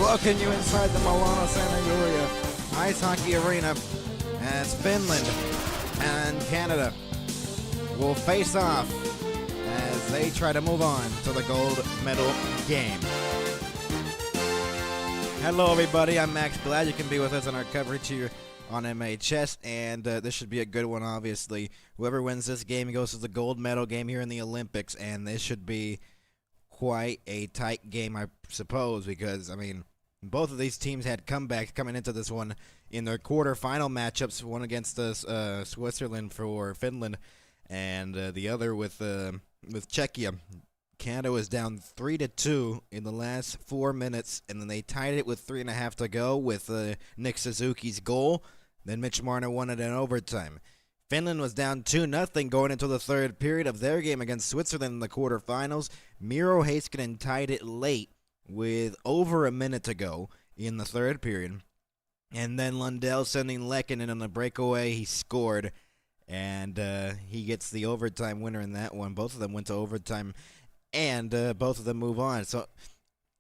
welcome you inside the Milano Santa Julia Ice Hockey Arena as Finland and Canada will face off as they try to move on to the gold medal game. Hello everybody, I'm Max. Glad you can be with us on our coverage here on MHS, and this should be a good one, obviously. Whoever wins this game goes to the gold medal game here in the Olympics, and this should be quite a tight game, I suppose, because, I mean, both of these teams had comebacks coming into this one in their quarterfinal matchups, one against Switzerland for Finland, and the other with Czechia. Canada was down 3-2 in the last 4 minutes, and then they tied it with 3.5 to go with Nick Suzuki's goal. Then Mitch Marner won it in overtime. Finland was down 2-0 going into the third period of their game against Switzerland in the quarterfinals. Miro Heiskanen tied it late with over a minute to go in the third period. And then Lundell sending Lehkonen on a breakaway. He scored, and he gets the overtime winner in that one. Both of them went to overtime, and both of them move on. So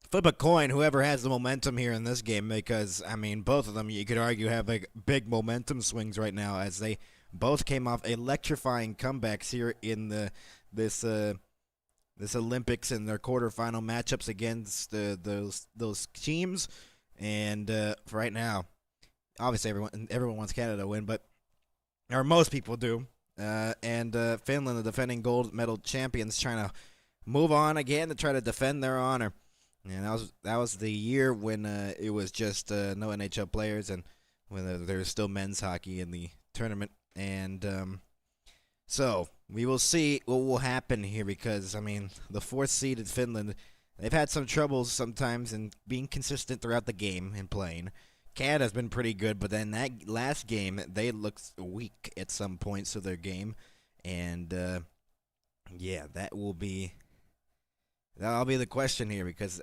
flip a coin, whoever has the momentum here in this game, because, I mean, both of them, you could argue, have like big momentum swings right now as they both came off electrifying comebacks here in this Olympics and their quarterfinal matchups against those teams. And for right now, obviously everyone wants Canada to win, or most people do. And Finland, the defending gold medal champions, trying to move on again to try to defend their honor. And that was the year when it was just no NHL players, and when there was still men's hockey in the tournament. And so we will see what will happen here, because, I mean, the fourth seeded Finland, they've had some troubles sometimes in being consistent throughout the game and playing. Canada's been pretty good, but then that last game, they looked weak at some points of their game. And, yeah, that'll be the question here, because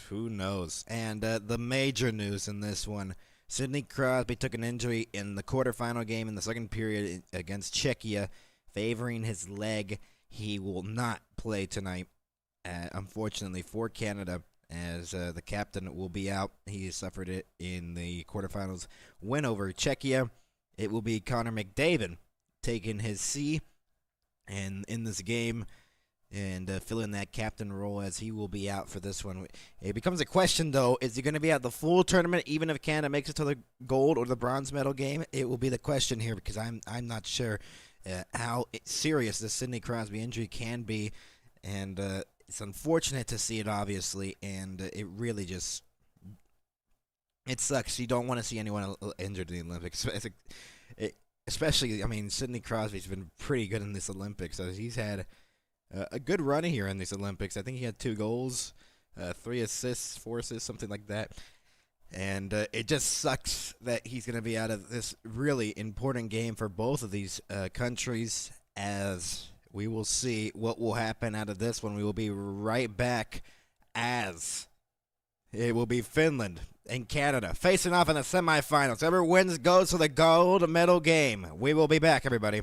who knows? And the major news in this one, Sidney Crosby took an injury in the quarterfinal game in the second period against Czechia, favoring his leg. He will not play tonight, unfortunately, for Canada, as the captain will be out. He suffered it in the quarterfinals win over Czechia. It will be Connor McDavid taking his C and in this game, and filling that captain role, as he will be out for this one. It becomes a question, though, is he going to be at the full tournament, even if Canada makes it to the gold or the bronze medal game? It will be the question here, because I'm not sure how serious the Sidney Crosby injury can be, and it's unfortunate to see it, obviously, and it really just, it sucks. You don't want to see anyone injured in the Olympics, especially, I mean, Sidney Crosby's been pretty good in this Olympics, so he's had a good run here in these Olympics. I think he had 2 goals, 3 assists, 4 assists, something like that. And it just sucks that he's going to be out of this really important game for both of these countries, as we will see what will happen out of this one. We will be right back, as it will be Finland and Canada facing off in the semifinals. Whoever wins goes to the gold medal game. We will be back, everybody.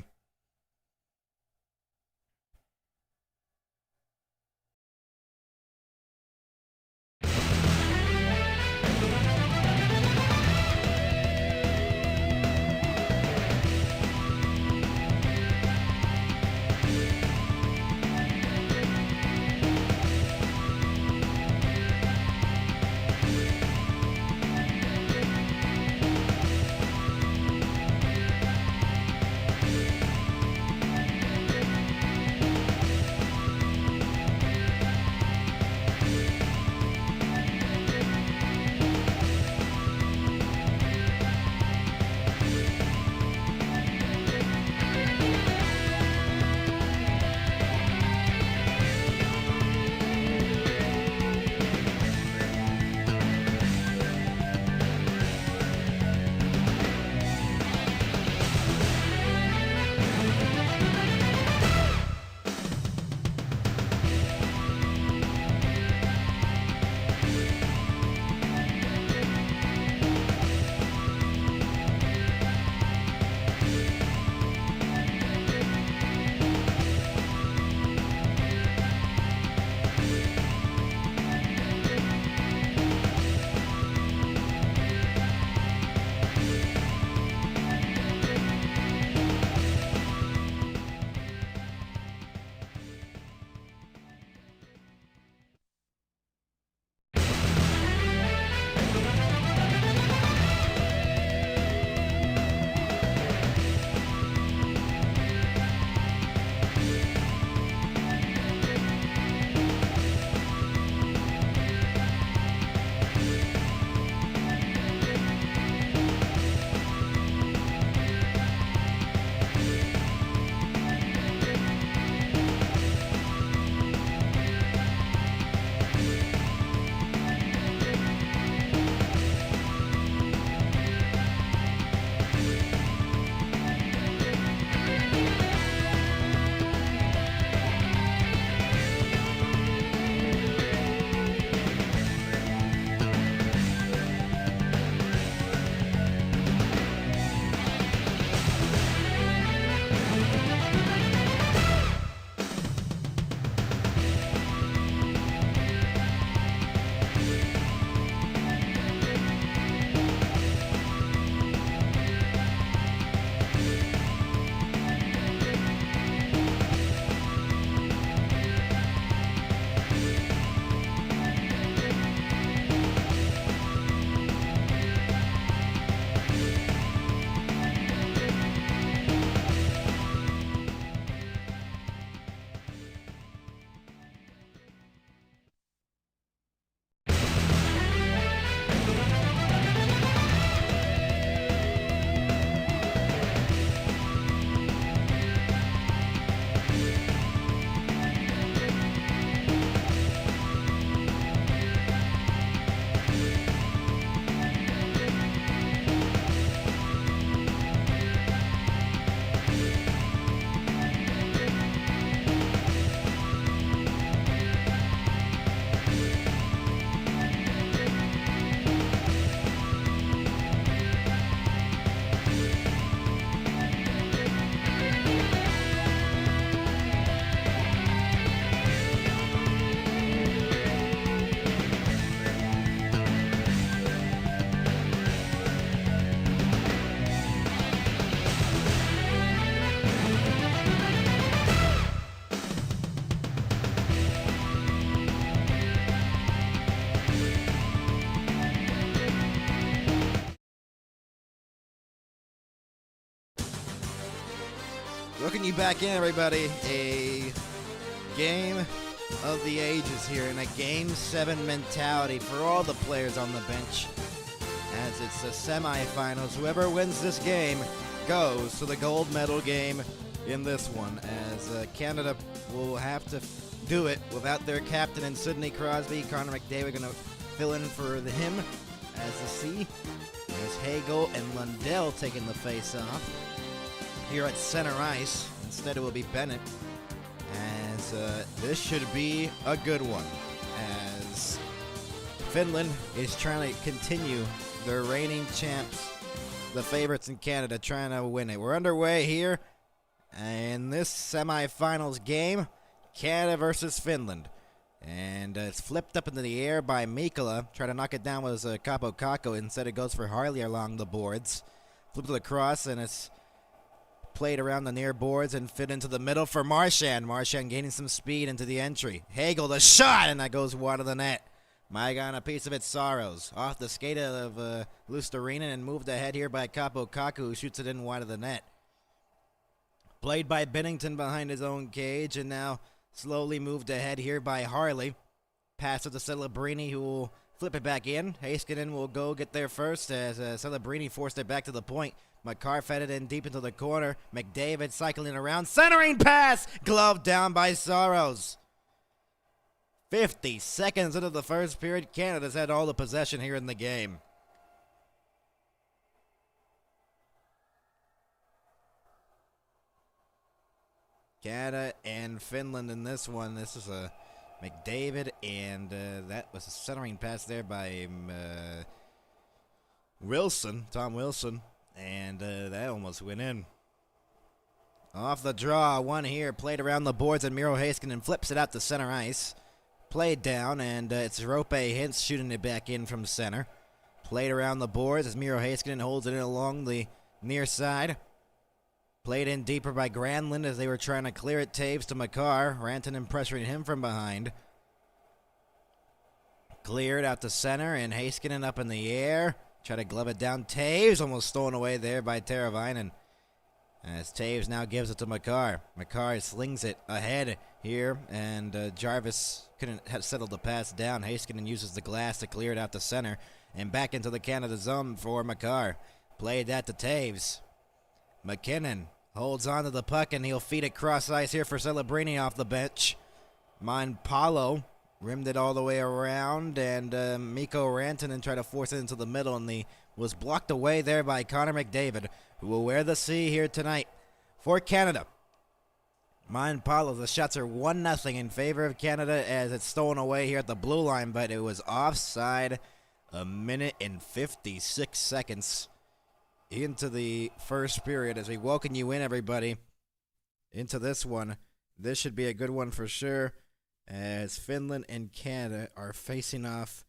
Welcome you back in, everybody. A game of the ages here, and a Game 7 mentality for all the players on the bench, as it's the semifinals. Whoever wins this game goes to the gold medal game in this one, as Canada will have to do it without their captain and Sidney Crosby. Connor McDavid going to fill in for him as the C. There's Hagel and Lundell taking the face-off here at center ice. Instead it will be Bennett, as this should be a good one, as Finland is trying to continue their reigning champs, the favorites in Canada, trying to win it. We're underway here in this semifinals game, Canada versus Finland. And it's flipped up into the air by Mikkola. Try to knock it down was Capo Kakko. Instead it goes for Harley along the boards. Flipped it across, and it's played around the near boards and fit into the middle for Marchand. Marchand gaining some speed into the entry. Hagel the shot, and that goes wide of the net. Mygon a piece of it, Saros. Off the skate of Luostarinen and moved ahead here by Capo Kakko, who shoots it in wide of the net. Played by Binnington behind his own cage, and now slowly moved ahead here by Harley. Pass it to Celebrini, who will flip it back in. Heiskanen will go get there first, as Celebrini forced it back to the point. Makar fed it in deep into the corner. McDavid cycling around. Centering pass! Glove down by Saros. 50 seconds into the first period. Canada's had all the possession here in the game. Canada and Finland in this one. This is a McDavid, and that was a centering pass there by Tom Wilson, and that almost went in. Off the draw, one here, played around the boards, and Miro Heiskanen flips it out to center ice. Played down, and it's Roope Hintz shooting it back in from center. Played around the boards as Miro Heiskanen holds it in along the near side. Played in deeper by Granlund as they were trying to clear it. Taves to Makar. Rantanen pressuring him from behind. Cleared out to center, and Heiskanen up in the air. Try to glove it down. Taves almost stolen away there by Teravainen. As Taves now gives it to Makar. Makar slings it ahead here, and Jarvis couldn't have settled the pass down. Heiskanen uses the glass to clear it out to center, and back into the Canada zone for Makar. Played that to Taves. McKinnon holds on to the puck, and he'll feed it cross ice here for Celebrini off the bench. Monpalo rimmed it all the way around, and Mikko Rantanen tried to force it into the middle, and was blocked away there by Connor McDavid, who will wear the C here tonight for Canada. Monpalo, the shots are 1-0 in favor of Canada as it's stolen away here at the blue line, but it was offside. 1 minute and 56 seconds into the first period, as we welcome you in, everybody, into this one. This should be a good one for sure, as Finland and Canada are facing off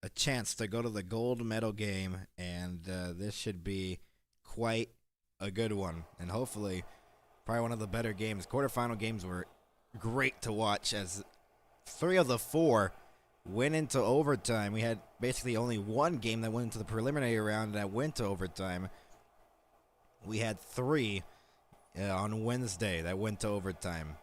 a chance to go to the gold medal game, and this should be quite a good one, and hopefully probably one of the better games. Quarterfinal games were great to watch, as 3 of the 4 went into overtime. We had basically only one game that went into the preliminary round that went to overtime. We had 3 on Wednesday that went to overtime.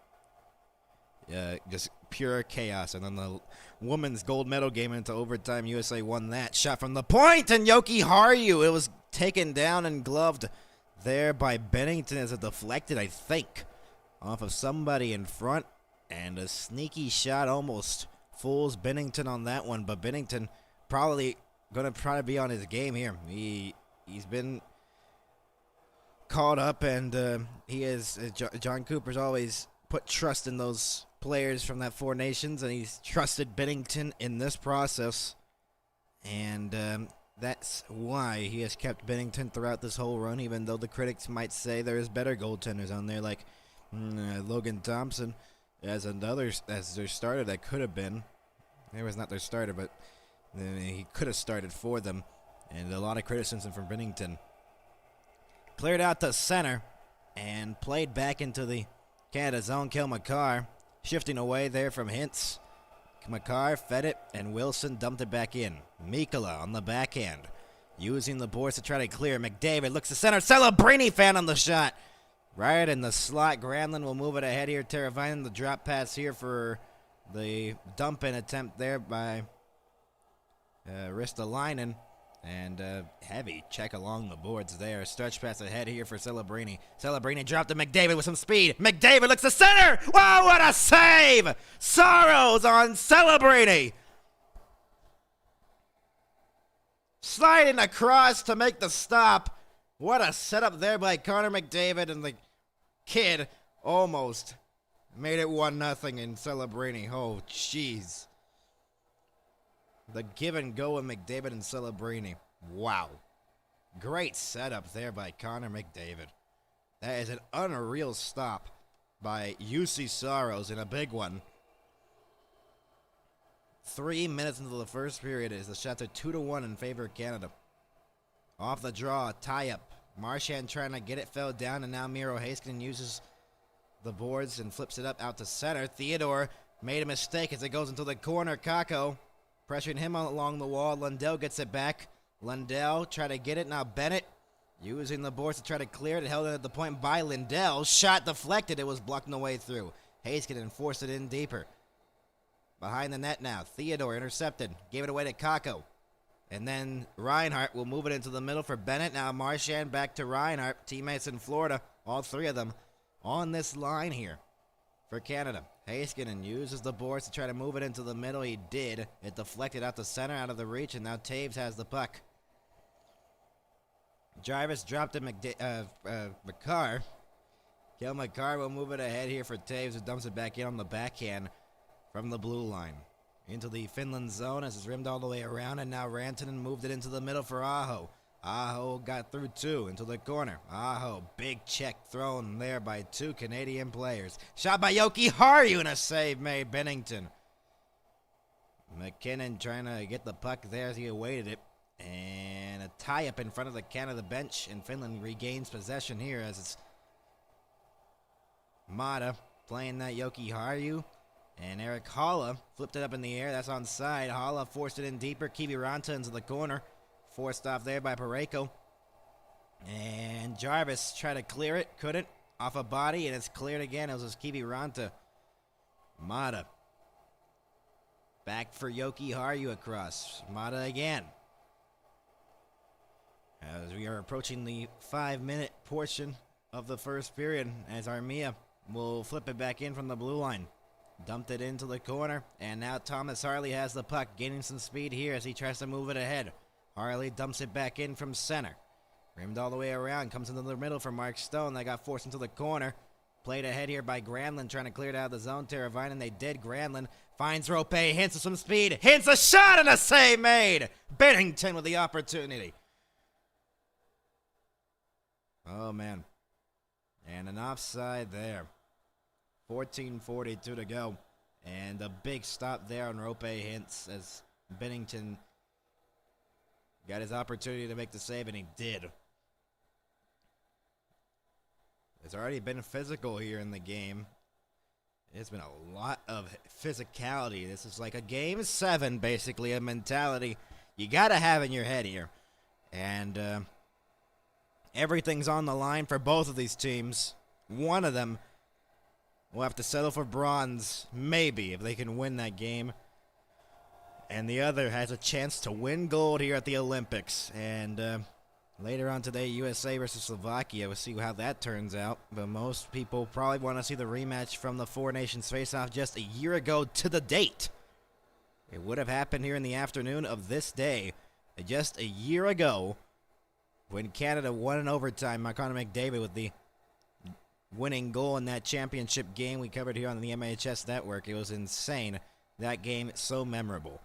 Just pure chaos. And then the women's gold medal game into overtime. USA won that. Shot from the point, and Yoki Haru. It was taken down and gloved there by Binnington as it deflected, I think, off of somebody in front. And a sneaky shot almost fools Binnington on that one, but Binnington probably going to try to be on his game here. He's been caught up, and he is John Cooper's always put trust in those players from that 4 nations, and he's trusted Binnington in this process, and that's why he has kept Binnington throughout this whole run, even though the critics might say there is better goaltenders on there, like Logan Thompson as their starter. That could have been. He was not their starter, but he could have started for them. And a lot of criticism from Binnington. Cleared out to center and played back into the Canada zone. Kel Makar shifting away there from Hintz. Makar fed it, and Wilson dumped it back in. Mikkola on the backhand, using the boards to try to clear. McDavid looks to center. Celebrini fan on the shot. Right in the slot. Granlund will move it ahead here. Teravainen, the drop pass here for the dump-in attempt there by Ristolainen. And heavy check along the boards there. Stretch pass ahead here for Celebrini. Celebrini dropped to McDavid with some speed. McDavid looks to center. Wow, what a save! Saros on Celebrini. Sliding across to make the stop. What a setup there by Connor McDavid, and the kid almost made it 1-0 in Celebrini. Oh, jeez. The give and go of McDavid and Celebrini. Wow. Great setup there by Connor McDavid. That is an unreal stop by UC Saros, in a big one. 3 minutes into the first period as the shots are 2-1 in favor of Canada. Off the draw, tie-up. Marchand trying to get it, fell down, and now Miro Heiskanen uses the boards and flips it up out to center. Theodore made a mistake as it goes into the corner. Kakko pressuring him along the wall. Lundell gets it back. Lundell try to get it. Now Bennett using the boards to try to clear it. Held it at the point by Lundell. Shot deflected. It was blocked on the way through. Heiskanen forced it in deeper. Behind the net now. Theodore intercepted. Gave it away to Kakko. And then Reinhart will move it into the middle for Bennett. Now Marchand back to Reinhart. Teammates in Florida. All three of them on this line here for Canada. Heiskanen uses the boards to try to move it into the middle. He did. It deflected out the center, out of the reach, and now Taves has the puck. Jarvis dropped to McCarr. Kel McCarr will move it ahead here for Taves, who dumps it back in on the backhand from the blue line. Into the Finland zone as it's rimmed all the way around, and now Rantanen moved it into the middle for Aho. Aho got through two into the corner. Aho, big check thrown there by two Canadian players. Shot by Yoki Haru and a save made Bennington. McKinnon trying to get the puck there as he awaited it. And a tie-up in front of the Canada bench, and Finland regains possession here as it's Mata playing that Yoki Haru. And Eric Halla flipped it up in the air. That's onside. Halla forced it in deeper. Kiviranta into the corner. Forced off there by Parayko. And Jarvis tried to clear it. Couldn't. Off a body, and it's cleared again. It was Kiviranta. Mata. Back for Yoki Haru across. Mata again. As we are approaching the 5-minute portion of the first period, as Armia will flip it back in from the blue line. Dumped it into the corner, and now Thomas Harley has the puck, gaining some speed here as he tries to move it ahead. Harley dumps it back in from center. Rimmed all the way around, comes into the middle for Mark Stone. That got forced into the corner. Played ahead here by Granlund, trying to clear it out of the zone. Teravainen, they did. Granlund finds Rope, hints with some speed, hints a shot, and a save made! Bennington with the opportunity. Oh, man. And an offside there. 14:42 to go. And a big stop there on Rope Hintz as Bennington got his opportunity to make the save, and he did. It's already been physical here in the game. It's been a lot of physicality. This is like a game 7, basically, a mentality you got to have in your head here. And everything's on the line for both of these teams. One of them will have to settle for bronze, maybe, if they can win that game. And the other has a chance to win gold here at the Olympics. And later on today, USA versus Slovakia. We'll see how that turns out. But most people probably want to see the rematch from the Four Nations face-off just a year ago to the date. It would have happened here in the afternoon of this day, just a year ago, when Canada won in overtime. Connor McDavid with the winning goal in that championship game we covered here on the MHS network. It was insane. That game so memorable.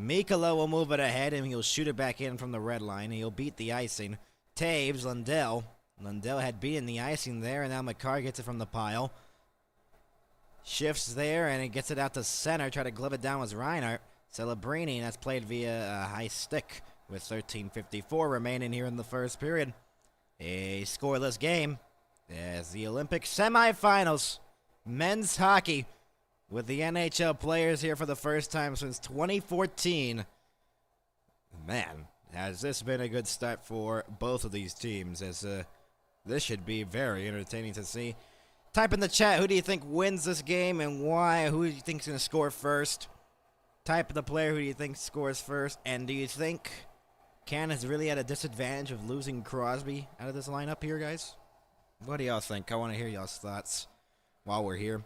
Mikkola will move it ahead, and he'll shoot it back in from the red line. He'll beat the icing. Taves, Lundell. Lundell had beaten the icing there, and now McCarr gets it from the pile. Shifts there, and he gets it out to center. Try to glove it down with Reinhart. Celebrini, and that's played via a high stick with 13:54 remaining here in the first period. A scoreless game as the Olympic semifinals, men's hockey, with the NHL players here for the first time since 2014. Man, has this been a good start for both of these teams as This should be very entertaining to see. Type in the chat, who do you think wins this game and why? Who do you think is going to score first? Type in the player who do you think scores first. And do you think Canada's really at a disadvantage of losing Crosby out of this lineup here, guys? What do y'all think? I want to hear y'all's thoughts while we're here.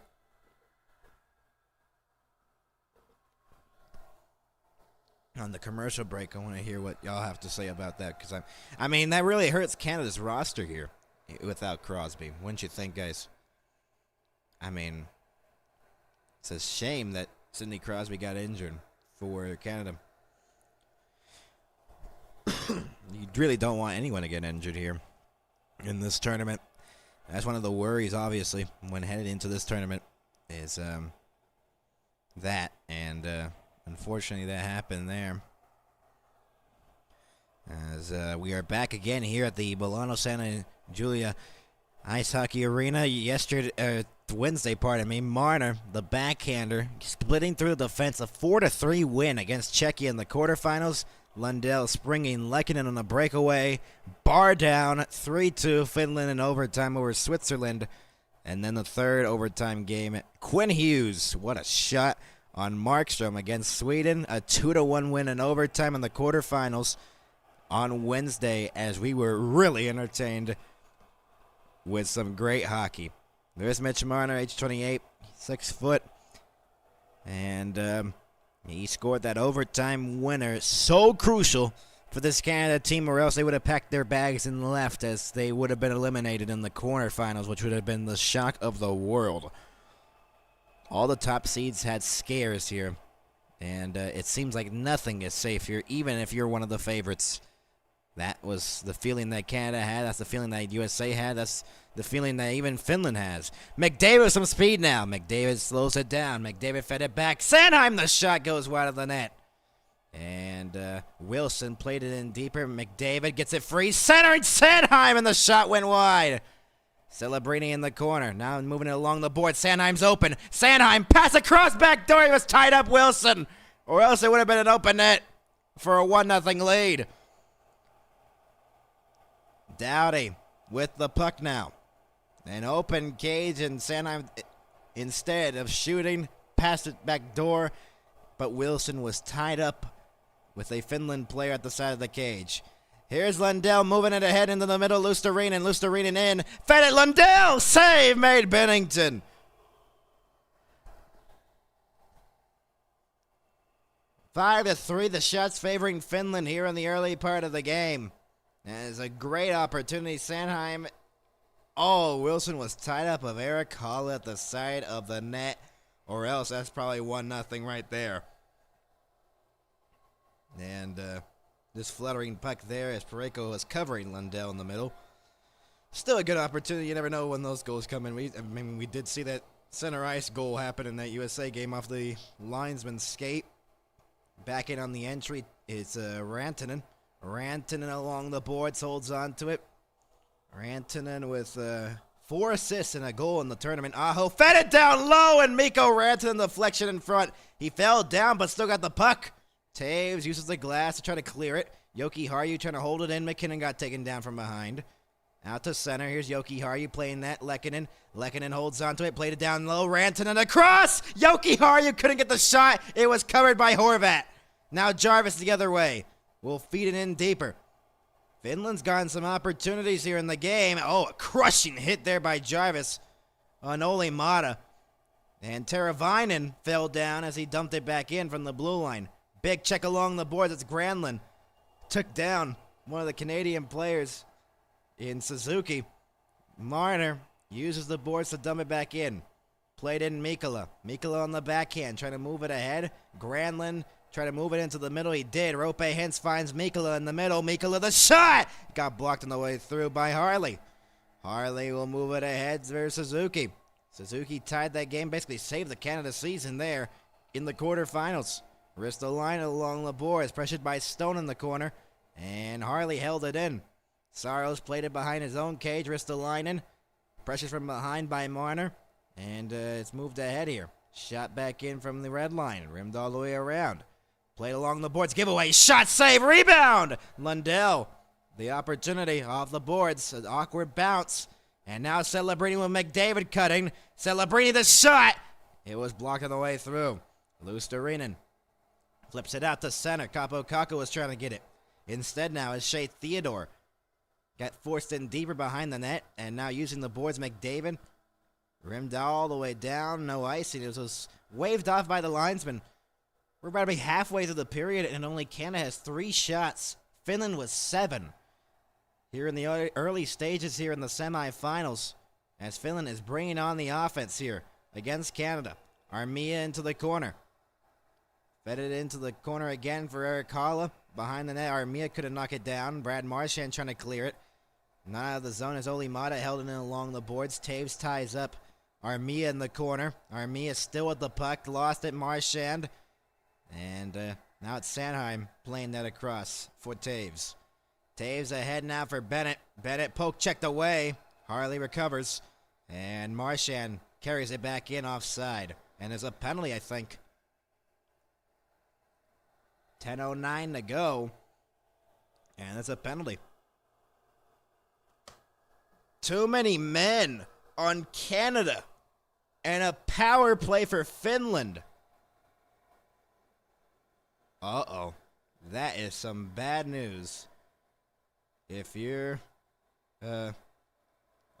On the commercial break, I want to hear what y'all have to say about that, because I mean, that really hurts Canada's roster here without Crosby. Wouldn't you think, guys? I mean, it's a shame that Sidney Crosby got injured for Canada. You really don't want anyone to get injured here in this tournament. That's one of the worries, obviously, when headed into this tournament, is that, and unfortunately that happened there. As we are back again here at the Milano Santa Giulia Ice Hockey Arena. Wednesday, Marner, the backhander, splitting through the defense, a 4-3 win against Czechia in the quarterfinals. Lundell springing Lehkonen on a breakaway. Bar down, 3-2, Finland in overtime over Switzerland. And then the third overtime game, Quinn Hughes, what a shot on Markstrom against Sweden. A 2-1 win in overtime in the quarterfinals on Wednesday, as we were really entertained with some great hockey. There's Mitch Marner, age 28, 6 foot. And he scored that overtime winner. So crucial for this Canada team, or else they would have packed their bags and left, as they would have been eliminated in the quarterfinals, which would have been the shock of the world. All the top seeds had scares here, and it seems like nothing is safe here, even if you're one of the favorites. That was the feeling that Canada had. That's the feeling that USA had. That's the feeling that even Finland has. McDavid with some speed now. McDavid slows it down. McDavid fed it back. Sanheim, the shot goes wide of the net. And Wilson played it in deeper. McDavid gets it free. Centering Sanheim, and the shot went wide. Celebrini in the corner. Now moving it along the board. Sanheim's open. Sanheim pass across back door. He was tied up, Wilson. Or else it would have been an open net for a 1-0 lead. Doughty with the puck now. An open cage, and Sanheim, instead of shooting, passed it back door. But Wilson was tied up with a Finland player at the side of the cage. Here's Lundell moving it ahead into the middle. Luostarinen in. Fed it, Lundell! Save made Bennington. 5-3, the shots favoring Finland here in the early part of the game. That is a great opportunity. Sanheim. Oh, Wilson was tied up of Eric Hall at the side of the net. Or else that's probably 1-0 right there. And this fluttering puck there as Parayko was covering Lundell in the middle. Still a good opportunity. You never know when those goals come in. We did see that center ice goal happen in that USA game off the linesman's skate. Back in on the entry is Rantanen. Rantanen along the boards, holds on to it. Rantanen with 4 assists and a goal in the tournament. Aho fed it down low, and Mikko Rantanen deflection in front. He fell down but still got the puck. Taves uses the glass to try to clear it. Yoki Harju trying to hold it in. McKinnon got taken down from behind. Out to center. Here's Yoki Harju playing that. Lehkonen. Lehkonen holds onto it. Played it down low. Rantanen across. Yoki Harju couldn't get the shot. It was covered by Horvat. Now Jarvis the other way. We'll feed it in deeper. Finland's gotten some opportunities here in the game. Oh, a crushing hit there by Jarvis on Olli Mata. And Teravainen fell down as he dumped it back in from the blue line. Big check along the boards. It's Granlund. Took down one of the Canadian players in Suzuki. Marner uses the boards to dump it back in. Played in Mikkola. Mikkola on the backhand, trying to move it ahead. Granlund trying to move it into the middle. He did. Rope Hintz finds Mikkola in the middle. Mikkola the shot! Got blocked on the way through by Harley. Harley will move it ahead for Suzuki. Suzuki tied that game, basically saved the Canada season there in the quarterfinals. Ristolainen along the boards, pressured by Stone in the corner, and Harley held it in. Saros played it behind his own cage. Ristolainen, pressured from behind by Marner, and it's moved ahead here. Shot back in from the red line, rimmed all the way around. Played along the boards, giveaway, shot, save, rebound! Lundell The opportunity off the boards. An awkward bounce. And now Celebrini with McDavid cutting. Celebrini the shot. It was blocked on the way through. Luostarinen flips it out to center. Capo Caco was trying to get it. Instead now is Shea Theodore. Got forced in deeper behind the net. And now using the boards, McDavid rimmed all the way down. No icing. It was waved off by the linesman. We're about to be halfway through the period, and only Canada has 3 shots. Finland was 7. Here in the early stages here in the semifinals, as Finland is bringing on the offense here against Canada. Armia into the corner. Fed it into the corner again for Erik Haula. Behind the net, Armia couldn't knock it down. Brad Marchand trying to clear it. Not out of the zone as Oli Mata held it in along the boards. Taves ties up Armia in the corner. Armia still with the puck. Lost it, Marchand. And now it's Sanheim playing that across for Taves. Taves ahead now for Bennett. Bennett poke checked away. Harley recovers. And Marchand carries it back in offside. And there's a penalty, I think. 10:09 to go. And it's a penalty. Too many men on Canada. And a power play for Finland. Uh-oh. That is some bad news. If you're,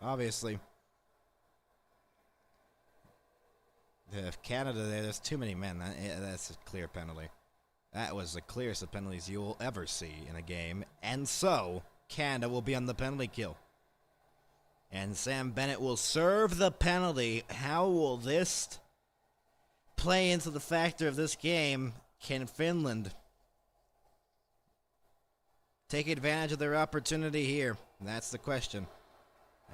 obviously, if Canada there's too many men. That's a clear penalty. That was the clearest of penalties you will ever see in a game. And so, Canada will be on the penalty kill. And Sam Bennett will serve the penalty. How will this play into the factor of this game? Can Finland take advantage of their opportunity here? That's the question.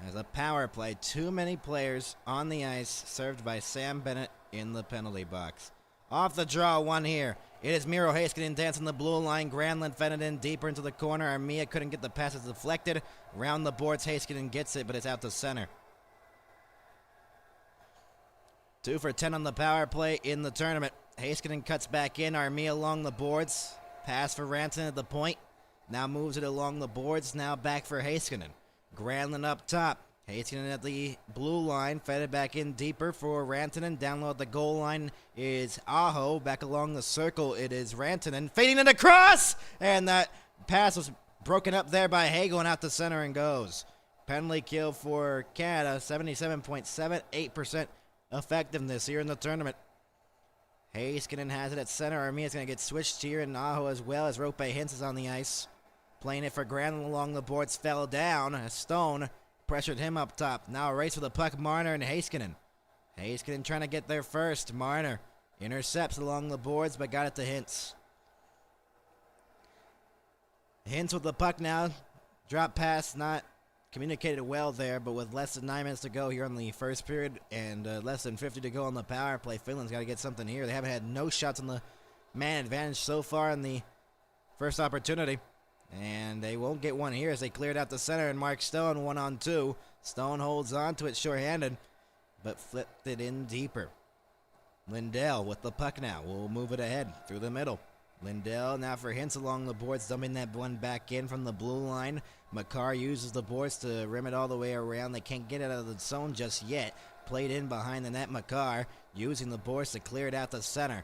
As a power play, too many players on the ice, served by Sam Bennett in the penalty box. Off the draw, one here. It is Miro Heiskanen dancing the blue line. Granlund fed it in deeper into the corner. Armia couldn't get the passes deflected. Round the boards, Heiskanen gets it, but it's out to center. 2 for 10 on the power play in the tournament. Heiskanen cuts back in. Armia along the boards. Pass for Rantanen at the point. Now moves it along the boards. Now back for Heiskanen. Granlund up top. Heiskanen at the blue line. Fed it back in deeper for Rantanen. Down low at the goal line is Aho. Back along the circle it is Rantanen. Fading it across! And that pass was broken up there by Hay, going out to center and goes. Penalty kill for Canada. 77.78% effectiveness here in the tournament. Heiskanen has it at center. Armia's going to get switched here, and Aho as well as Rope Hintz is on the ice. Playing it for Granlund along the boards, fell down. Stone pressured him up top. Now a race for the puck, Marner and Heiskanen. Heiskanen trying to get there first. Marner intercepts along the boards, but got it to Hintz. Hintz with the puck now. Drop pass, not communicated well there, but with less than 9 minutes to go here on the first period and less than 50 to go on the power play, Finland's got to get something here. They haven't had no shots on the man advantage so far in the first opportunity, and they won't get one here as they cleared out the center, and Mark Stone 1-on-2. Stone holds on to it shorthanded, but flipped it in deeper. Lindell with the puck now will move it ahead through the middle. Lindell now for Hintz along the boards, dumping that one back in from the blue line. Makar uses the boards to rim it all the way around. They can't get it out of the zone just yet. Played in behind the net. Makar using the boards to clear it out the center.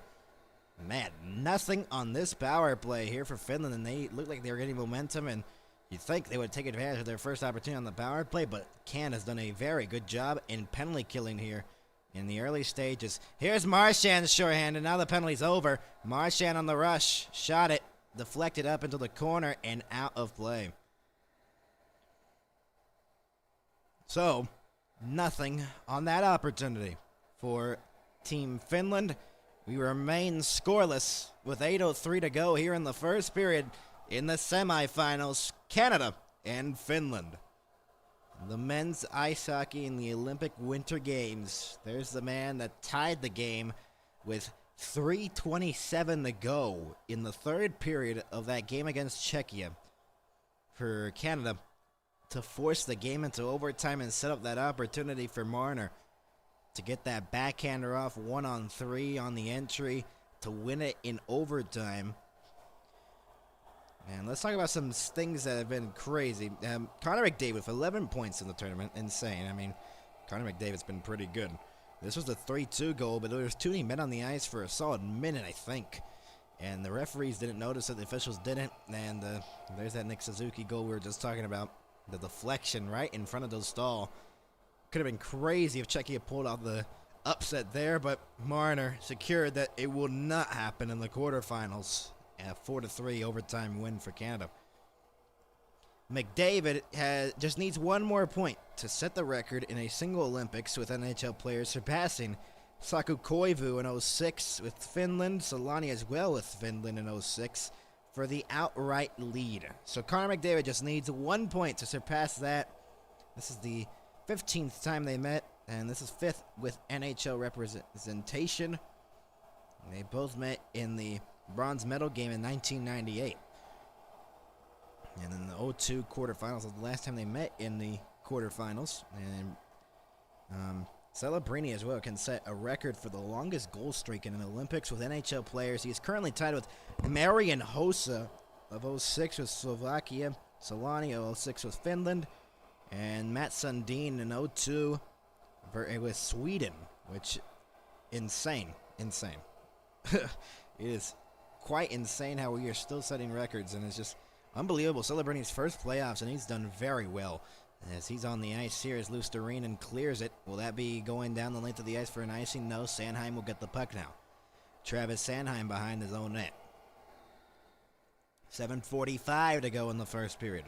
Man, nothing on this power play here for Finland, and they look like they were getting momentum, and you'd think they would take advantage of their first opportunity on the power play, but Canada's done a very good job in penalty killing here in the early stages. Here's Marchand shorthanded. Now the penalty's over. Marchand on the rush. Shot it. Deflected up into the corner and out of play. So, nothing on that opportunity for Team Finland. We remain scoreless with 8:03 to go here in the first period in the semifinals. Canada and Finland. The men's ice hockey in the Olympic Winter Games. There's the man that tied the game with 3:27 to go in the third period of that game against Czechia for Canada to force the game into overtime and set up that opportunity for Marner to get that backhander off 1-on-3 on the entry to win it in overtime. And let's talk about some things that have been crazy. Connor McDavid with 11 points in the tournament. Insane. I mean, Connor McDavid's been pretty good. This was a 3-2 goal, but there was 2 men on the ice for a solid minute, I think. And the referees didn't notice it, the officials didn't. And there's that Nick Suzuki goal we were just talking about. The deflection right in front of the stall. Could have been crazy if Czechia had pulled off the upset there, but Marner secured that it will not happen in the quarterfinals. A 4-3 overtime win for Canada. McDavid just needs one more point to set the record in a single Olympics with NHL players, surpassing Saku Koivu in 06 with Finland, Solani as well with Finland in 06 for the outright lead. So Connor McDavid just needs 1 point to surpass that. This is the 15th time they met, and this is 5th with NHL representation. They both met in the bronze medal game in 1998. And then the 02 quarterfinals was the last time they met in the quarterfinals. And Celebrini as well can set a record for the longest goal streak in an Olympics with NHL players. He is currently tied with Marian Hossa of 06 with Slovakia, Solani of 06 with Finland, and Matt Sundin in 02 with Sweden, which insane. It is quite insane how we are still setting records, and it's just unbelievable. Celebrini's first playoffs, and he's done very well. As he's on the ice here as Luostarinen clears it. Will that be going down the length of the ice for an icing? No, Sanheim will get the puck now. Travis Sanheim behind his own net. 7:45 to go in the first period.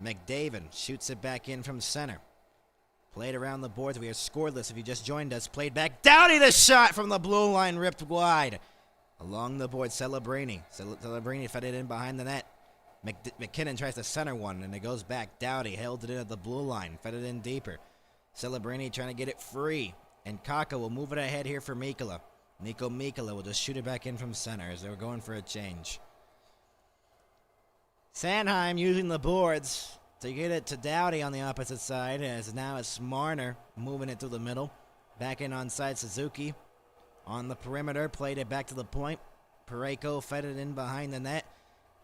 McDavid shoots it back in from center. Played around the boards. We are scoreless if you just joined us. Played back. Doughty the shot from the blue line, ripped wide. Along the board, Celebrini. Celebrini fed it in behind the net. McKinnon tries to center one, and it goes back. Doughty held it in at the blue line, fed it in deeper. Celebrini trying to get it free, and Kaka will move it ahead here for Mikkola. Nico Mikkola will just shoot it back in from center as they were going for a change. Sanheim using the boards to get it to Doughty on the opposite side, as now it's Marner moving it through the middle. Back in onside, Suzuki on the perimeter, played it back to the point. Parayko fed it in behind the net.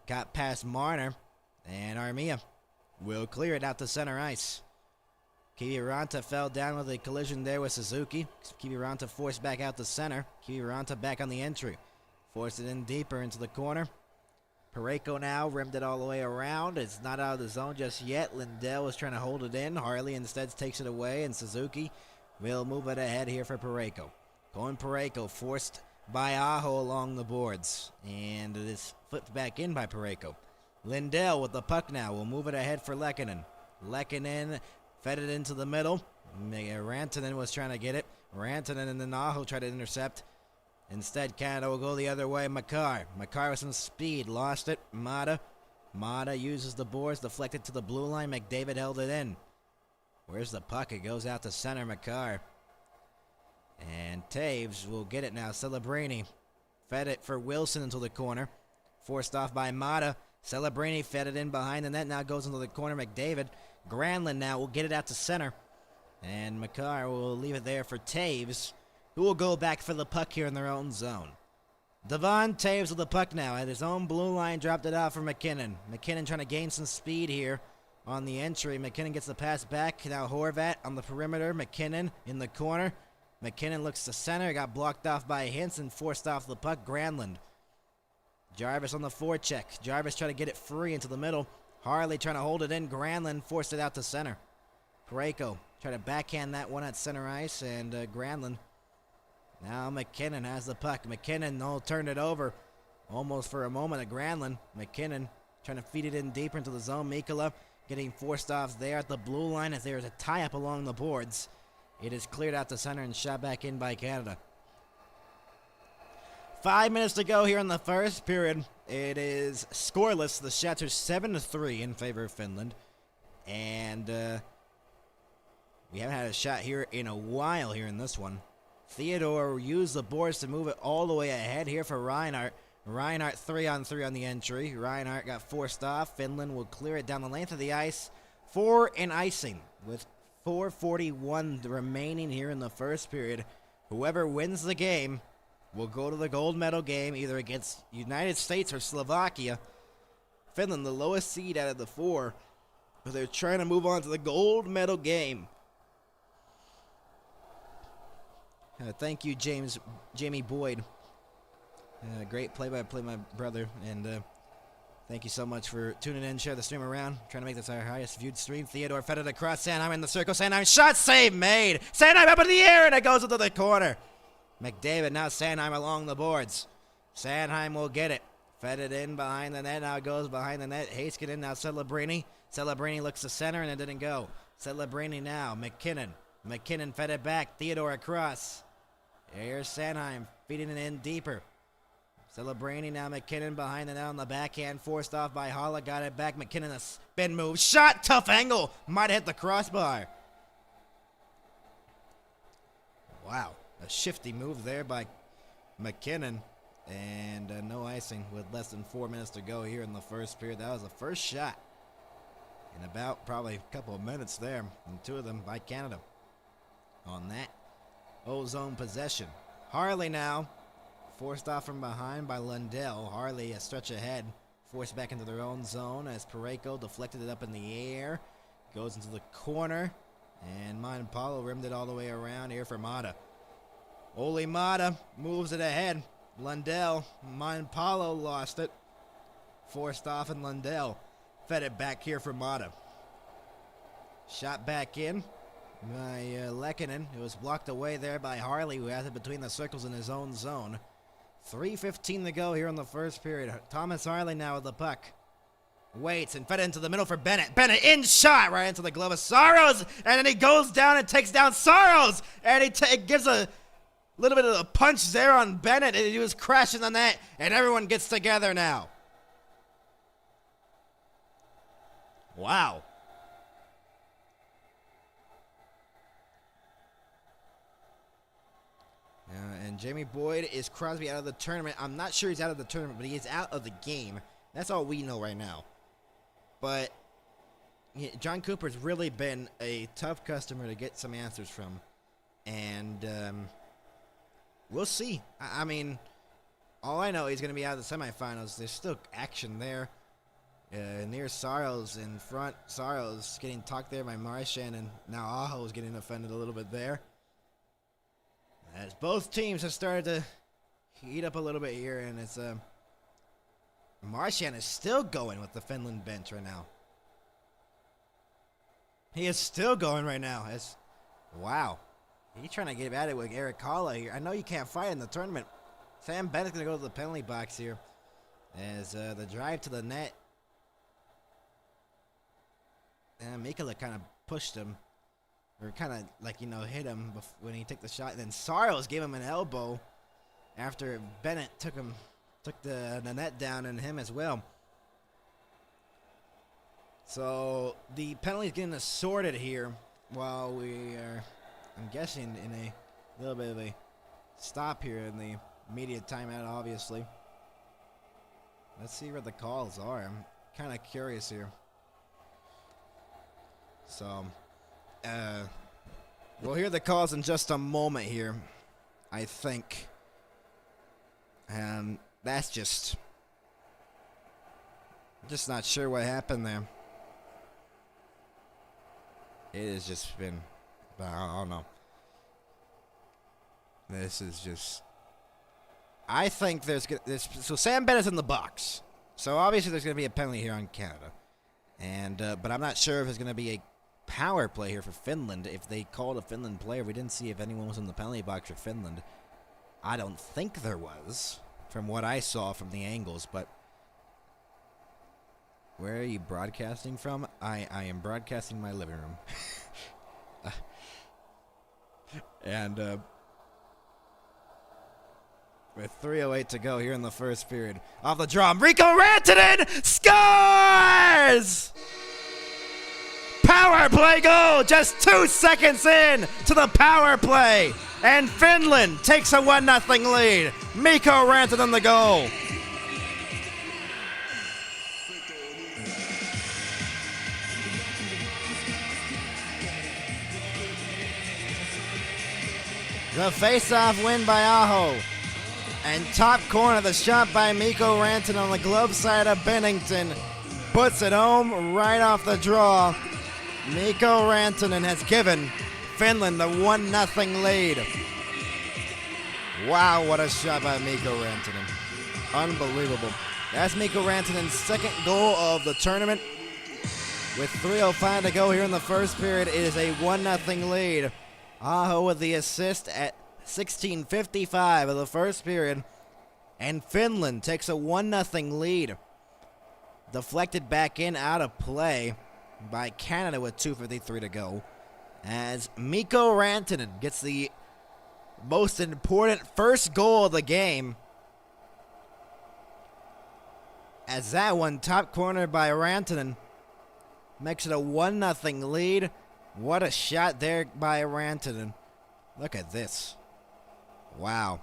Got past Marner, and Armia will clear it out to center ice. Kiviranta fell down with a collision there with Suzuki. Kiviranta forced back out to center. Kiviranta back on the entry. Forced it in deeper into the corner. Parayko now rimmed it all the way around. It's not out of the zone just yet. Lindell was trying to hold it in. Harley instead takes it away, and Suzuki will move it ahead here for Parayko. Going Parayko, forced by Aho along the boards, and it is flipped back in by Parayko. Lindell with the puck now will move it ahead for Lehkonen. Lehkonen fed it into the middle. Rantanen was trying to get it. Rantanen and then Aho tried to intercept. Instead, Canada will go the other way. Makar with some speed, lost it. Mata uses the boards, deflected to the blue line. McDavid held it in. Where's the puck? It goes out to center. Makar. And Taves will get it now. Celebrini fed it for Wilson into the corner. Forced off by Mata. Celebrini fed it in behind the net. Now goes into the corner. McDavid. Granlund now will get it out to center. And Makar will leave it there for Taves, who will go back for the puck here in their own zone. Devon Taves with the puck now. At his own blue line, dropped it out for McKinnon. McKinnon trying to gain some speed here on the entry. McKinnon gets the pass back. Now Horvat on the perimeter. McKinnon in the corner. McKinnon looks to center, got blocked off by Hansen, forced off the puck. Granlund. Jarvis on the forecheck. Jarvis trying to get it free into the middle. Harley trying to hold it in. Granlund forced it out to center. Parayko trying to backhand that one at center ice, and Granlund. Now McKinnon has the puck. McKinnon turned it over almost for a moment at Granlund. McKinnon trying to feed it in deeper into the zone. Mikkola getting forced off there at the blue line as there is a tie-up along the boards. It is cleared out to center and shot back in by Canada. 5 minutes to go here in the first period. It is scoreless. The shots are 7-3 in favor of Finland. And we haven't had a shot here in a while here in this one. Theodore used the boards to move it all the way ahead here for Reinhardt. Reinhardt 3-on-3 on the entry. Reinhardt got forced off. Finland will clear it down the length of the ice for an icing with 4:41 remaining here in the first period. Whoever wins the game will go to the gold medal game, either against United States or Slovakia. Finland, the lowest seed out of the 4, but they're trying to move on to the gold medal game. Thank you, Jamie Boyd. Great play-by-play, my brother, and thank you so much for tuning in. Share the stream around. Trying to make this our highest viewed stream. Theodore fed it across. Sanheim in the circle. Sanheim shot, save made. Sanheim up in the air, and it goes into the corner. McDavid, now Sanheim along the boards. Sanheim will get it. Fed it in behind the net. Now it goes behind the net. Heiskanen, now Celebrini. Celebrini looks to center, and it didn't go. Celebrini now. McKinnon. McKinnon fed it back. Theodore across. Here's Sanheim feeding it in deeper. Celebrini, now McKinnon behind the net on the backhand. Forced off by Holla. Got it back. McKinnon, a spin move. Shot. Tough angle. Might have hit the crossbar. Wow. A shifty move there by McKinnon. And no icing with less than 4 minutes to go here in the first period. That was the first shot in about probably a couple of minutes there. And 2 of them by Canada on that O-zone possession. Harley now. Forced off from behind by Lundell. Harley a stretch ahead. Forced back into their own zone as Parayko deflected it up in the air. Goes into the corner. And Monpalo rimmed it all the way around here for Mata. Oli Mata moves it ahead. Lundell. Monpalo lost it. Forced off and Lundell fed it back here for Mata. Shot back in by Lehkonen. It was blocked away there by Harley, who has it between the circles in his own zone. 3:15 to go here in the first period. Thomas Harley now with the puck. Waits and fed it into the middle for Bennett. Bennett in shot right into the glove of Saros. And then he goes down and takes down Saros. And he gives a little bit of a punch there on Bennett. And he was crashing the net. And everyone gets together now. Wow. And Jamie Boyd is Crosby out of the tournament. I'm not sure he's out of the tournament, but he is out of the game. That's all we know right now. But John Cooper's really been a tough customer to get some answers from. And we'll see. I mean, all I know he's going to be out of the semifinals. There's still action there. Near Saros in front. Saros getting talked there by Marchand, and now Aho is getting offended a little bit there. As both teams have started to heat up a little bit here, and it's Marchand is still going with the Finland bench right now. He is still going right now. Wow. He's trying to get at it with Eric Holla here. I know you can't fight in the tournament. Sam Bennett's going to go to the penalty box here. As the drive to the net. And Mikkola kind of pushed him. Or kind of like, hit him when he took the shot. And then Saros gave him an elbow after Bennett took the net down and him as well. So the penalty's getting assorted here while we are, I'm guessing, in a little bit of a stop here in the immediate timeout, obviously. Let's see what the calls are. I'm kind of curious here. So, we'll hear the calls in just a moment here, I think. And that's just not sure what happened there. It has just been, I don't know. This is just, I think so Sam Bennett's in the box. So obviously there's going to be a penalty here on Canada. And, but I'm not sure if there's going to be a power play here for Finland. If they called a Finland player, we didn't see if anyone was in the penalty box for Finland. I don't think there was, from what I saw from the angles, but where are you broadcasting from? I am broadcasting my living room. And with 3:08 to go here in the first period. Off the draw, Rico Rantanen scores! Power play goal, just 2 seconds in to the power play. And Finland takes a 1-0 lead. Mikko Rantanen the goal. The face-off win by Aho. And top corner, the shot by Mikko Rantanen on the glove side of Bennington. puts it home right off the draw. Mikko Rantanen has given Finland the 1-0 lead. Wow, what a shot by Mikko Rantanen. Unbelievable. That's Mikko Rantanen's second goal of the tournament. With 3:05 to go here in the first period, it is a 1-0 lead. Aho with the assist at 16:55 of the first period. And Finland takes a 1-0 lead. Deflected back in, out of play by Canada with 2:53 to go. As Mikko Rantanen gets the most important first goal of the game. As that one, top corner by Rantanen, makes it a 1-0 lead. What a shot there by Rantanen. Look at this. Wow.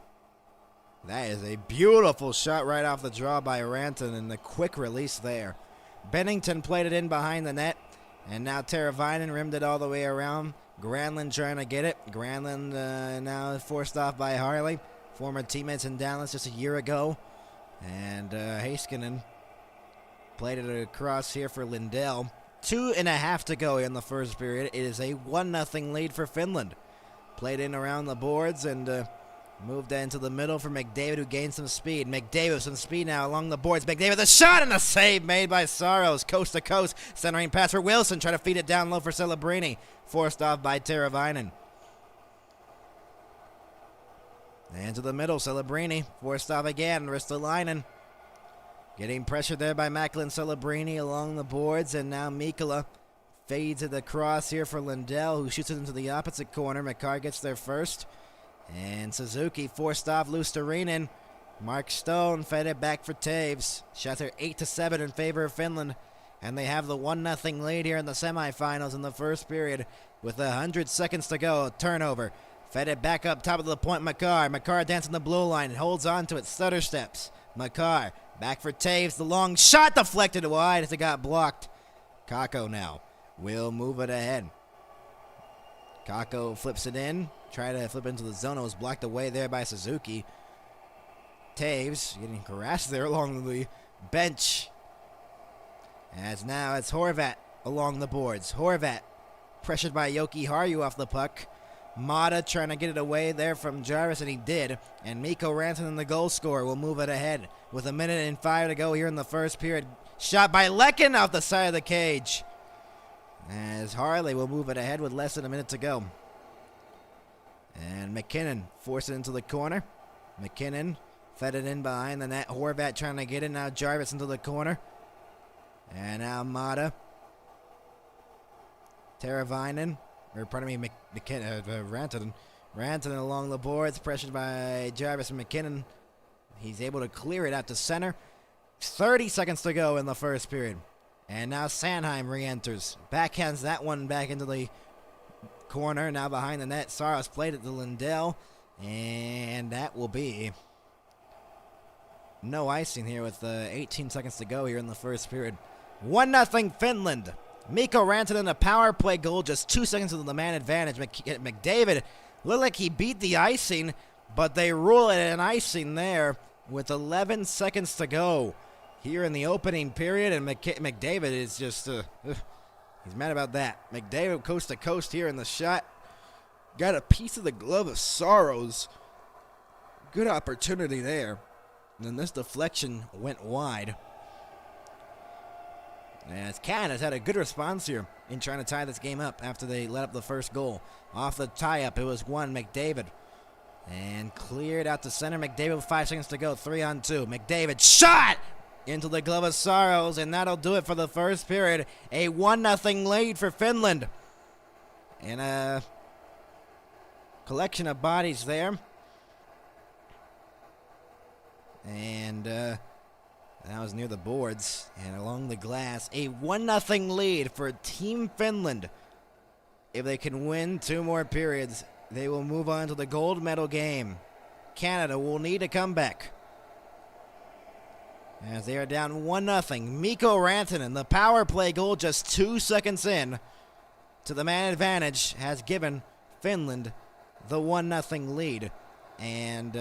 That is a beautiful shot right off the draw by Rantanen, and the quick release there. Bennington played it in behind the net, and now Teravainen rimmed it all the way around. Granlund trying to get it. Granlund now forced off by Harley, former teammates in Dallas just a year ago. And Heiskanen played it across here for Lindell. 2.5 to go in the first period. It is a 1-0 lead for Finland. Played in around the boards and moved that into the middle for McDavid, who gained some speed. McDavid with some speed now along the boards. McDavid, the shot and a save made by Saros. Coast to coast. Centering pass for Wilson. Trying to feed it down low for Celebrini. Forced off by Teravainen. And to the middle, Celebrini. Forced off again. Ristolainen. Getting pressured there by Macklin Celebrini along the boards. And now Mikkola fades it across here for Lindell, who shoots it into the opposite corner. McCarr gets there first. And Suzuki forced off Luostarinen. Mark Stone fed it back for Taves. Shots are 8-7 in favor of Finland. And they have the 1-0 lead here in the semifinals in the first period. With 100 seconds to go. Turnover. Fed it back up top of the point, McCarr. McCarr dancing the blue line and holds on to it. Stutter steps. McCarr back for Taves. The long shot deflected wide as it got blocked. Kakko now will move it ahead. Kakko flips it in. Try to flip into the zone. It was blocked away there by Suzuki. Taves getting harassed there along the bench. As now it's Horvat along the boards. Horvat pressured by Yoki Haru off the puck. Mata trying to get it away there from Jarvis, and he did. And Mikko Rantanen, the goal scorer, will move it ahead with 1:05 to go here in the first period. Shot by Lekin off the side of the cage. As Harley will move it ahead with less than a minute to go. And McKinnon forced it into the corner. McKinnon fed it in behind the net. Horvat trying to get it. Now Jarvis into the corner. And now Mata. Teravainen. Or pardon me, Rantanen. Rantanen along the boards. Pressured by Jarvis and McKinnon. He's able to clear it out to center. 30 seconds to go in the first period. And now Sanheim re-enters. Backhands that one back into the corner. Now behind the net. Saros played it to Lindell. And that will be no icing here with 18 seconds to go here in the first period. 1-0 Finland. Mikko Rantanen, a power play goal, just 2 seconds into the man advantage. McDavid looked like he beat the icing, but they rule it an icing there with 11 seconds to go here in the opening period. And McDavid is just, he's mad about that. McDavid coast to coast here in the shot. Got a piece of the glove of Saros. Good opportunity there. And then this deflection went wide. As Canada's had a good response here in trying to tie this game up after they let up the first goal. Off the tie-up, it was one, McDavid. And cleared out to center. McDavid with 5 seconds to go, 3-on-2. McDavid shot into the glove of Saros, and that'll do it for the first period. A 1-0 lead for Finland. And a collection of bodies there. And that was near the boards and along the glass. A 1-0 lead for Team Finland. If they can win 2 more periods, they will move on to the gold medal game. Canada will need a comeback, as they are down 1-0. Mikko Rantanen, the power play goal just 2 seconds in to the man advantage, has given Finland the 1-0 lead. And,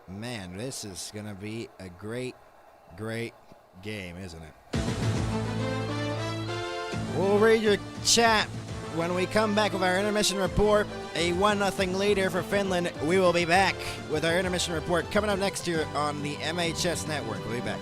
man, this is going to be a great game, isn't it? We'll read your chat when we come back with our intermission report. A 1-0 leader for Finland. We will be back with our intermission report coming up next year on the MHS Network. We'll be back.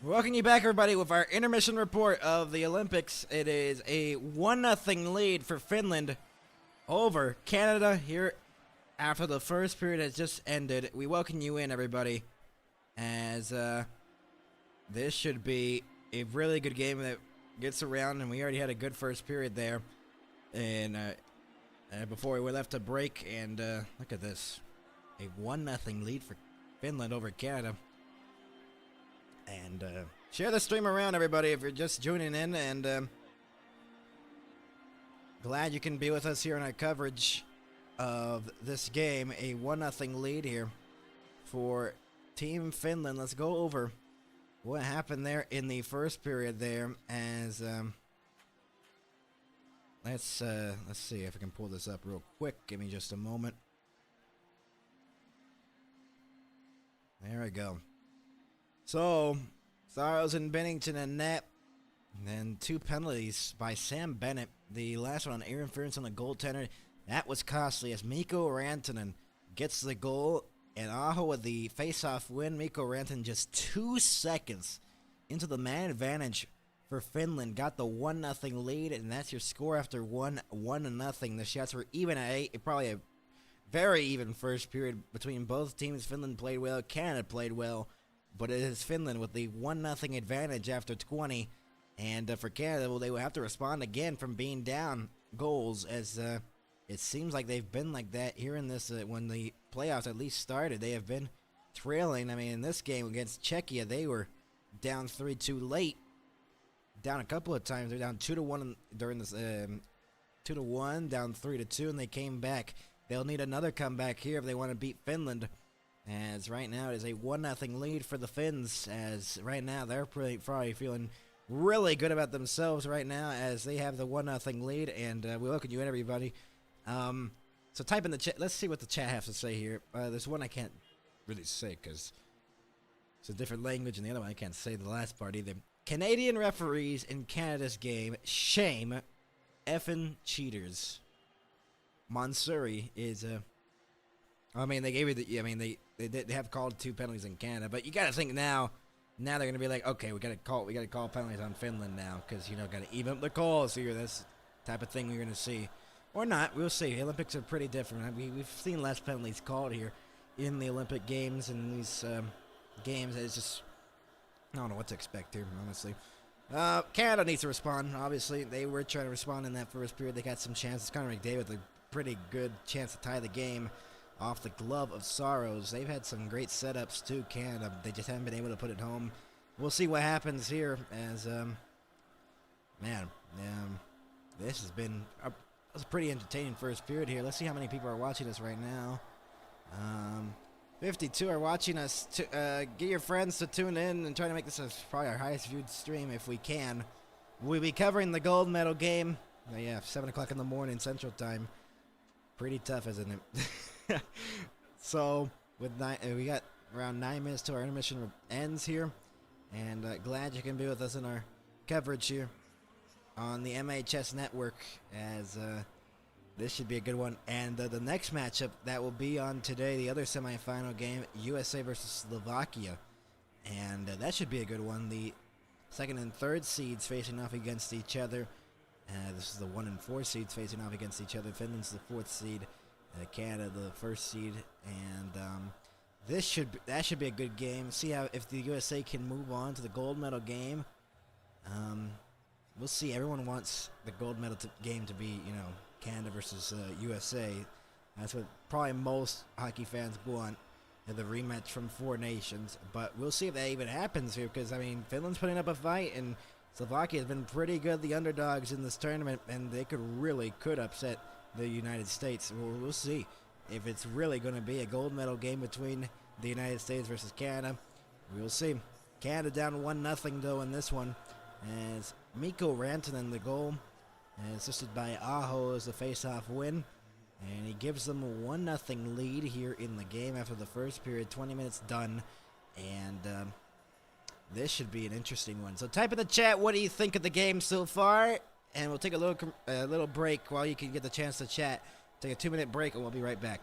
Welcome you back, everybody, with our intermission report of the Olympics. It is a 1-0 lead for Finland over Canada here after the first period has just ended. We welcome you in, everybody, as this should be a really good game that gets around, and we already had a good first period there. And before we left to break, and look at this. A 1-0 lead for Finland over Canada. And share the stream around, everybody, if you're just tuning in, and glad you can be with us here in our coverage of this game. A 1-0 lead here for Team Finland. Let's go over what happened there in the first period there, as let's see if I can pull this up real quick. Give me just a moment. There we go. So, Saros and Bennington and net. And then 2 penalties by Sam Bennett. The last one on interference on the goaltender. That was costly as Mikko Rantanen gets the goal. And Aho with the face-off win. Mikko Rantanen just 2 seconds into the man advantage for Finland. Got the 1-0 lead, and that's your score after 1-0. The shots were even at 8. Probably a very even first period between both teams. Finland played well. Canada played well. But it is Finland with the 1-0 advantage after 20. And for Canada, well, they will have to respond again from being down goals, as it seems like they've been like that here in this, when the playoffs at least started. They have been trailing. I mean, in this game against Czechia, they were down 3-2 late. Down a couple of times. They're down 2-1 during this, 2-1, down 3-2, and they came back. They'll need another comeback here if they want to beat Finland. As right now it is a 1-0 lead for the Finns, as right now they're probably feeling really good about themselves right now, as they have the 1-0 lead, and we welcome you in, everybody. So type in the chat. Let's see what the chat has to say here. There's one I can't really say because it's a different language, and the other one I can't say the last part either. Canadian referees in Canada's game, shame, effing cheaters. Monsuri is I mean, they gave you the. I mean, they have called 2 penalties in Canada, but you got to think now they're gonna be like, okay, we gotta call penalties on Finland now, because gotta even up the calls here. That's the type of thing we're gonna see, or not. We'll see. The Olympics are pretty different. We've seen less penalties called here in the Olympic Games and these games. It's just, I don't know what to expect here, honestly. Canada needs to respond. Obviously, they were trying to respond in that first period. They got some chances. Connor McDavid with a pretty good chance to tie the game off the glove of Saros. They've had some great setups too, Canada. They just haven't been able to put it home. We'll see what happens here, as this has been a pretty entertaining first period here. Let's see how many people are watching us right now. 52 are watching us. Get your friends to tune in and try to make this probably our highest viewed stream if we can. We'll be covering the gold medal game. Yeah, 7 o'clock in the morning Central Time. Pretty tough, isn't it? So with we got around 9 minutes till our intermission ends here, and glad you can be with us in our coverage here on the MHS network, as this should be a good one. And the next matchup that will be on today, the other semifinal game, USA versus Slovakia, and that should be a good one. The 2nd and 3rd seeds facing off against each other. This is the 1 and 4 seeds facing off against each other. Finland's the 4th seed, Canada the 1st seed, and that should be a good game. See how if the USA can move on to the gold medal game. We'll see. Everyone wants the gold medal game to be, Canada versus USA. That's what probably most hockey fans want, the rematch from 4 nations. But we'll see if that even happens here, because Finland's putting up a fight, and Slovakia has been pretty good, the underdogs in this tournament, and they could upset the United States. We'll see if it's really going to be a gold medal game between the United States versus Canada. We'll see. Canada down 1-0 though in this one, as Mikko Rantanen the goal, assisted by Aho as the face-off win, and he gives them a 1-0 lead here in the game after the first period. 20 minutes done, and this should be an interesting one. So type in the chat, what do you think of the game so far? And we'll take a little break while you can get the chance to chat. Take a 2-minute break, and we'll be right back.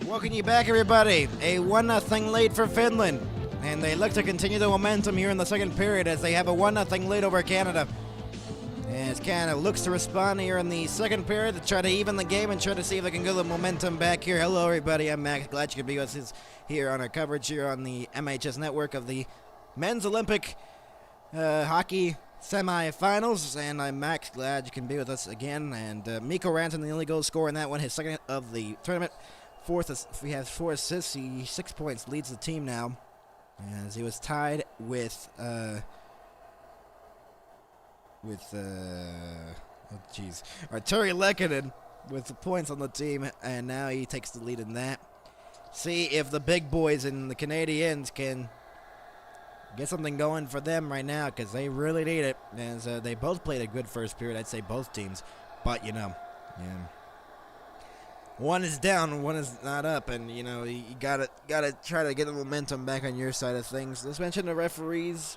Welcome you back, everybody. A 1-0 lead for Finland. And they look to continue the momentum here in the second period as they have a 1-0 lead over Canada. As Canada looks to respond here in the second period to try to even the game and try to see if they can get the momentum back here. Hello, everybody. I'm Max. Glad you could be with us here on our coverage here on the MHS network of the Men's Olympic Hockey Semifinals. And I'm Max. Glad you can be with us again. And Mikko Rantanen, the only goal scorer in that one, his second of the tournament. He has 4 assists. He 6 points, leads the team now, as he was tied with Arturi Lehkonen with the points on the team, and now he takes the lead in that. See if the big boys and the Canadians can get something going for them right now, because they really need it. As they both played a good first period, I'd say both teams, but one is down, one is not up, and you gotta try to get the momentum back on your side of things. Let's mention the referees.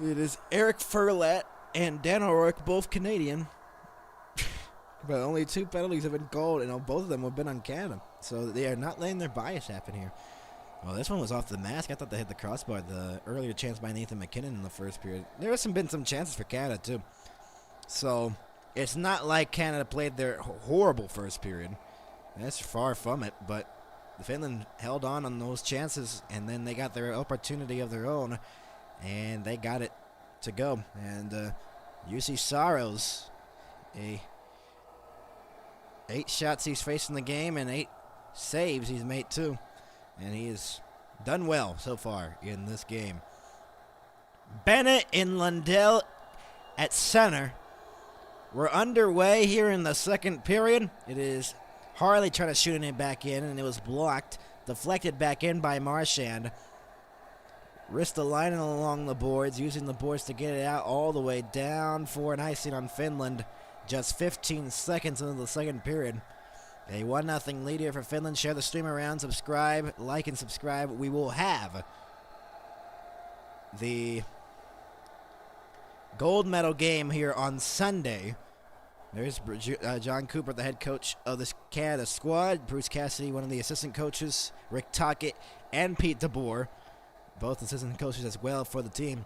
It is Eric Furlat and Dan O'Rourke, both Canadian, but only 2 penalties have been called, and both of them have been on Canada, so they are not letting their bias happen here. Well, this one was off the mask. I thought they hit the crossbar. The earlier chance by Nathan MacKinnon in the first period. There has been some chances for Canada too, so it's not like Canada played their horrible first period. That's far from it, but Finland held on those chances, and then they got their opportunity of their own, and they got it to go. And UC Saros, 8 shots he's faced in the game and 8 saves he's made too, and he has done well so far in this game. Bennett and Lundell at center. We're underway here in the second period. It is Harley trying to shoot it back in, and it was blocked. Deflected back in by Marchand. Ristolainen along the boards, using the boards to get it out all the way down for an icing on Finland. Just 15 seconds into the second period. A 1-0 lead here for Finland. Share the stream around. Subscribe. Like and subscribe. We will have the gold medal game here on Sunday. There's John Cooper, the head coach of this Canada squad. Bruce Cassidy, one of the assistant coaches. Rick Tocchet and Pete DeBoer, both assistant coaches as well for the team.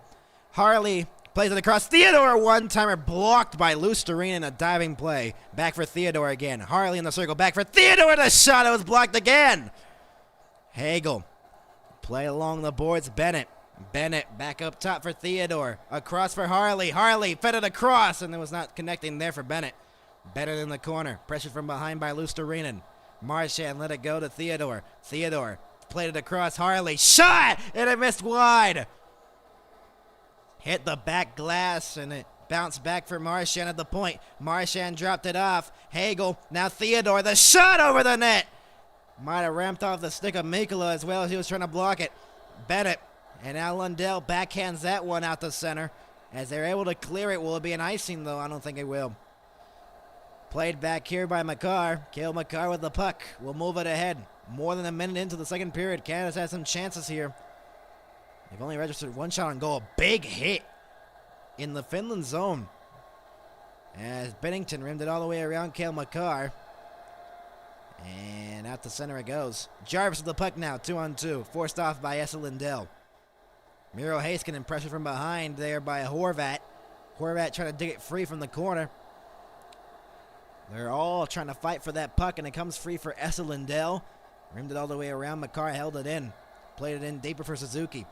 Harley plays it across. Theodore, one-timer blocked by Lusterine in a diving play. Back for Theodore again. Harley in the circle. Back for Theodore. The shot. It was blocked again. Hagel. Play along the boards. Bennett back up top for Theodore. Across for Harley. Harley fed it across, and it was not connecting there for Bennett. Bennett in the corner. Pressure from behind by Lusterinen. Marchand let it go to Theodore. Theodore played it across. Harley. Shot! And it missed wide. Hit the back glass, and it bounced back for Marchand at the point. Marchand dropped it off. Hagel. Now Theodore. The shot over the net. Might have ramped off the stick of Mikkola as well as he was trying to block it. Bennett. And now Lundell backhands that one out the center. As they're able to clear it. Will it be an icing, though? I don't think it will. Played back here by Makar. Cale Makar with the puck. We'll move it ahead. More than a minute into the second period. Canada's had some chances here. They've only registered 1 shot on goal. A big hit in the Finland zone. As Bennington rimmed it all the way around Cale Makar. And out the center it goes. Jarvis with the puck now. 2-on-2. Forced off by Esa Lindell. Miro Heiskanen pressure from behind there by Horvat. Horvat trying to dig it free from the corner. They're all trying to fight for that puck, and it comes free for Esa Lindell. Rimmed it all the way around. Makar held it in. Played it in deeper for Suzuki.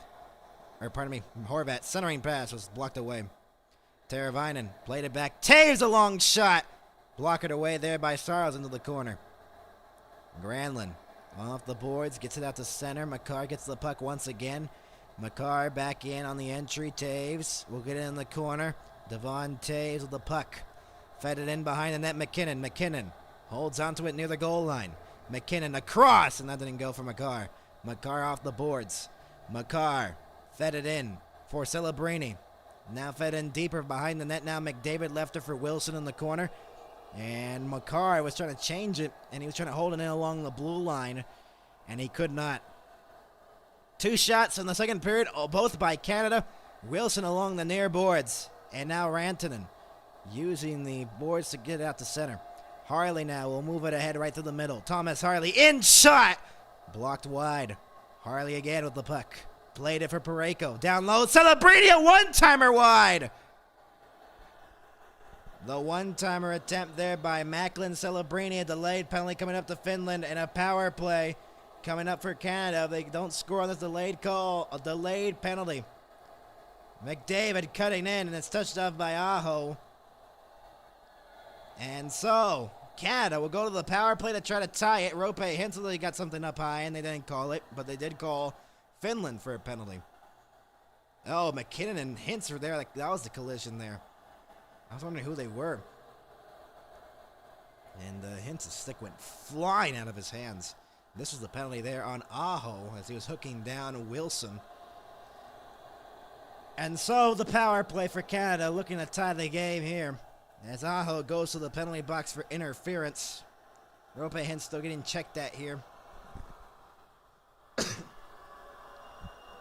Horvat. Centering pass was blocked away. Teravainen played it back. Taves a long shot. Blocked away there by Saros into the corner. Granlund off the boards. Gets it out to center. Makar gets the puck once again. Makar back in on the entry. Taves will get it in the corner. Devon Taves with the puck. Fed it in behind the net. MacKinnon holds onto it near the goal line. MacKinnon across, and that didn't go for Makar. Makar off the boards. Makar fed it in for Celebrini. Now fed in deeper behind the net. Now McDavid left it for Wilson in the corner. And Makar was trying to change it, and he was trying to hold it in along the blue line, and he could not. 2 shots in the second period, both by Canada. Wilson along the near boards. And now Rantanen using the boards to get out to center. Harley now will move it ahead right to the middle. Thomas Harley in shot. Blocked wide. Harley again with the puck. Played it for Parayko. Down low. Celebrini, a one-timer wide. The one-timer attempt there by Macklin. Celebrini, a delayed penalty coming up to Finland, and a power play coming up for Canada. If they don't score on this delayed call, a delayed penalty. McDavid cutting in, and it's touched off by Aho. And so, Canada will go to the power play to try to tie it. Rope hints that they got something up high, and they didn't call it, but they did call Finland for a penalty. Oh, McKinnon and Hintz were there. Like, that was the collision there. I was wondering who they were. And Hintz's stick went flying out of his hands. This was the penalty there on Aho as he was hooking down Wilson. And so the power play for Canada looking to tie the game here as Aho goes to the penalty box for interference. Rope Hintz still getting checked at here.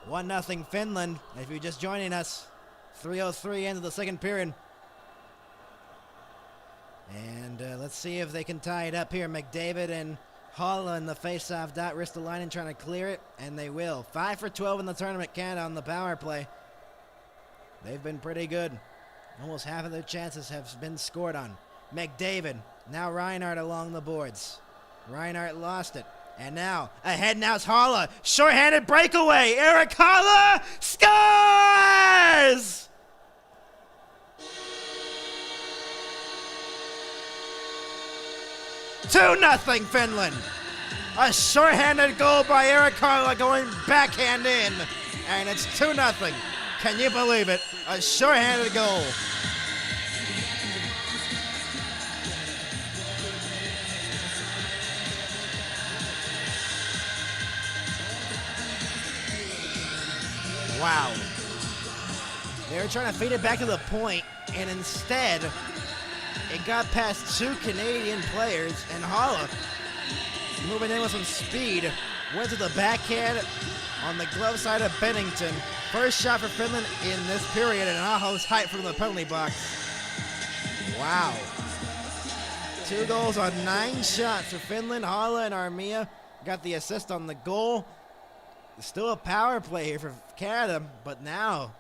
1-0 Finland. If you're just joining us, 3:03 into the second period. And let's see if they can tie it up here. McDavid and Holla in the face-off dot. Ristolainen trying to clear it, and they will. 5 for 12 in the tournament, Canada on the power play. They've been pretty good. Almost half of their chances have been scored on. McDavid. Now Reinhardt along the boards. Reinhardt lost it. And now, ahead now is Holla. Short-handed breakaway. Eric Holla scores! Two 2-0 Finland. A short-handed goal by Eric Holla going backhand in. And it's 2-0. Can you believe it? A short-handed goal. Wow. They were trying to feed it back to the point, and instead, it got past two Canadian players, and Holla, moving in with some speed, went to the backhand on the glove side of Bennington. First shot for Finland in this period, and Aho's height from the penalty box. Wow. 2 goals on 9 shots for Finland. Holla and Armia got the assist on the goal. Still a power play here for Canada, but now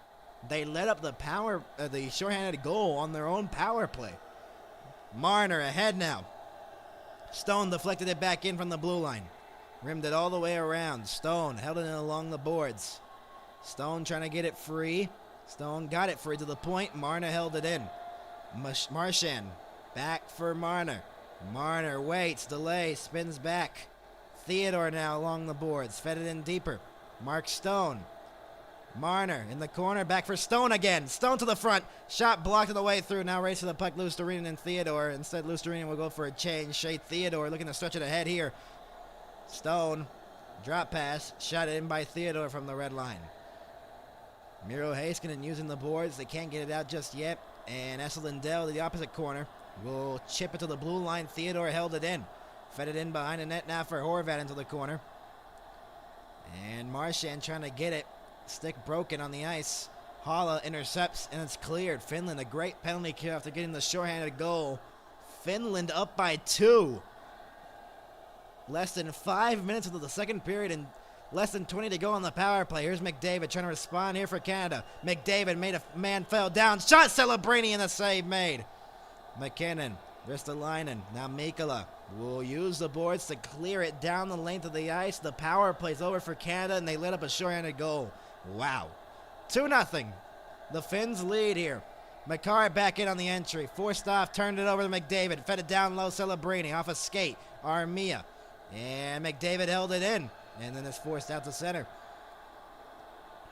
they let up the shorthanded goal on their own power play. Marner ahead now. Stone deflected it back in from the blue line. Rimmed it all the way around. Stone held it in along the boards. Stone trying to get it free. Stone got it free to the point. Marner held it in. Marchand back for Marner. Marner waits, delays, spins back. Theodore now along the boards. Fed it in deeper. Mark Stone. Marner in the corner. Back for Stone again. Stone to the front. Shot blocked on the way through. Now race to the puck. Luostarinen and Theodore. Instead, Luostarinen will go for a change. Shea Theodore looking to stretch it ahead here. Stone. Drop pass. Shot in by Theodore from the red line. Miro Heiskanen using the boards. They can't get it out just yet. And Esa Lindell to the opposite corner will chip it to the blue line. Theodore held it in. Fed it in behind the net now for Horvat into the corner. And Marchand trying to get it. Stick broken on the ice. Holla intercepts, and it's cleared. Finland, a great penalty kill after getting the shorthanded goal. Finland up by 2. Less than 5 minutes into the second period and less than 20 to go on the power play. Here's McDavid trying to respond here for Canada. McDavid made a man fell down. Shot Celebrini and the save made. McKinnon, Ristolainen, now Mikkola will use the boards to clear it down the length of the ice. The power play's over for Canada, and they let up a shorthanded goal. Wow. 2-0. The Finns lead here. Makar back in on the entry. Forced off, turned it over to McDavid. Fed it down low, Celebrini off a skate. Armia. And McDavid held it in. And then it's forced out to center.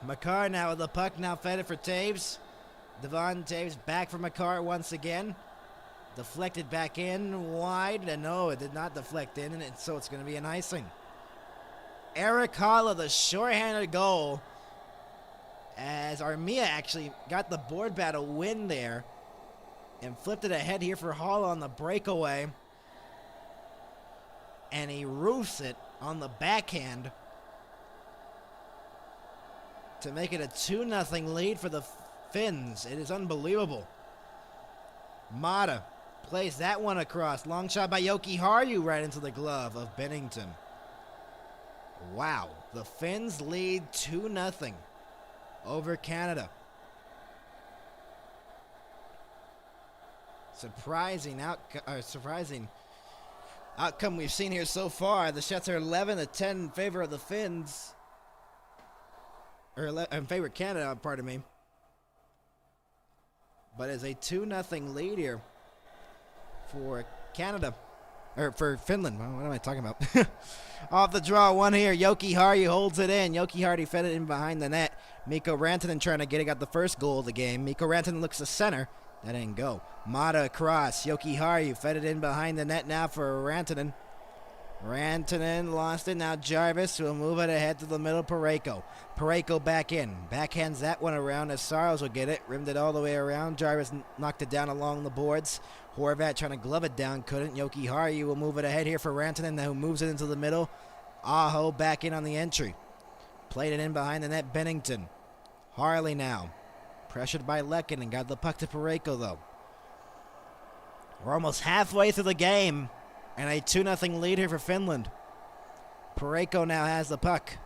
Makar now with the puck. Now fed it for Taves. Devon Taves back for Makar once again. Deflected back in wide. And no, it did not deflect in. And so it's going to be an icing. Eric Holla, the shorthanded goal. As Armia actually got the board battle win there. And flipped it ahead here for Holla on the breakaway. And he roofs it on the backhand to make it a 2-0 lead for the Finns. It is unbelievable. Mata Plays that one across. Long shot by Yoki Harju right into the glove of Bennington. Wow. The Finns lead 2-0 over Canada. Surprising outcome we've seen here so far. The shots are 11-10 in favor of the Finns. Or in favor of Canada, pardon me. But it's a 2-0 lead here for Canada. Or for Finland. What am I talking about? Off the draw one here. Yoki Harju holds it in. Yoki Harju fed it in behind the net. Mikko Rantanen trying to get it. Got the first goal of the game. Mikko Rantanen looks to center. That didn't go. Mata across. Yoki Harju fed it in behind the net now for Rantanen. Rantanen lost it. Now Jarvis will move it ahead to the middle. Parayko back in. Backhands that one around as Saros will get it. Rimmed it all the way around. Jarvis knocked it down along the boards. Horvat trying to glove it down. Couldn't. Yoki Harju will move it ahead here for Rantanen, who moves it into the middle. Aho back in on the entry. Played it in behind the net. Bennington. Harley now. Pressured by Lekin and got the puck to Parayko, though. We're almost halfway through the game, and a 2-0 lead here for Finland. Parayko now has the puck.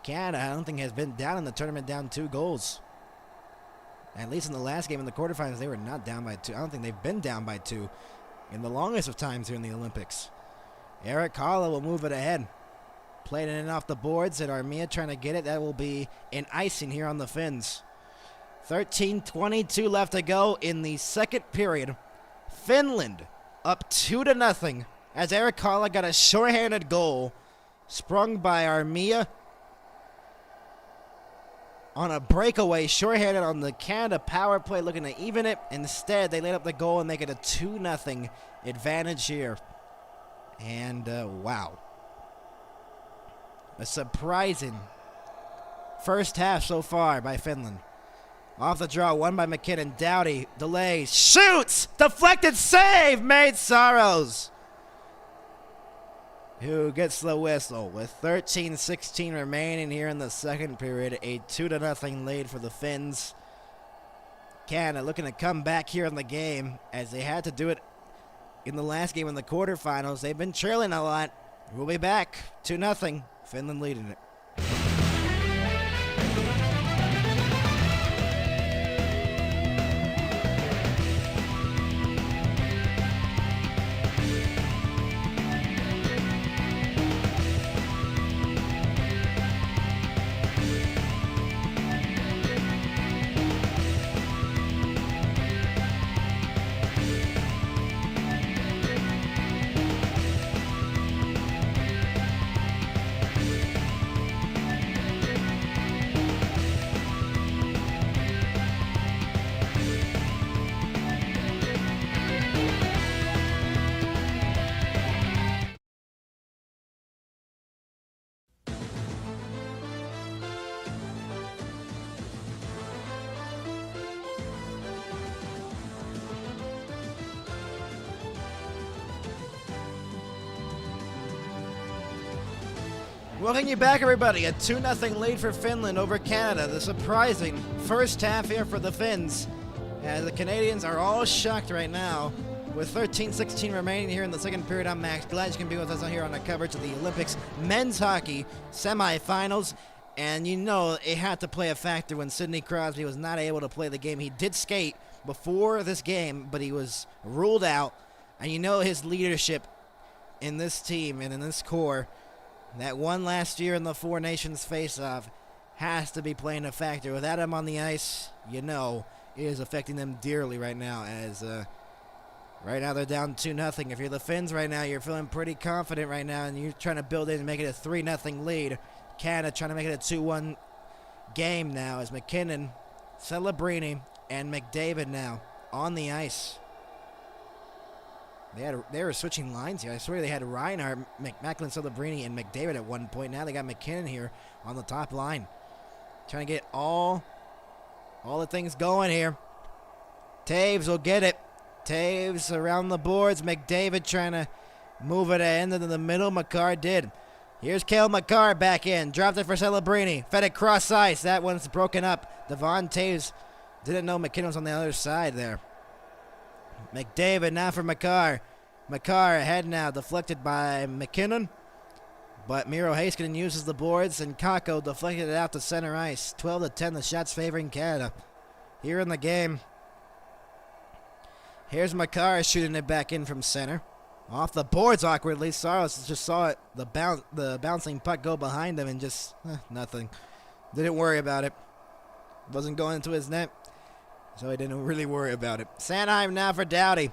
Canada, I don't think, has been down in the tournament down 2 goals. At least in the last game in the quarterfinals, they were not down by 2. I don't think they've been down by 2 in the longest of times here in the Olympics. Erik Haula will move it ahead. Played it in off the boards, and Armia trying to get it. That will be an icing here on the Finns. 13:22 left to go in the second period. Finland up 2-0 as Erik Haula got a shorthanded goal sprung by Armia on a breakaway, shorthanded on the Canada power play, looking to even it. Instead, they laid up the goal and make it a 2-0 advantage here. And wow, a surprising first half so far by Finland. Off the draw, one by McKinnon. Doughty delays, shoots, deflected save made. Saros, who gets the whistle with 13:16 remaining here in the second period. A 2-0 lead for the Finns. Canada looking to come back here in the game, as they had to do it in the last game in the quarterfinals. They've been trailing a lot. We'll be back 2-0. Finland leading it. Welcome you back, everybody. A 2-0 lead for Finland over Canada. The surprising first half here for the Finns. The Canadians are all shocked right now. With 13:16 remaining here in the second period, I'm Max. Glad you can be with us here on our coverage of the Olympics men's hockey semifinals. And you know it had to play a factor when Sidney Crosby was not able to play the game. He did skate before this game, but he was ruled out. And you know his leadership in this team and in this core, that one last year in the Four Nations face-off, has to be playing a factor. Without him on the ice, you know it is affecting them dearly right now, as right now they're down 2-0. If you're the Finns right now, you're feeling pretty confident right now, and you're trying to build in and make it a 3-0 lead. Canada trying to make it a 2-1 game now, as McKinnon, Celebrini, and McDavid now on the ice. They were switching lines here. I swear they had Reinhardt, Macklin, Celebrini, and McDavid at one point. Now they got McKinnon here on the top line. Trying to get all the things going here. Taves will get it. Taves around the boards. McDavid trying to move it into the middle. Makar did. Here's Cale Makar back in. Dropped it for Celebrini. Fed it cross ice. That one's broken up. Devon Taves didn't know McKinnon was on the other side there. McDavid now for Makar. Makar ahead now, deflected by McKinnon. But Miro Heiskanen uses the boards, and Kakko deflected it out to center ice. 12-10, the shots favoring Canada. Here in the game. Here's Makar shooting it back in from center. Off the boards awkwardly. Saros just saw it, the bouncing puck go behind him and just nothing. Didn't worry about it. Wasn't going into his net, so he didn't really worry about it. Sanheim now for Doughty.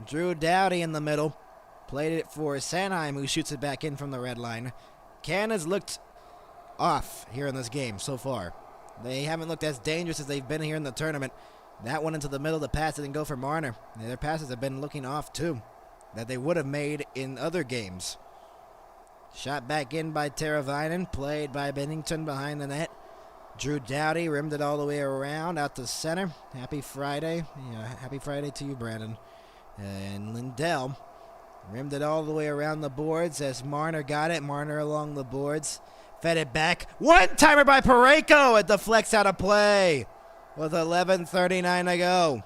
Drew Doughty in the middle. Played it for Sanheim, who shoots it back in from the red line. Canada's looked off here in this game so far. They haven't looked as dangerous as they've been here in the tournament. That one into the middle, the pass didn't go for Marner. Their passes have been looking off too, that they would have made in other games. Shot back in by Teravainen, played by Bennington behind the net. Drew Doughty rimmed it all the way around out to center. Happy Friday. Yeah, happy Friday to you, Brandon. And Lindell rimmed it all the way around the boards as Marner got it. Marner along the boards. Fed it back. One-timer by Parayko. It deflects out of play with 11:39 to go.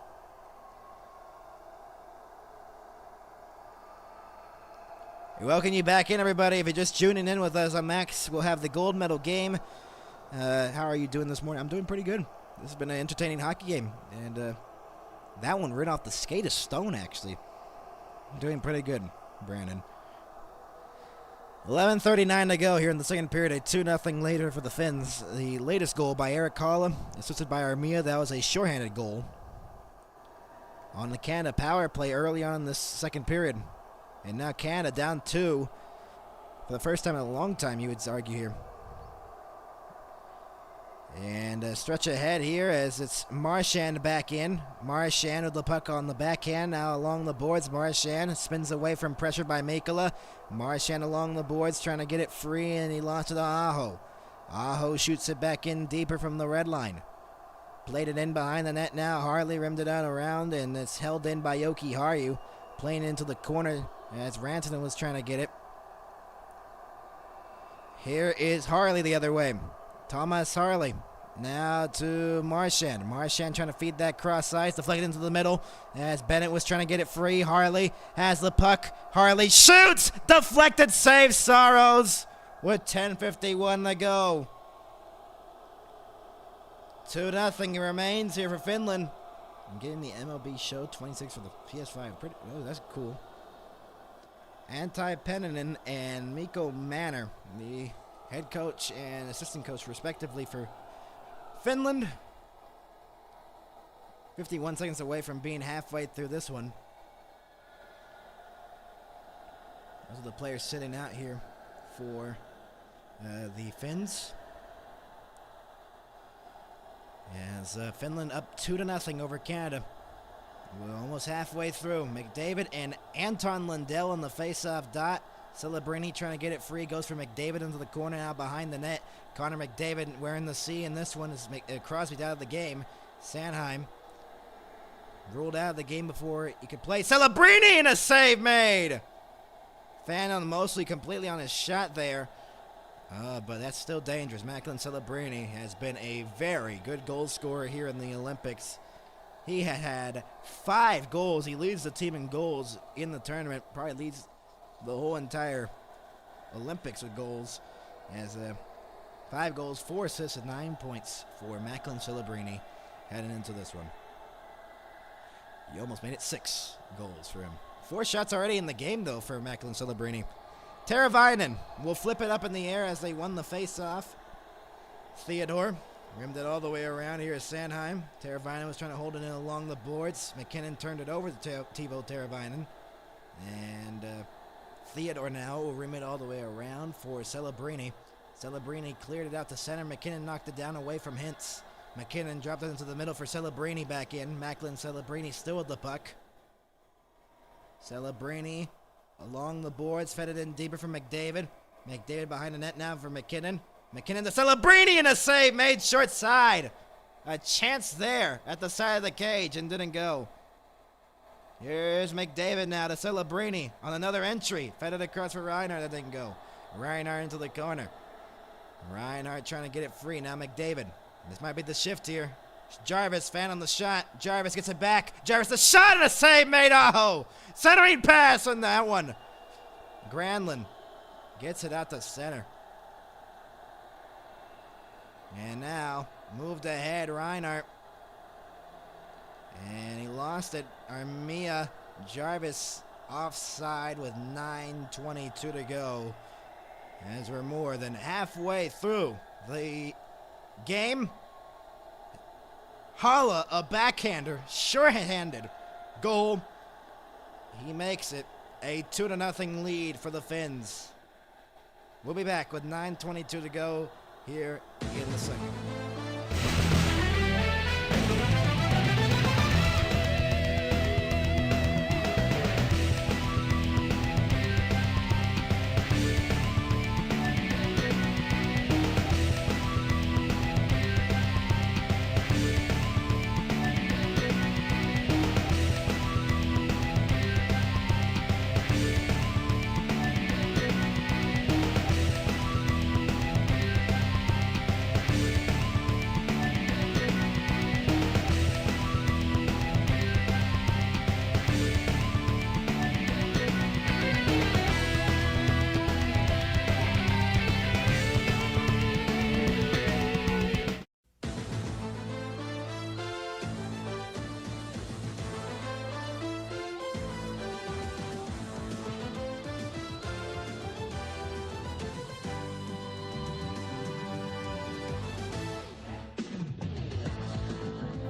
We welcome you back in, everybody. If you're just tuning in with us, I'm Max. We'll have the gold medal game. How are you doing this morning? I'm doing pretty good. This has been an entertaining hockey game. And that one ran off the skate of Stone, actually. I'm doing pretty good, Brandon. 11:39 to go here in the second period. A 2-0 later for the Finns. The latest goal by Eric Kalla, assisted by Armia. That was a shorthanded goal on the Canada power play early on in this second period. And now Canada down 2 for the first time in a long time, you would argue here. And a stretch ahead here as it's Marchand back in. Marchand with the puck on the backhand. Now along the boards. Marchand spins away from pressure by Makela. Marchand along the boards trying to get it free, and he lost it to Aho. Aho shoots it back in deeper from the red line. Played it in behind the net now. Harley rimmed it out around, and it's held in by Yoki Haru. Playing into the corner as Rantanen was trying to get it. Here is Harley the other way. Thomas Harley. Now to Marchand. Marchand trying to feed that cross ice. Deflected into the middle as Bennett was trying to get it free. Harley has the puck. Harley shoots! Deflected save. Saros with 10:51 to go. 2-0 remains here for Finland. I'm getting the MLB show 26 for the PS5. Oh, that's cool. Antti Pennanen and Mikko Manner, the head coach and assistant coach respectively for Finland. 51 seconds away from being halfway through this one. Those are the players sitting out here for the Finns. As Finland up 2-0 over Canada. We're almost halfway through. McDavid and Anton Lundell on the face-off dot. Celebrini trying to get it free. Goes for McDavid into the corner now behind the net. Connor McDavid wearing the C, and this one is Crosby's out of the game. Sanheim ruled out of the game before he could play. Celebrini, and a save made! Fan on mostly completely on his shot there. But that's still dangerous. Macklin Celebrini has been a very good goal scorer here in the Olympics. He had 5 goals. He leads the team in goals in the tournament. Probably leads the whole entire Olympics with goals. As 5 goals, 4 assists, and 9 points for Macklin Celebrini heading into this one. He almost made it 6 goals for him. 4 shots already in the game, though, for Macklin Celebrini. Teravainen will flip it up in the air as they won the face-off. Theodore rimmed it all the way around. Here is Sanheim. Teravainen was trying to hold it in along the boards. McKinnon turned it over to Teuvo Teravainen. And Theodore now will rim it all the way around for Celebrini. Celebrini cleared it out to center. McKinnon knocked it down away from Hintz. McKinnon dropped it into the middle for Celebrini back in. Macklin Celebrini still with the puck. Celebrini along the boards, fed it in deeper for McDavid. McDavid behind the net now for McKinnon. McKinnon to Celebrini, and a save made short side. A chance there at the side of the cage and didn't go. Here's McDavid now to Celebrini on another entry. Fed it across for Reinhardt, that didn't go. Reinhardt into the corner. Reinhardt trying to get it free. Now McDavid. This might be the shift here. Jarvis fan on the shot. Jarvis gets it back. Jarvis the shot and a save made. Oh, centering pass on that one. Granlund gets it out to center. And now moved ahead Reinhardt. And he lost it. Armia. Jarvis offside with 9:22 to go. As we're more than halfway through the game. Holla, a backhander, sure-handed goal. He makes it a 2-0 lead for the Finns. We'll be back with 9:22 to go here in the second.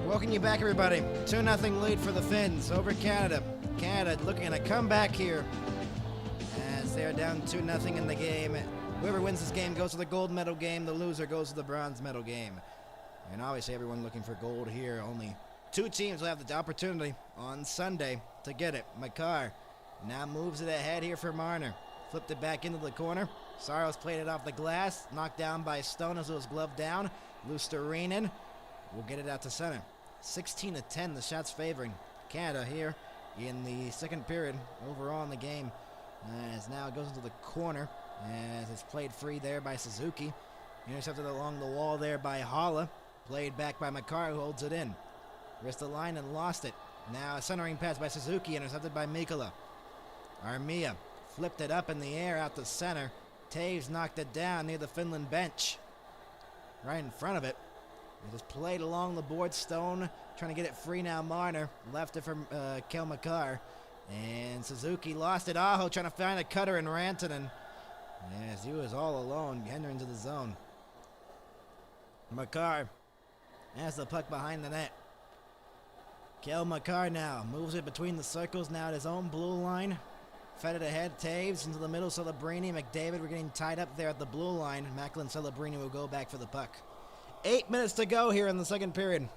Welcome you back, everybody. 2-0 lead for the Finns over Canada. Canada looking at a comeback here as they're down 2-0 in the game. Whoever wins this game goes to the gold medal game. The loser goes to the bronze medal game. And obviously everyone looking for gold here. Only 2 teams will have the opportunity on Sunday to get it. Makar now moves it ahead here for Marner. Flipped it back into the corner. Saros played it off the glass. Knocked down by Stone as it was gloved down. Luostarinen will get it out to center. 16-10, the shots favoring Canada here in the second period overall in the game. As now it goes into the corner as it's played free there by Suzuki. Intercepted along the wall there by Holla. Played back by Makar, who holds it in. Wrist the line and lost it. Now a centering pass by Suzuki, intercepted by Mikkola. Armia flipped it up in the air out the center. Taves knocked it down near the Finland bench. Right in front of it. It just played along the board. Stone trying to get it free now. Marner left it for Kel Makar. And Suzuki lost it. Aho trying to find a cutter in Rantanen. As he was all alone, entering into the zone. Makar has the puck behind the net. Kel Makar now moves it between the circles. Now at his own blue line. Fed it ahead. Taves into the middle. Celebrini, McDavid were getting tied up there at the blue line. Macklin Celebrini will go back for the puck. 8 minutes to go here in the second period.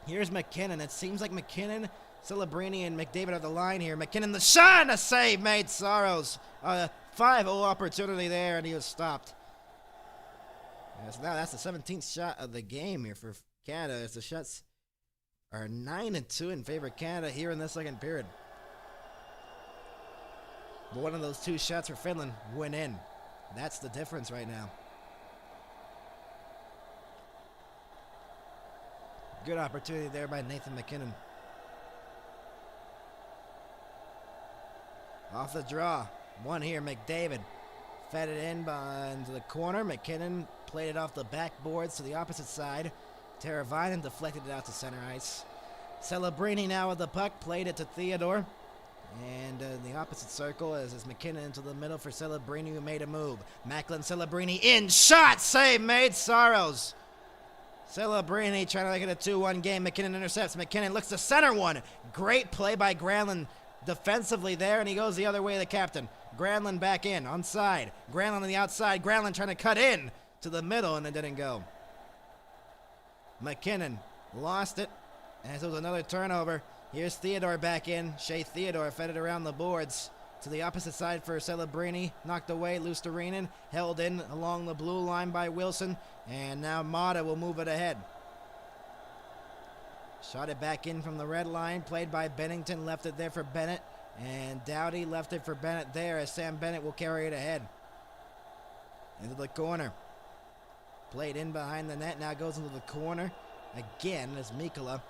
Here's McKinnon. It seems like McKinnon, Celebrini, and McDavid are the line here. McKinnon, the shot, and a save made. Saros. 5-0 opportunity there, and he was stopped. So now that's the 17th shot of the game here for Canada. As the shots are 9-2 in favor of Canada here in the second period. But one of those 2 shots for Finland went in. That's the difference right now. Good opportunity there by Nathan McKinnon. Off the draw. One here, McDavid. Fed it in into the corner. McKinnon played it off the backboards to the opposite side. Teravainen deflected it out to center ice. Celebrini now with the puck. Played it to Theodore. And the opposite circle as McKinnon into the middle for Celebrini, who made a move. Macklin Celebrini in. Shot! Save made. Saros. Celebrini trying to make it a 2-1 game. McKinnon intercepts. McKinnon looks to center one. Great play by Granlund defensively there, and he goes the other way, the captain. Granlund back in, onside. Granlund on the outside. Granlund trying to cut in to the middle, and it didn't go. McKinnon lost it, as it was another turnover. Here's Theodore back in. Shea Theodore fed it around the boards to the opposite side for Celebrini. Knocked away. Luostarinen held in along the blue line by Wilson. And now Mata will move it ahead. Shot it back in from the red line. Played by Bennington. Left it there for Bennett. And Doughty left it for Bennett there as Sam Bennett will carry it ahead. Into the corner. Played in behind the net. Now goes into the corner. again as Mikkola.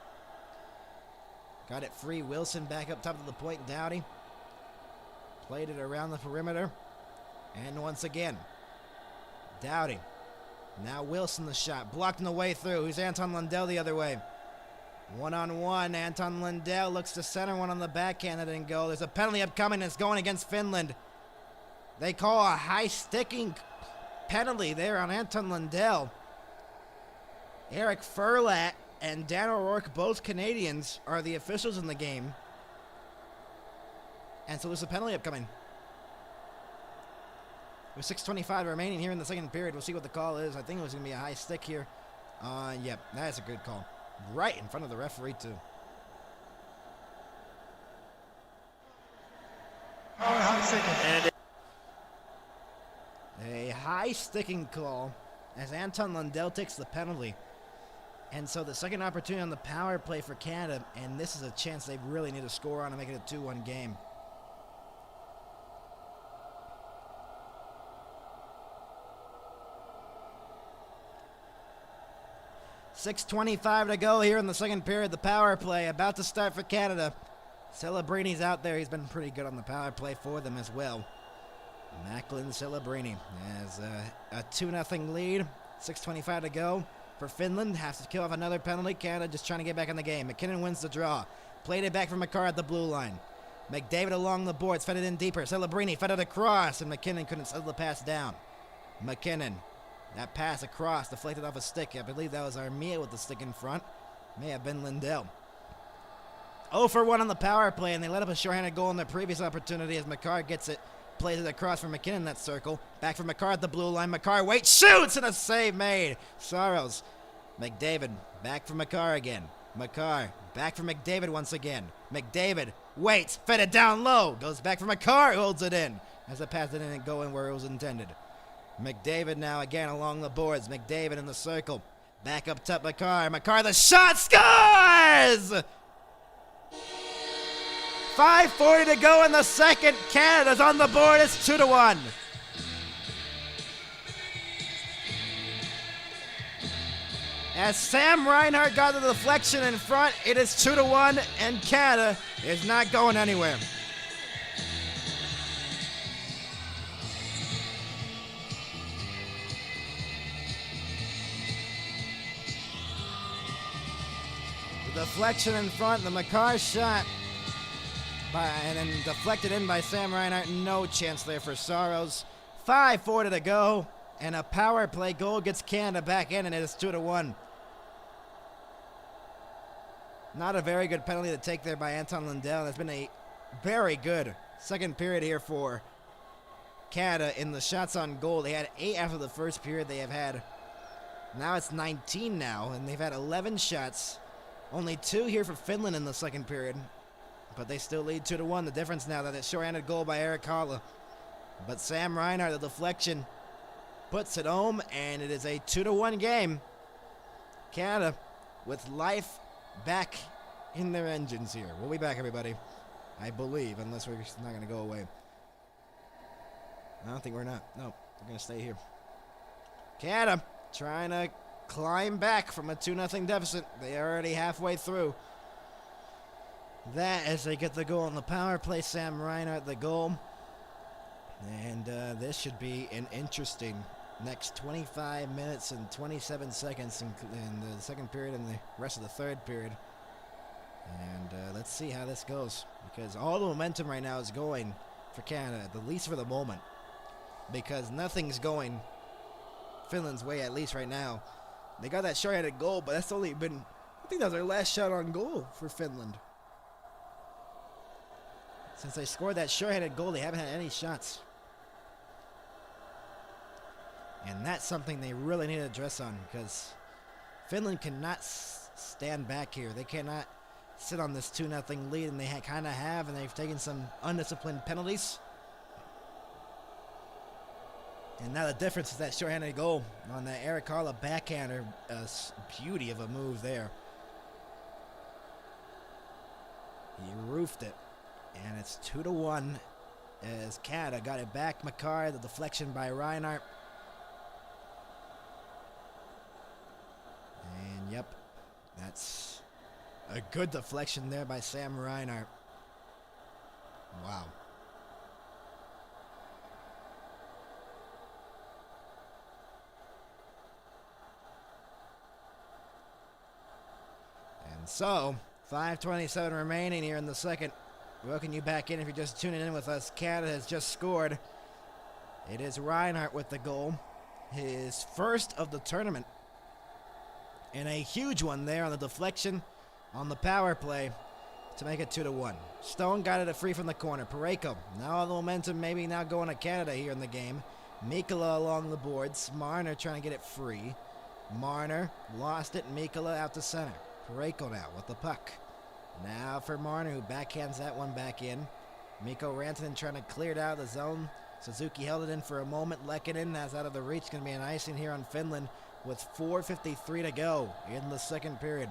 Got it free. Wilson back up top of the point. Doughty played it around the perimeter. And once again, Doughty. Now Wilson the shot. Blocked on the way through. Who's Anton Lundell the other way? One-on-one. Anton Lundell looks to center one on the backhand. That didn't go. There's a penalty upcoming. It's going against Finland. They call a high-sticking penalty there on Anton Lundell. Eric Furlat and Dan O'Rourke, both Canadians, are the officials in the game. And so there's a penalty upcoming. With 6:25 remaining here in the second period, we'll see what the call is. I think it was going to be a high stick here. Yep, that's a good call. Right in front of the referee, too. A high sticking call as Anton Lundell takes the penalty. And so the second opportunity on the power play for Canada, and this is a chance they really need to score on to make it a 2-1 game. .6:25 to go here in the second period. The power play about to start for Canada. Celebrini's out there. He's been pretty good on the power play for them as well. Macklin Celebrini has a 2-0 lead. 6:25 to go for Finland. Has to kill off another penalty. Canada just trying to get back in the game. McKinnon wins the draw. Played it back from McCarr at the blue line. McDavid along the boards. Fed it in deeper. Celebrini fed it across, and McKinnon couldn't settle the pass down. McKinnon. That pass across, deflected off a stick. I believe that was Armia with the stick in front. May have been Lindell. 0 for 1 on the power play, and they let up a shorthanded goal in their previous opportunity as McCarr gets it. Plays it across for McKinnon in that circle. Back for McCarr at the blue line. McCarr waits, shoots, and a save made. Saros. McDavid. Back for McCarr again. McCarr. Back for McDavid once again. McDavid waits. Fed it down low. Goes back for McCarr. Holds it in. As the pass didn't go in where it was intended. McDavid now again along the boards. McDavid in the circle. Back up top McCarr. McCarr the shot. Scores! 5:40 to go in the second. Canada's on the board. It's 2-1. As Sam Reinhart got the deflection in front, it is 2-1, and Canada is not going anywhere. The deflection in front, the McCarr shot. And then deflected in by Sam Reinhart. No chance there for Saros. 5:40 to go. And a power play goal gets Canada back in, and it is 2-1. Not a very good penalty to take there by Anton Lundell. That's been a very good second period here for Canada in the shots on goal. They had 8 after the first period. They have had, now it's 19 now, and they've had 11 shots. Only 2 here for Finland in the second period. But they still lead 2-1. The difference now that it's short-handed goal by Eric Haula. But Sam Reinhart, the deflection, puts it home, and it is a 2-1 game. Canada with life back in their engines here. We'll be back, everybody. I believe, unless we're not going to go away. I don't think we're not. No, we're going to stay here. Canada trying to climb back from a 2-0 deficit. They are already halfway through that as they get the goal on the power play. Sam Reinhart the goal. And this should be an interesting next 25 minutes and 27 seconds in the second period and the rest of the third period. And let's see how this goes, because all the momentum right now is going for Canada, at least for the moment, because nothing's going Finland's way, at least right now. They got that short-handed goal, but that's only been, I think that was their last shot on goal for Finland. Since they scored that short-handed goal, they haven't had any shots. And that's something they really need to address on, because Finland cannot stand back here. They cannot sit on this 2-0 lead, and they kind of have, and they've taken some undisciplined penalties. And now the difference is that short-handed goal on that Eric Haula backhander. A beauty of a move there. He roofed it. And it's 2-1 as Canada got it back. McCarr, the deflection by Reinhart. And yep, points. A good deflection there by Sam Reinhart. Wow. And so, 5:27 remaining here in the second. Welcome you back in if you're just tuning in with us. Canada has just scored. It is Reinhart with the goal. His first of the tournament. And a huge one there on the deflection on the power play to make it 2-1. Stone got it free from the corner. Parayko, now all the momentum maybe now going to Canada here in the game. Mikkola along the boards. Marner trying to get it free. Marner lost it. Mikkola out to center. Parayko now with the puck. Now for Marner, who backhands that one back in. Mikko Rantanen trying to clear it out of the zone. Suzuki held it in for a moment. Lehkonen has out of the reach. Going to be an icing here on Finland with 4:53 to go in the second period.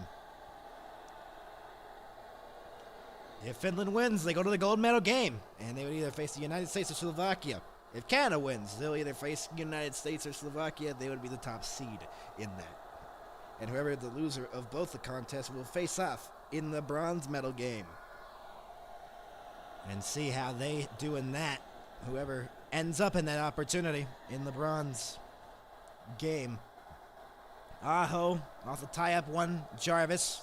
If Finland wins, they go to the gold medal game, and they would either face the United States or Slovakia. If Canada wins, they'll either face the United States or Slovakia. They would be the top seed in that. And whoever the loser of both the contests will face off in the bronze medal game. And see how they do in that. Whoever ends up in that opportunity in the bronze game. Aho off the tie-up one. Jarvis.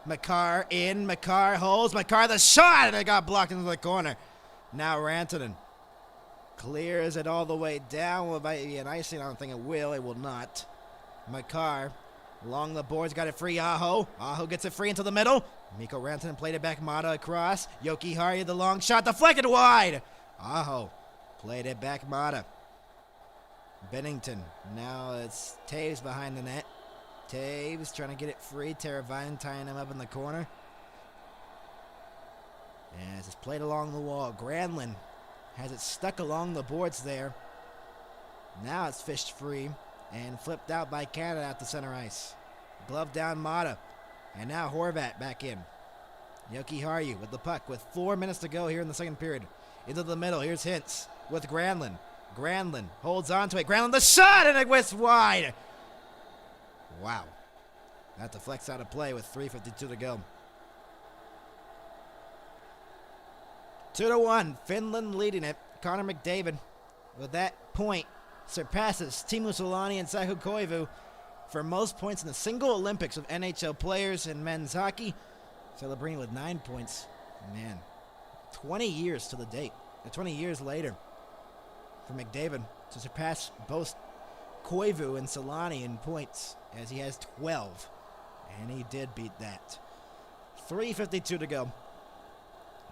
Makar in. Makar holds. Makar the shot, and it got blocked into the corner. Now Rantanen clears it all the way down. Will it be an icing? I don't think it will. It will not. Makar along the boards, got it free. Aho. Aho gets it free into the middle. Mikko Rantanen played it back. Mata across. Yoki Hari the long shot deflected wide. Aho played it back. Mata. Bennington. Now it's Taves behind the net. Taves trying to get it free. Teravainen tying him up in the corner. As it's played along the wall. Granlund has it stuck along the boards there. Now it's fished free and flipped out by Canada at the center ice. Glove down Mata. And now Horvat back in. Yoki Haru with the puck with 4 minutes to go here in the second period. Into the middle. Here's Hintz with Granlund. Granlund holds on to it. Granlund the shot, and it whiffs wide. Wow. That deflects out of play with 3:52 to go. 2-1. Finland leading it. Connor McDavid with that point surpasses Teemu Selanne and Saku Koivu for most points in a single Olympics of NHL players in men's hockey. Celebrating with 9 points. Man, 20 years to the date. 20 years later for McDavid to surpass both Koivu and Selanne in points, as he has 12. And he did beat that. 3:52 to go.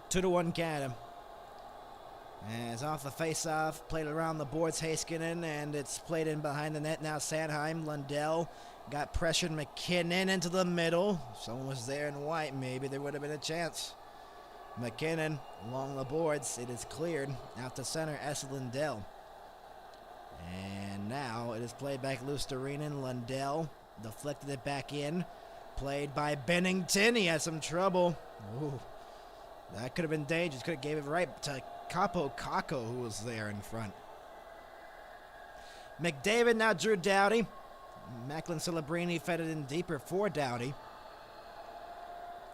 2-1 Canada. As off the face-off, played around the boards, Heiskanen, and it's played in behind the net. Now Sanheim, Lundell got pressured McKinnon into the middle. If someone was there in white, maybe there would have been a chance. McKinnon along the boards. It is cleared out to center, S. Lundell. And now it is played back loose to Renan. Lundell deflected it back in. Played by Bennington. He has some trouble. Ooh, that could have been dangerous. Could have gave it right to Capo Caco, who was there in front. McDavid now Drew Doughty. Macklin Celebrini fed it in deeper for Doughty.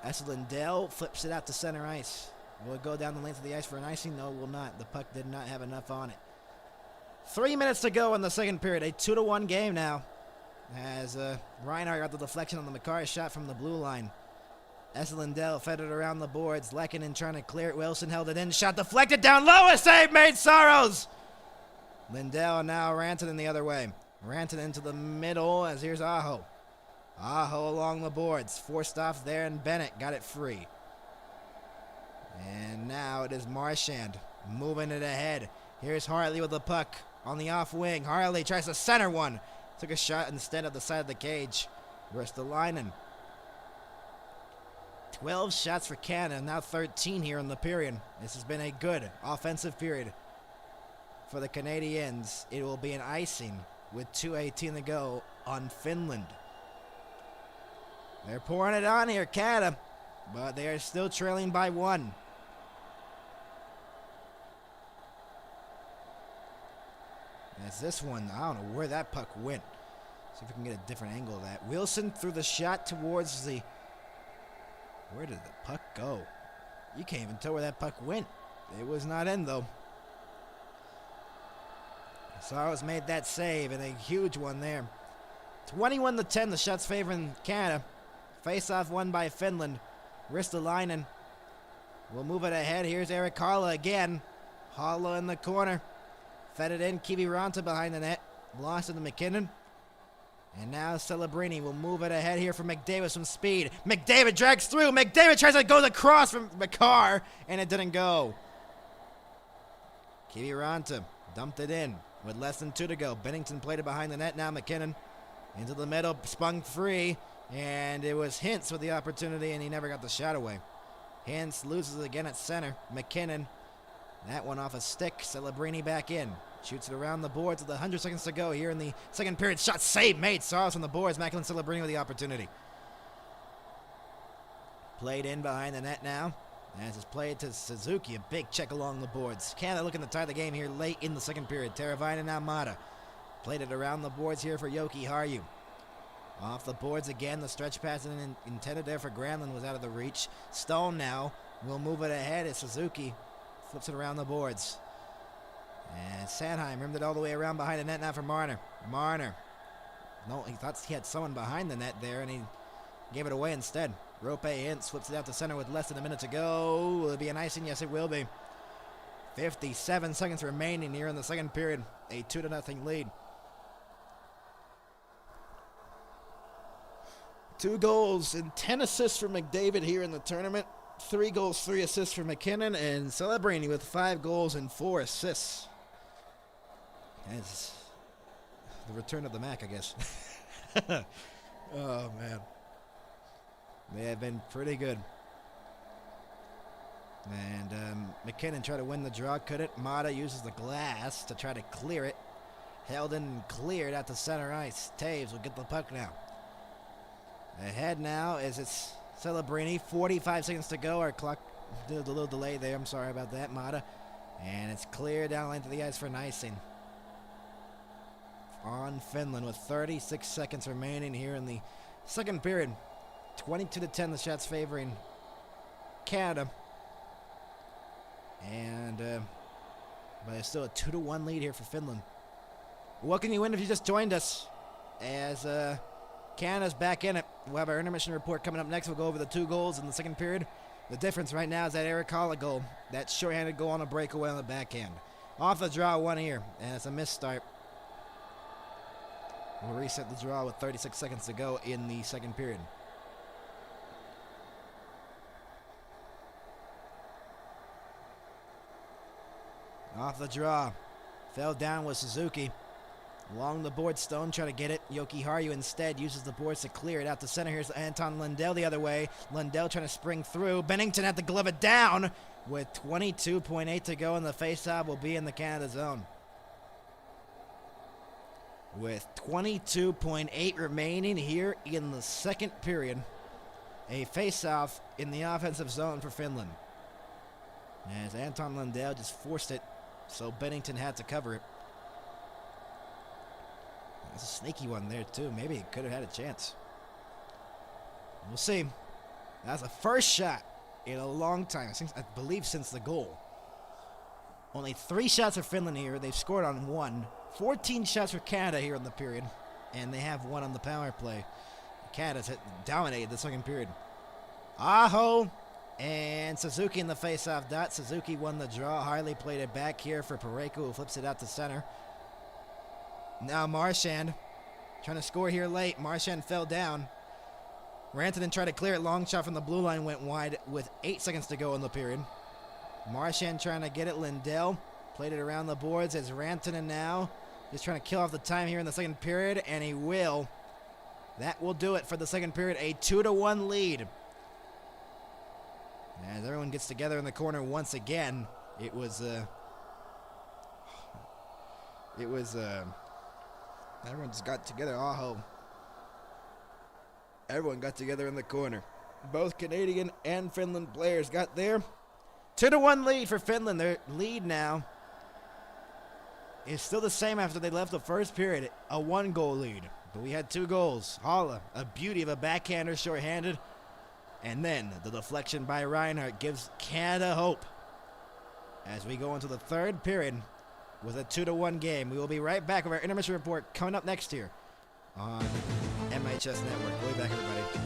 S. Lundell flips it out to center ice. Will it go down the length of the ice for an icing? No, it will not. The puck did not have enough on it. 3 minutes to go in the second period. A 2-1 game now. As Reinhart got the deflection on the Makar shot from the blue line. S. Lundell fed it around the boards. Lehkonen trying to clear it. Wilson held it in. Shot deflected down low. A save made. Saros. Lundell now Rantanen the other way. Rantanen into the middle as here's Aho. Aho along the boards. Forced off there, and Bennett got it free. And now it is Marchand moving it ahead. Here's Hartley with the puck on the off wing. Hartley tries to center one. Took a shot instead of the side of the cage. Ristolainen. 12 shots for Canada, now 13 here in the period. This has been a good offensive period for the Canadiens. It will be an icing with 2:18 to go on Finland. They're pouring it on here, Canada, but they are still trailing by 1. As this one, I don't know where that puck went. See if we can get a different angle of that. Wilson threw the shot towards the Where did the puck go? You can't even tell where that puck went. It was not in, though. Saros made that save, and a huge one there. 21-10, the shots favoring Canada. Face-off won by Finland. Ristolainen will move it ahead. Here's Erik Haula again. Haula in the corner. Fed it in. Kiviranta behind the net. Lost it to McKinnon. And now Celebrini will move it ahead here for McDavid, some speed. McDavid drags through. McDavid tries to go across from McCarr, and it didn't go. Kiviranta dumped it in with less than 2 to go. Bennington played it behind the net. Now McKinnon into the middle, spun free, and it was Hintz with the opportunity, and he never got the shot away. Hintz loses again at center. McKinnon, that one off a stick. Celebrini back in. Shoots it around the boards with 100 seconds to go here in the second period. Shot save made. Saros on the boards. Macklin Celebrini with the opportunity. Played in behind the net now. As it's played to Suzuki. A big check along the boards. Canada looking to tie the game here late in the second period. Teravainen now Mata. Played it around the boards here for Yoki Harju. Off the boards again. The stretch pass intended there for Granlund was out of the reach. Stone now will move it ahead as Suzuki flips it around the boards. And Sanheim rimmed it all the way around behind the net now for Marner. Marner. No, he thought he had someone behind the net there, and he gave it away instead. Rope Hintz flips it out to center with less than a minute to go. Will it be an icing? Yes, it will be. 57 seconds remaining here in the second period. A 2-0 lead. 2 goals and 10 assists for McDavid here in the tournament. 3 goals, 3 assists for McKinnon, and Celebrini with 5 goals and 4 assists. It's the return of the Mac, I guess. Oh, man. They have been pretty good. And McKinnon tried to win the draw, couldn't. Mata uses the glass to try to clear it. Held in and cleared out to center ice. Taves will get the puck now. Ahead now as it's Celebrini. 45 seconds to go. Our clock did a little delay there. I'm sorry about that, Mata. And it's clear down the length of the ice for an icing. On Finland with 36 seconds remaining here in the second period. 22-10, the shots favoring Canada. And but it's still a 2-1 lead here for Finland. What can you win if you just joined us? As Canada's back in it. We'll have our intermission report coming up next. We'll go over the 2 goals in the second period. The difference right now is that Erik Haula goal. That shorthanded goal on a breakaway on the backhand. Off the draw, 1 here, and it's a missed start. We'll reset the draw with 36 seconds to go in the second period. Off the draw. Fell down with Suzuki. Along the board, Stone trying to get it. Yoki Harju instead uses the boards to clear it out to center. Here's Anton Lundell the other way. Lundell trying to spring through. Bennington had to glove it down with 22.8 to go, and the faceoff will be in the Canada zone. With 22.8 remaining here in the second period. A faceoff in the offensive zone for Finland. As Anton Lundell just forced it, so Bennington had to cover it. That's a sneaky one there, too. Maybe he could have had a chance. We'll see. That's the first shot in a long time, I believe since the goal. Only 3 shots for Finland here. They've scored on 1. 14 shots for Canada here in the period, and they have 1 on the power play. Canada's dominated the second period. Aho and Suzuki in the face-off dot. Suzuki won the draw. Harley played it back here for Pareko, who flips it out to center. Now Marchand trying to score here late. Marchand fell down. Rantanen tried to clear it. Long shot from the blue line went wide with 8 seconds to go in the period. Marchand trying to get it. Lindell played it around the boards as Rantanen now just trying to kill off the time here in the second period, and he will. That will do it for the second period. A 2-1 lead. As everyone gets together in the corner once again, it was everyone just got together. Aho. Everyone got together in the corner. Both Canadian and Finland players got there. 2-1 lead for Finland. Their lead now is still the same after they left the first period. A 1-goal lead. But we had 2 goals. Haula, a beauty of a backhander, shorthanded. And then the deflection by Reinhardt gives Canada hope as we go into the third period with a 2-1 game. We will be right back with our intermission report coming up next here on MHS Network. We'll be back, everybody.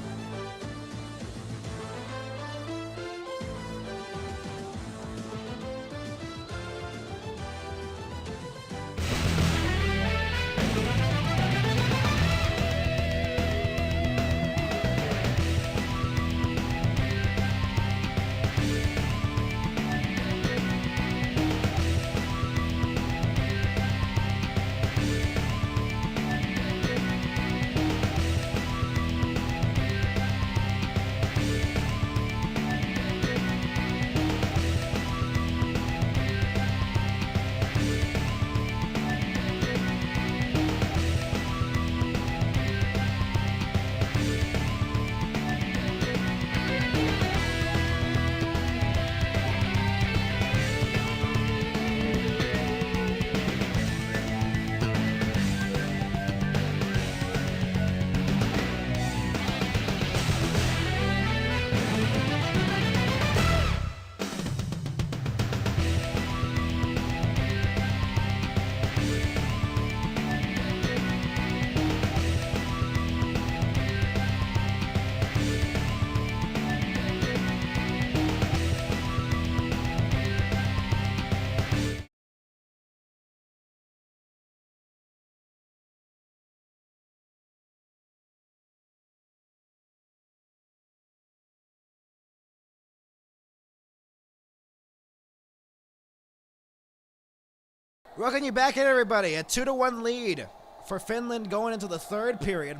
Welcome you back in, everybody. A 2-1 lead for Finland going into the third period.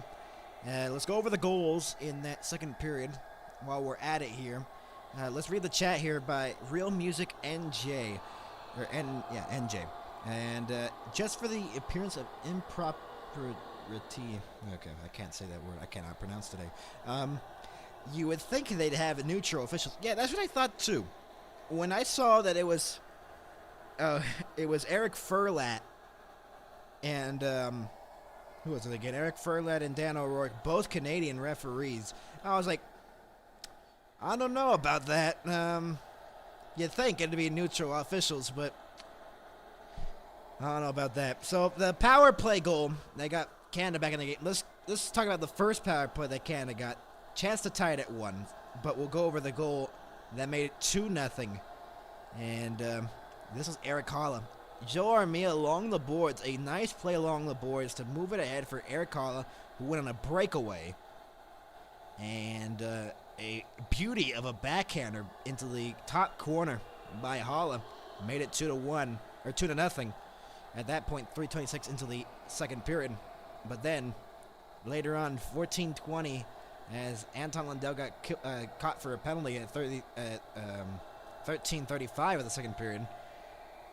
Let's go over the goals in that second period while we're at it here. Let's read the chat here by Real Music NJ. NJ. And just for the appearance of impropriety. Okay, I can't say that word. I cannot pronounce today. You would think they'd have neutral officials. Yeah, that's what I thought too. When I saw that it was Eric Furlat and who was it again? Eric Furlat and Dan O'Rourke, both Canadian referees. I was like, I don't know about that. You'd think it'd be neutral officials, but I don't know about that. So the power play goal, they got Canada back in the game. Let's talk about the first power play that Canada got. Chance to tie it at 1, but we'll go over the goal that made it 2-0. And this is Eric Holla. Joe Armia along the boards. A nice play along the boards to move it ahead for Eric Holla, who went on a breakaway. And a beauty of a backhander into the top corner by Holla made it 2-1 or 2-0. At that point, 3:26 into the second period. But then later on, 14:20, as Anton Lundell got caught for a penalty at 13:35 of the second period.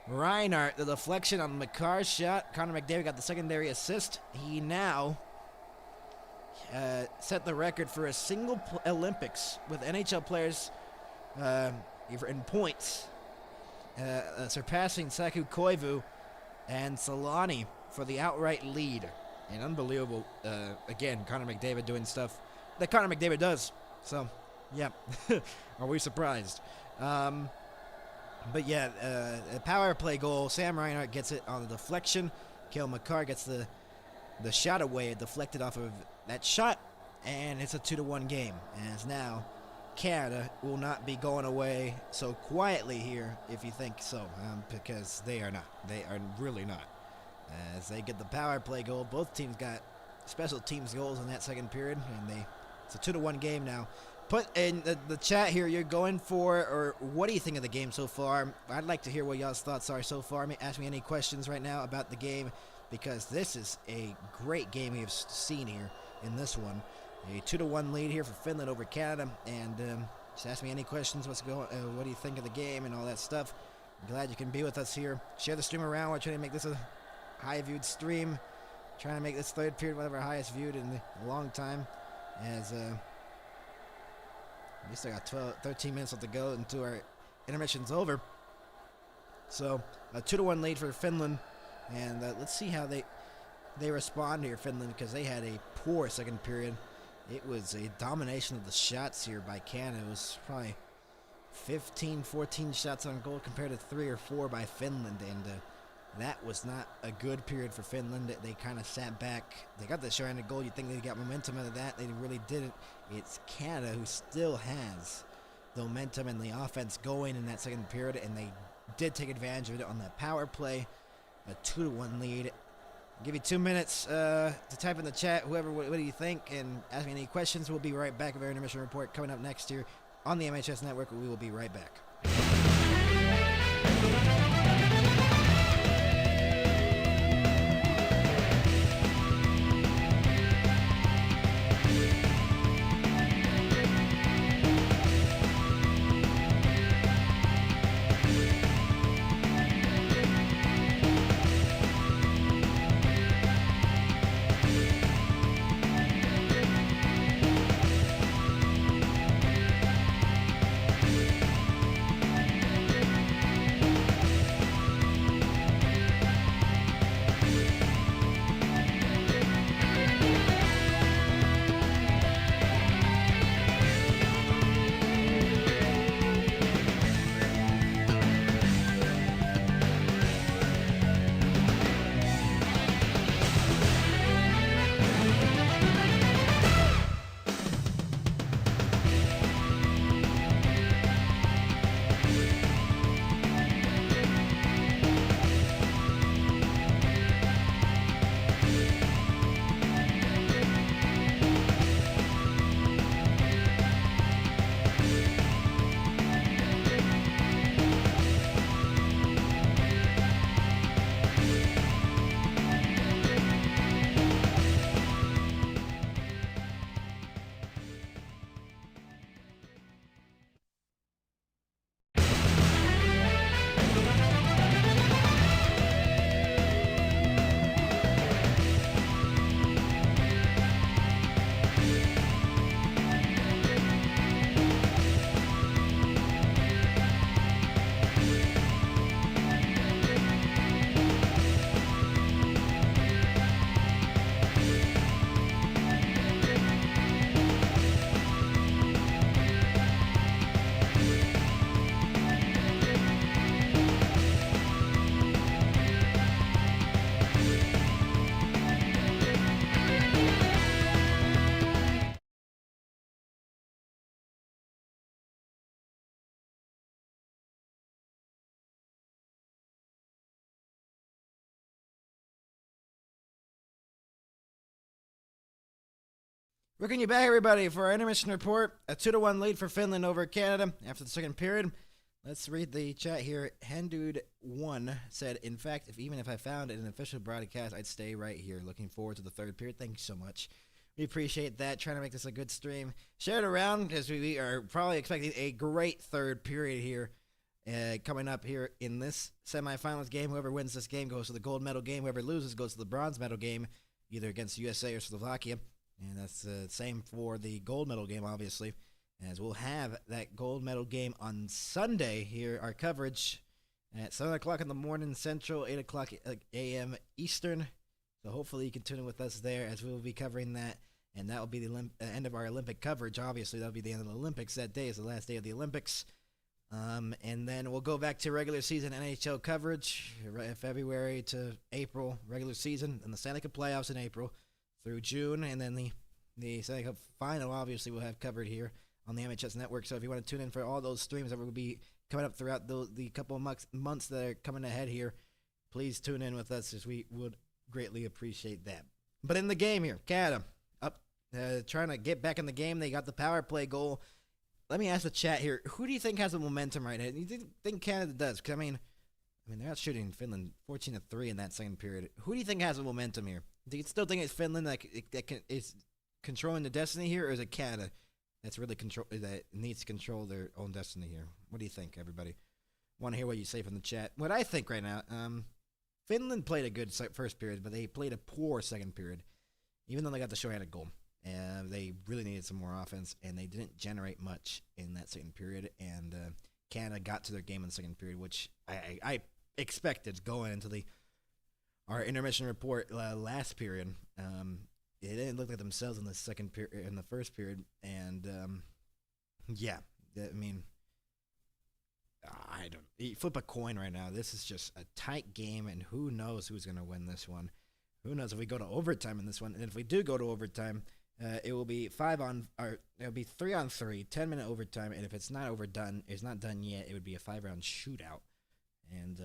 Reinhardt, the deflection on McCarr's shot. Connor McDavid got the secondary assist. He now set the record for a single Olympics with NHL players in points, surpassing Saku Koivu and Solani for the outright lead. An unbelievable, again, Connor McDavid doing stuff that Connor McDavid does. So, yeah, are we surprised? But yeah, a power play goal. Sam Reinhardt gets it on the deflection. Cale Makar gets the shot away. It deflected off of that shot, and it's a 2-1 game. As now, Canada will not be going away so quietly here, if you think so, because they are not. They are really not. As they get the power play goal, both teams got special teams goals in that second period, and it's a 2-1 game now. Put in the chat here, you're going for, or what do you think of the game so far? I'd like to hear what y'all's thoughts are so far. Ask me any questions right now about the game, because this is a great game we've seen here in this one. A 2-1 lead here for Finland over Canada, and just ask me any questions. What do you think of the game and all that stuff? I'm glad you can be with us here. Share the stream around. We're trying to make this a high-viewed stream. Trying to make this third period one of our highest viewed in a long time, as we still got 13 minutes left to go until our intermission's over. So a 2-1 lead for Finland, and let's see how they respond here, Finland, because they had a poor second period, It was a domination of the shots here by Canada. It was probably 15, 14 shots on goal compared to 3 or 4 by Finland, and that was not a good period for Finland. They kind of sat back. They got the short-handed goal. You'd think they got momentum out of that. They really didn't. It's Canada who still has the momentum and the offense going in that second period, and they did take advantage of it on that power play. A 2-1 lead. I'll give you 2 minutes to type in the chat, whoever, what do you think, and ask me any questions. We'll be right back with our intermission report coming up next year on the MHS Network. We will be right back. Welcome you back, everybody, for our intermission report. A 2-1 lead for Finland over Canada after the second period. Let's read the chat here. Hendude1 said, in fact, even if I found an official broadcast, I'd stay right here. Looking forward to the third period. Thank you so much. We appreciate that. Trying to make this a good stream. Share it around because we are probably expecting a great third period here coming up here in this semifinals game. Whoever wins this game goes to the gold medal game. Whoever loses goes to the bronze medal game, either against USA or Slovakia. And that's the same for the gold medal game, obviously, as we'll have that gold medal game on Sunday here, our coverage at 7 o'clock in the morning Central, 8 o'clock a.m. Eastern. So hopefully you can tune in with us there as we will be covering that, and that will be the end of our Olympic coverage. Obviously, that will be the end of the Olympics. That day is the last day of the Olympics. And then we'll go back to regular season NHL coverage, February to April, regular season, and the Stanley Cup playoffs in April through June, and then the Stanley Cup final, obviously, we'll have covered here on the MHS Network. So if you want to tune in for all those streams that will be coming up throughout the couple of months that are coming ahead here, please tune in with us, as we would greatly appreciate that. But in the game here, Canada up, trying to get back in the game. They got the power play goal. Let me ask the chat here, who do you think has the momentum right now? You think Canada does? Because, I mean, they're not shooting Finland 14-3 in that second period. Who do you think has the momentum here? Do you still think it's Finland that is controlling the destiny here, or is it Canada that needs to control their own destiny here? What do you think, everybody? Want to hear what you say from the chat. What I think right now, Finland played a good first period, but they played a poor second period, even though they got the short-handed goal. They really needed some more offense, and they didn't generate much in that second period, and Canada got to their game in the second period, which I expected going into our intermission report last period. They didn't look like themselves in the in the first period, and yeah, I mean, I don't you flip a coin right now. This is just a tight game, and who knows who's gonna win this one? Who knows if we go to overtime in this one? And if we do go to overtime, it will be it'll be 3-on-3, 10-minute overtime, and if it's not done yet, it would be a 5-round shootout, and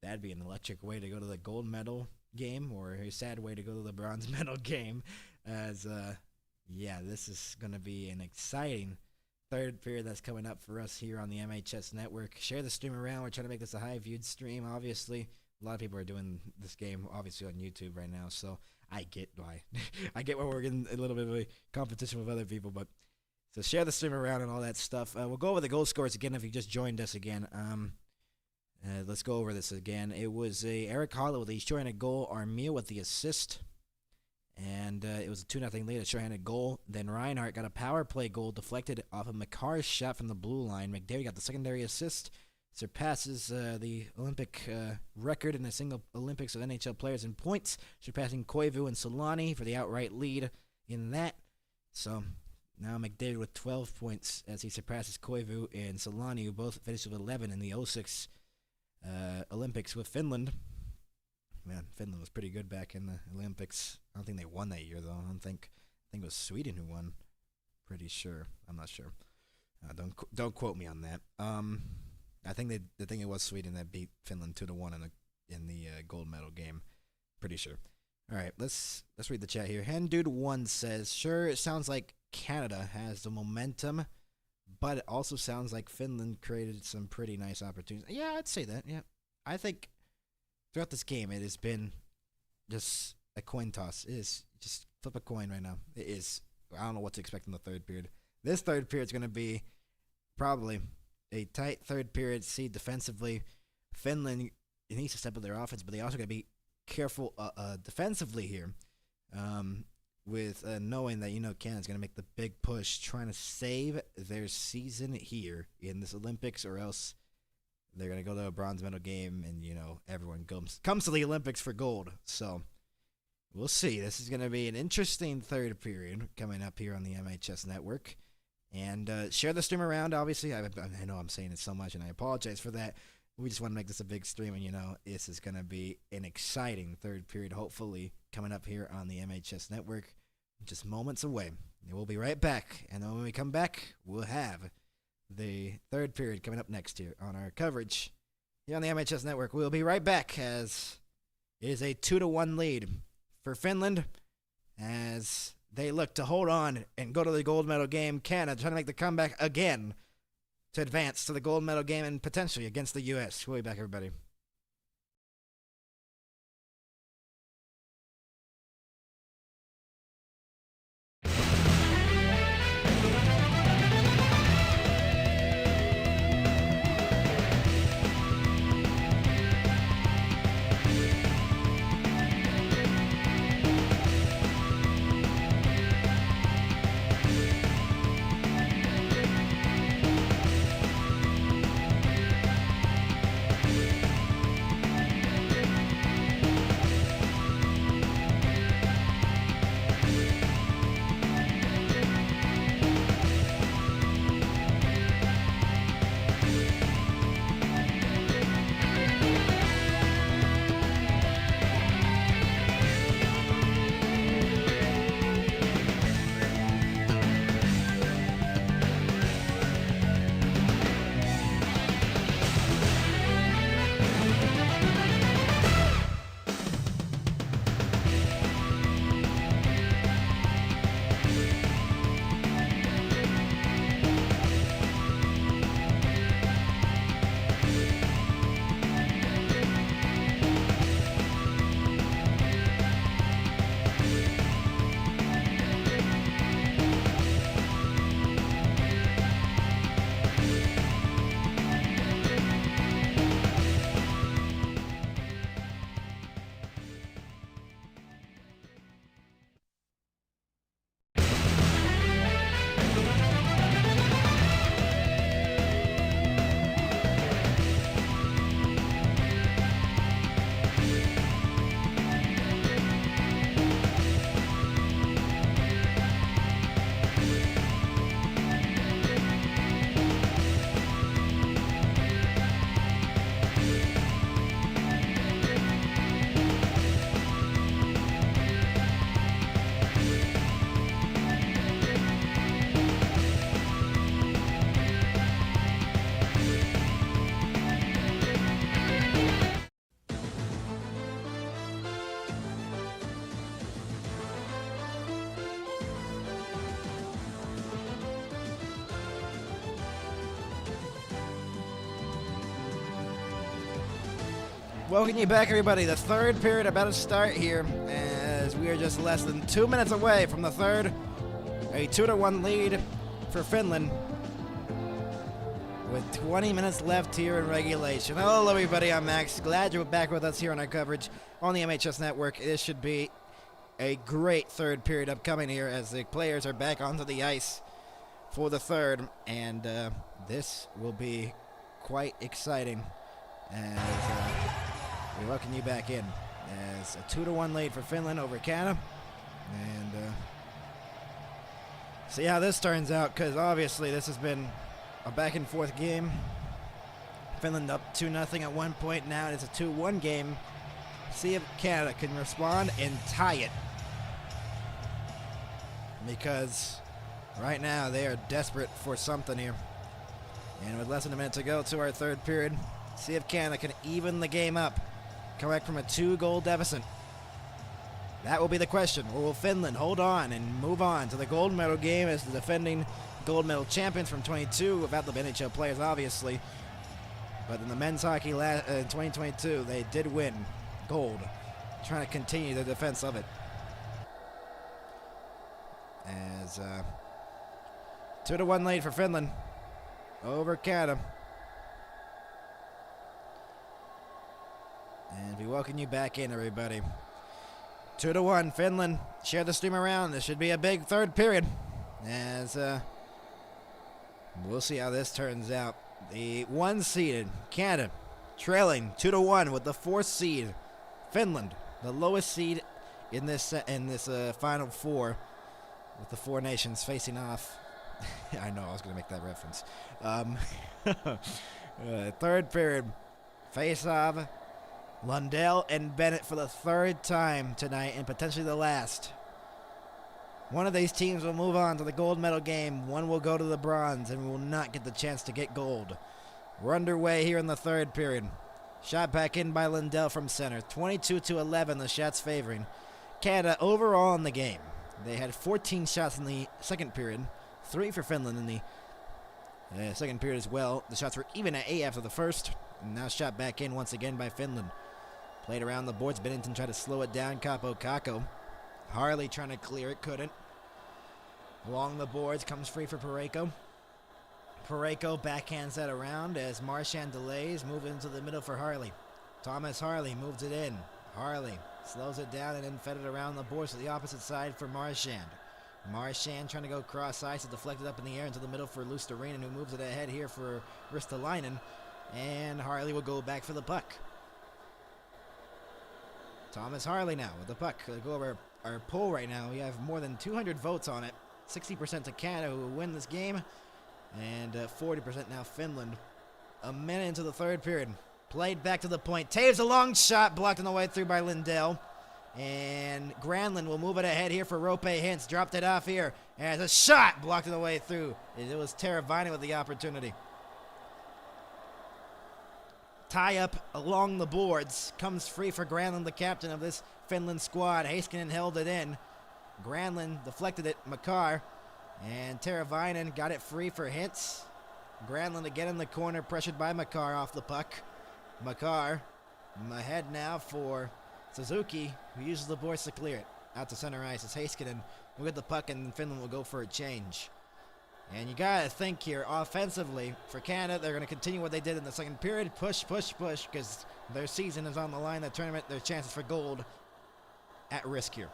that'd be an electric way to go to the gold medal game, or a sad way to go to the bronze medal game. As this is gonna be an exciting third period that's coming up for us here on the MHS network. Share the stream around. We're trying to make this a high viewed stream. Obviously, a lot of people are doing this game obviously on YouTube right now, so I get why. I get why we're getting a little bit of a competition with other people, but so share the stream around and all that stuff. We'll go over the goal scores again if you just joined us again. Let's go over this again. It was Eric Hollow with the shorthanded goal, Armia with the assist, and it was a 2-0 lead, a shorthanded goal. Then Reinhardt got a power play goal deflected off of McCarr's shot from the blue line. McDavid got the secondary assist, surpasses the Olympic record in a single Olympics of NHL players in points, surpassing Koivu and Solani for the outright lead in that. So now McDavid with 12 points as he surpasses Koivu and Solani, who both finished with 11 in the 06 Olympics with Finland. Man, Finland was pretty good back in the Olympics. I don't think they won that year, though. I think it was Sweden who won. Pretty sure. I'm not sure. Don't quote me on that. I think it was Sweden that beat Finland 2-1 in the gold medal game. Pretty sure. All right, let's read the chat here. HenDude1 says, "Sure, it sounds like Canada has the momentum, but it also sounds like Finland created some pretty nice opportunities." Yeah, I'd say that. Yeah, I think throughout this game, it has been just a coin toss. It is just flip a coin right now. It is. I don't know what to expect in the third period. This third period is going to be probably a tight third period. See defensively, Finland needs to step up their offense, but they also got to be careful defensively here. With knowing that Canada's going to make the big push, trying to save their season here in this Olympics, or else they're going to go to a bronze medal game, and, everyone comes to the Olympics for gold. So we'll see. This is going to be an interesting third period coming up here on the MHS network. And share the stream around, obviously. I know I'm saying it so much, and I apologize for that. We just want to make this a big stream, and, this is going to be an exciting third period, hopefully, coming up here on the MHS network. Just moments away. And we'll be right back. And then when we come back, we'll have the third period coming up next here on our coverage here on the MHS network. We'll be right back as it is a 2-1 lead for Finland as they look to hold on and go to the gold medal game. Canada trying to make the comeback again to advance to the gold medal game and potentially against the U.S. We'll be back, everybody. Welcome you back, everybody. The third period about to start here, as we are just less than 2 minutes away from the third. A 2-1 lead for Finland, with 20 minutes left here in regulation. Hello, everybody. I'm Max. Glad you're back with us here on our coverage on the MHS Network. This should be a great third period upcoming here, as the players are back onto the ice for the third, and this will be quite exciting as we welcome you back in. As a 2-1 lead for Finland over Canada, and see how this turns out, because obviously this has been a back and forth game. Finland up 2-0 at one point. Now it's a 2-1 game. See if Canada can respond and tie it, because right now they are desperate for something here. And with less than a minute to go to our third period, see if Canada can even the game up, come back from a 2-goal deficit. That will be the question. Or will Finland hold on and move on to the gold medal game as the defending gold medal champions from 22, without the NHL players, obviously. But in the men's hockey in 2022, they did win gold, trying to continue the defense of it. As 2-1 lead for Finland over Canada. And we welcome you back in, everybody. 2-1, Finland. Share the stream around. This should be a big third period, as we'll see how this turns out. The 1-seeded Canada trailing 2-1 with the 4th seed Finland, the lowest seed in this Final Four, with the 4 nations facing off. I know, I was going to make that reference. Third period, face-off. Lundell and Bennett for the 3rd time tonight, and potentially the last. One of these teams will move on to the gold medal game. One will go to the bronze and will not get the chance to get gold. We're underway here in the third period. Shot back in by Lundell from center. 22-11, the shots favoring Canada overall in the game. They had 14 shots in the second period, 3 for Finland in the second period as well. The shots were even at 8 after the first, and now shot back in once again by Finland. Played around the boards. Bennington tried to slow it down. Kako. Harley trying to clear it, couldn't. Along the boards, comes free for Parayko. Parayko backhands that around as Marchand delays, move into the middle for Harley. Thomas Harley moves it in. Harley slows it down and then fed it around the boards to the opposite side for Marchand. Marchand trying to go cross ice, it deflected up in the air into the middle for Luostarinen, who moves it ahead here for Ristolainen, and Harley will go back for the puck. Thomas Harley now with the puck. Go over our poll right now. We have more than 200 votes on it. 60% to Canada, who will win this game, and 40% now Finland. A minute into the third period. Played back to the point. Taves a long shot, blocked on the way through by Lindell. And Granlund will move it ahead here for Rope Hintz. Dropped it off here. And a shot blocked on the way through. It was Teravainen with the opportunity. Tie up along the boards. Comes free for Granlund, the captain of this Finland squad. Heiskanen held it in. Granlund deflected it. Makar. And Teravainen got it free for Hintz. Granlund again in the corner, pressured by Makar off the puck. Makar ahead now for Suzuki, who uses the boards to clear it. Out to center ice as Heiskanen will get the puck, and Finland will go for a change. And you got to think here offensively for Canada. They're going to continue what they did in the second period. Push, because their season is on the line. The tournament, their chances for gold at risk here.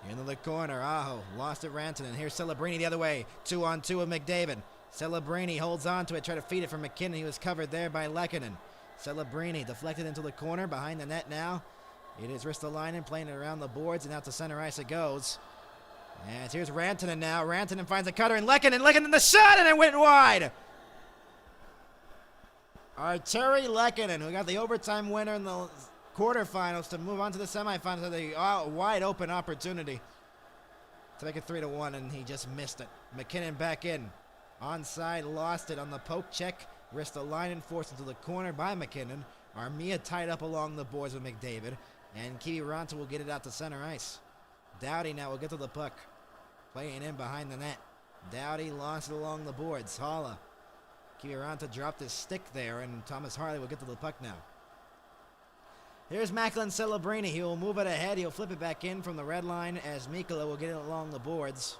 Into the corner, Aho lost it, Rantanen. Here's Celebrini the other way. 2-on-2 with McDavid. Celebrini holds on to it, try to feed it from McKinnon. He was covered there by Lehkonen. Celebrini deflected into the corner, behind the net now. It is Ristolainen playing it around the boards, and out to center ice it goes. And here's Rantanen now. Rantanen finds a cutter, and Lehkonen the shot, and it went wide. Arturi Lehkonen, who got the overtime winner in the quarterfinals to move on to the semifinals, had a wide open opportunity to make it 3-1, and he just missed it. McKinnon back in. Onside, lost it on the poke check. Ristolainen forced into the corner by McKinnon. Armia tied up along the boards with McDavid, and Kiviranta will get it out to center ice. Doughty now will get to the puck. Playing in behind the net. Doughty lost it along the boards. Holla. Kiviranta dropped his stick there, and Thomas Harley will get to the puck now. Here's Macklin Celebrini. He will move it ahead. He'll flip it back in from the red line as Mikkola will get it along the boards.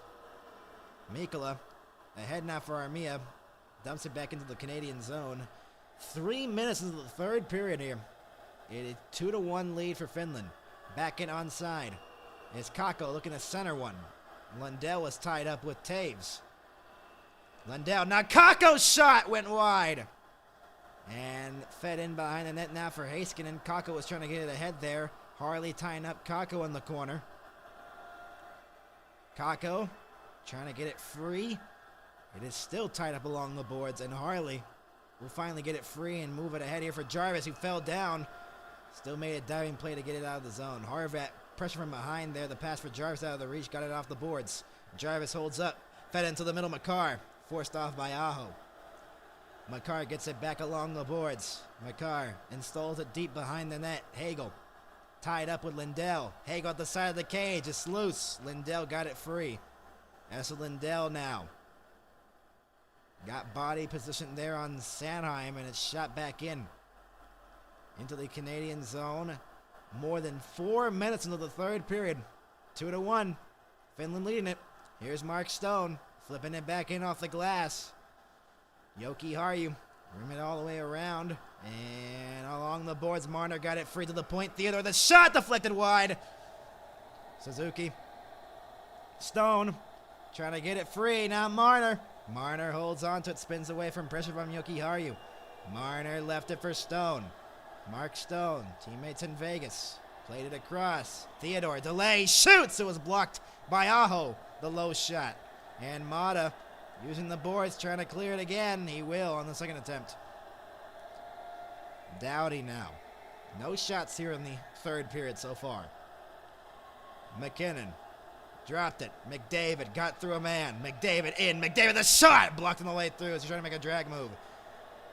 Mikkola ahead now for Armia. Dumps it back into the Canadian zone. 3 minutes into the third period here. It is 2-1 lead for Finland. Back in onside. It's Kakko looking to center one. Lundell was tied up with Taves. Lundell, now Kakko's shot went wide. And fed in behind the net now for Heiskanen. Kakko was trying to get it ahead there. Harley tying up Kakko in the corner. Kakko trying to get it free. It is still tied up along the boards, and Harley will finally get it free and move it ahead here for Jarvis, who fell down. Still made a diving play to get it out of the zone. Horvat, pressure from behind there. The pass for Jarvis out of the reach, got it off the boards. Jarvis holds up, fed into the middle. Makar, forced off by Aho. Makar gets it back along the boards. Makar installs it deep behind the net. Hagel tied up with Lindell. Hagel at the side of the cage. It's loose. Lindell got it free. As for Lindell now. Got body position there on Sanheim, and it's shot back in. Into the Canadian zone. More than 4 minutes into the third period. 2-1. Finland leading it. Here's Mark Stone. Flipping it back in off the glass. Yoki Harju, rim it all the way around, and along the boards, Marner got it free to the point. Theodore, the shot deflected wide. Suzuki, Stone, trying to get it free. Now Marner. Marner holds on to it, spins away from pressure from Yoki Harju. Marner left it for Stone. Mark Stone, teammates in Vegas, played it across. Theodore, delay, shoots. It was blocked by Aho, the low shot. And Mata, using the boards, trying to clear it again. He will on the second attempt. Doughty now. No shots here in the third period so far. McKinnon dropped it. McDavid got through a man. McDavid in. McDavid, the shot! Blocked on the way through as he's trying to make a drag move.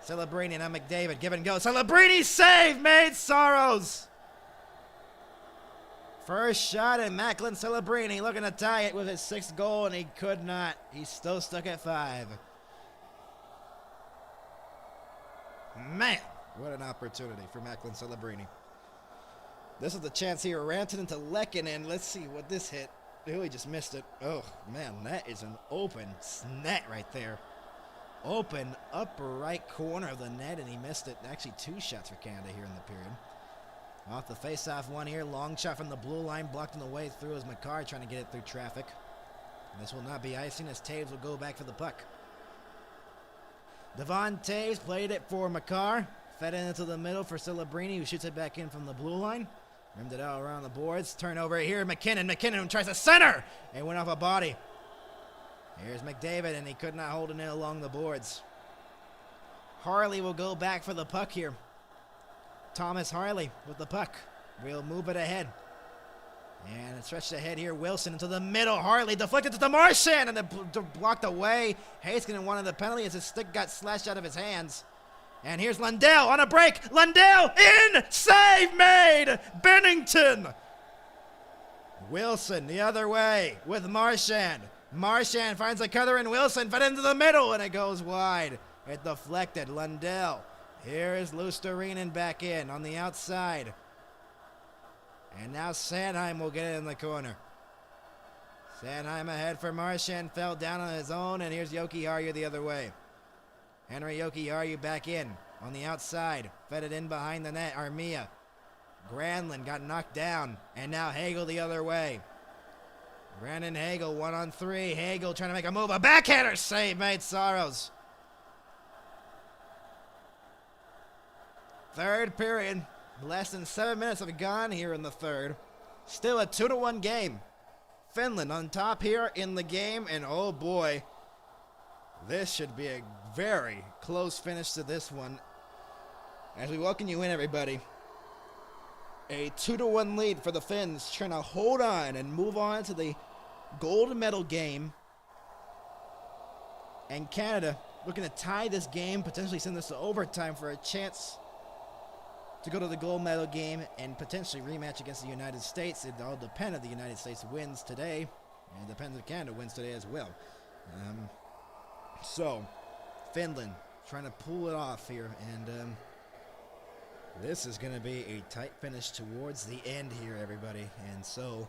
Celebrini, now McDavid. Give and go. Celebrini save made Soros. First shot at Macklin Celebrini, looking to tie it with his 6th goal, and he could not. He's still stuck at 5. Man, what an opportunity for Macklin Celebrini. This is the chance here. Rantanen into Lehkonen. Let's see what this hit. Oh, he just missed it. Oh, man, that is an open net right there. Open upper right corner of the net, and he missed it. Actually, 2 shots for Canada here in the period. Off the face-off one here. Long shot from the blue line, blocked on the way through as Makar trying to get it through traffic. This will not be icing as Taves will go back for the puck. Devon Taves played it for Makar. Fed it into the middle for Celebrini, who shoots it back in from the blue line. Rimmed it out around the boards. Turnover here. McKinnon. McKinnon tries to center. And went off a body. Here's McDavid, and he could not hold it in along the boards. Harley will go back for the puck here. Thomas Harley with the puck. We'll move it ahead. And it stretched ahead here. Wilson into the middle. Harley deflected to the Marchand, and it blocked away. Heiskanen wanted the penalty as his stick got slashed out of his hands. And here's Lundell on a break. Lundell in! Save made! Bennington! Wilson the other way with Marchand. Marchand finds a cutter, and Wilson fed into the middle, and it goes wide. It deflected. Lundell. Here is Lusterinen back in on the outside. And now Sanheim will get it in the corner. Sanheim ahead for Marchand. Fell down on his own, and here's Yoki Harju the other way. Henry Yoki Harju back in on the outside. Fed it in behind the net. Armia. Granlund got knocked down, and now Hagel the other way. Brandon Hagel 1-on-3. Hagel trying to make a move. A backhander save made Soros. Third period. Less than 7 minutes have gone here in the third. Still a 2-1 game. Finland on top here in the game, and oh boy, this should be a very close finish to this one. As we welcome you in, everybody. A 2-1 lead for the Finns, trying to hold on and move on to the gold medal game. And Canada looking to tie this game, potentially send this to overtime for a chance to go to the gold medal game and potentially rematch against the United States. It all depends if the United States wins today, and it depends if Canada wins today as well. So, Finland trying to pull it off here, and This is going to be a tight finish towards the end here, everybody. And so,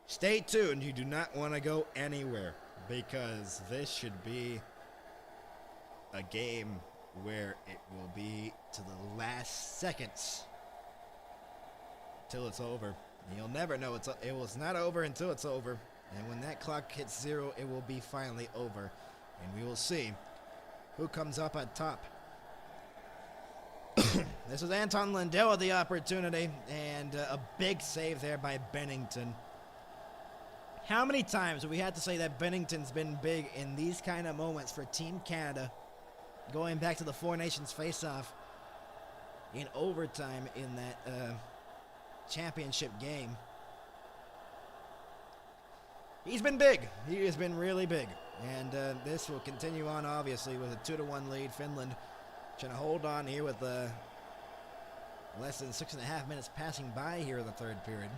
stay tuned. You do not want to go anywhere because this should be a game where it will be to the last seconds till it's over. You'll never know it's not over until it's over. And when that clock hits 0, it will be finally over. And we will see who comes up at top. This is Anton Lindell with the opportunity, and a big save there by Bennington. How many times have we had to say that Bennington's been big in these kind of moments for Team Canada, going back to the Four Nations face-off in overtime in that championship game? He's been big. He has been really big. And this will continue on, obviously, with a 2-1 lead. Finland trying to hold on here with less than 6.5 minutes passing by here in the third period.